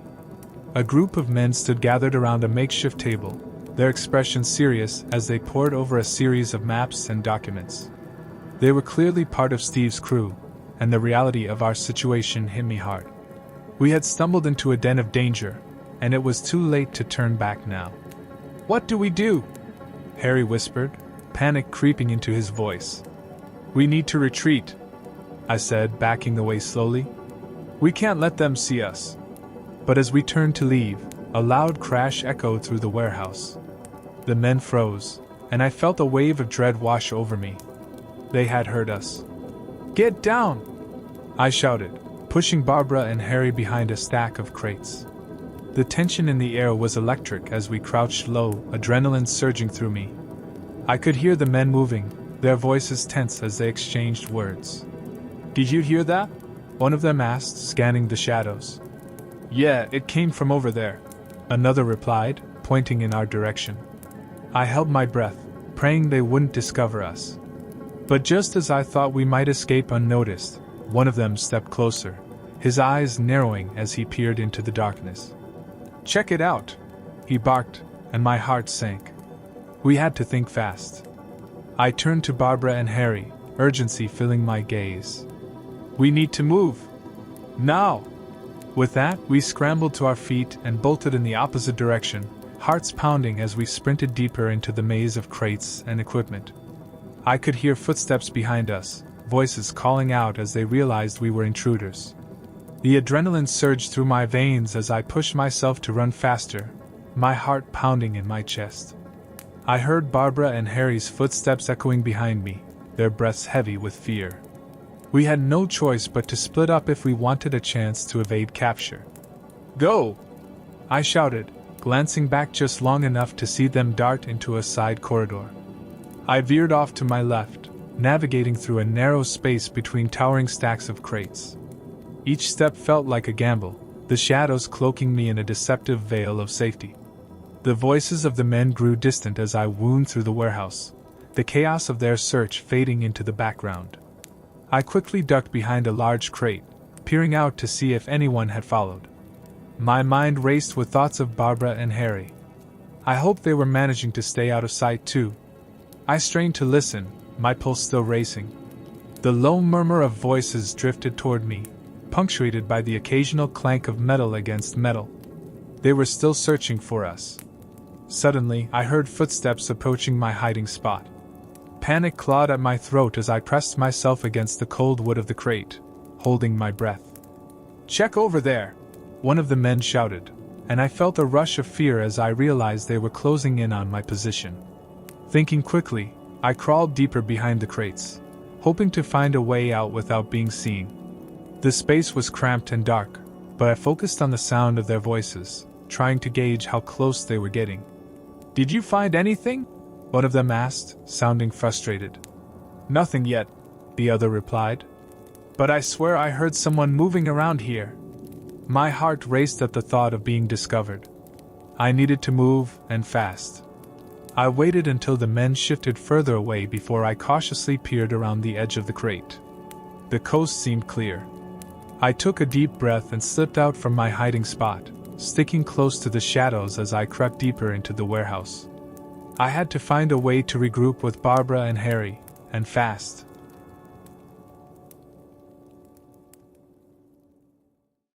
A group of men stood gathered around a makeshift table, their expressions serious as they pored over a series of maps and documents. They were clearly part of Steve's crew, and the reality of our situation hit me hard. We had stumbled into a den of danger, and it was too late to turn back now. "What do we do?" Harry whispered, panic creeping into his voice. "We need to retreat," I said, backing away slowly. "We can't let them see us." But as we turned to leave, a loud crash echoed through the warehouse. The men froze, and I felt a wave of dread wash over me. They had heard us. "Get down!" I shouted, pushing Barbara and Harry behind a stack of crates. The tension in the air was electric as we crouched low, adrenaline surging through me. I could hear the men moving, their voices tense as they exchanged words. "Did you hear that?" one of them asked, scanning the shadows. "Yeah, it came from over there," another replied, pointing in our direction. I held my breath, praying they wouldn't discover us. But just as I thought we might escape unnoticed, one of them stepped closer, his eyes narrowing as he peered into the darkness. "Check it out!" he barked, and my heart sank. We had to think fast. I turned to Barbara and Harry, urgency filling my gaze. "We need to move! Now!" With that, we scrambled to our feet and bolted in the opposite direction, hearts pounding as we sprinted deeper into the maze of crates and equipment. I could hear footsteps behind us, voices calling out as they realized we were intruders. The adrenaline surged through my veins as I pushed myself to run faster, my heart pounding in my chest. I heard Barbara and Harry's footsteps echoing behind me, their breaths heavy with fear. We had no choice but to split up if we wanted a chance to evade capture. "Go!" I shouted, glancing back just long enough to see them dart into a side corridor. I veered off to my left, navigating through a narrow space between towering stacks of crates. Each step felt like a gamble, the shadows cloaking me in a deceptive veil of safety. The voices of the men grew distant as I wound through the warehouse, the chaos of their search fading into the background. I quickly ducked behind a large crate, peering out to see if anyone had followed. My mind raced with thoughts of Barbara and Harry. I hoped they were managing to stay out of sight too. I strained to listen, my pulse still racing. The low murmur of voices drifted toward me, punctuated by the occasional clank of metal against metal. They were still searching for us. Suddenly, I heard footsteps approaching my hiding spot. Panic clawed at my throat as I pressed myself against the cold wood of the crate, holding my breath. "Check over there!" one of the men shouted, and I felt a rush of fear as I realized they were closing in on my position. Thinking quickly, I crawled deeper behind the crates, hoping to find a way out without being seen. The space was cramped and dark, but I focused on the sound of their voices, trying to gauge how close they were getting. "Did you find anything?" one of them asked, sounding frustrated. "Nothing yet," the other replied. "But I swear I heard someone moving around here." My heart raced at the thought of being discovered. I needed to move, and fast. I waited until the men shifted further away before I cautiously peered around the edge of the crate. The coast seemed clear. I took a deep breath and slipped out from my hiding spot, sticking close to the shadows as I crept deeper into the warehouse. I had to find a way to regroup with Barbara and Harry, and fast.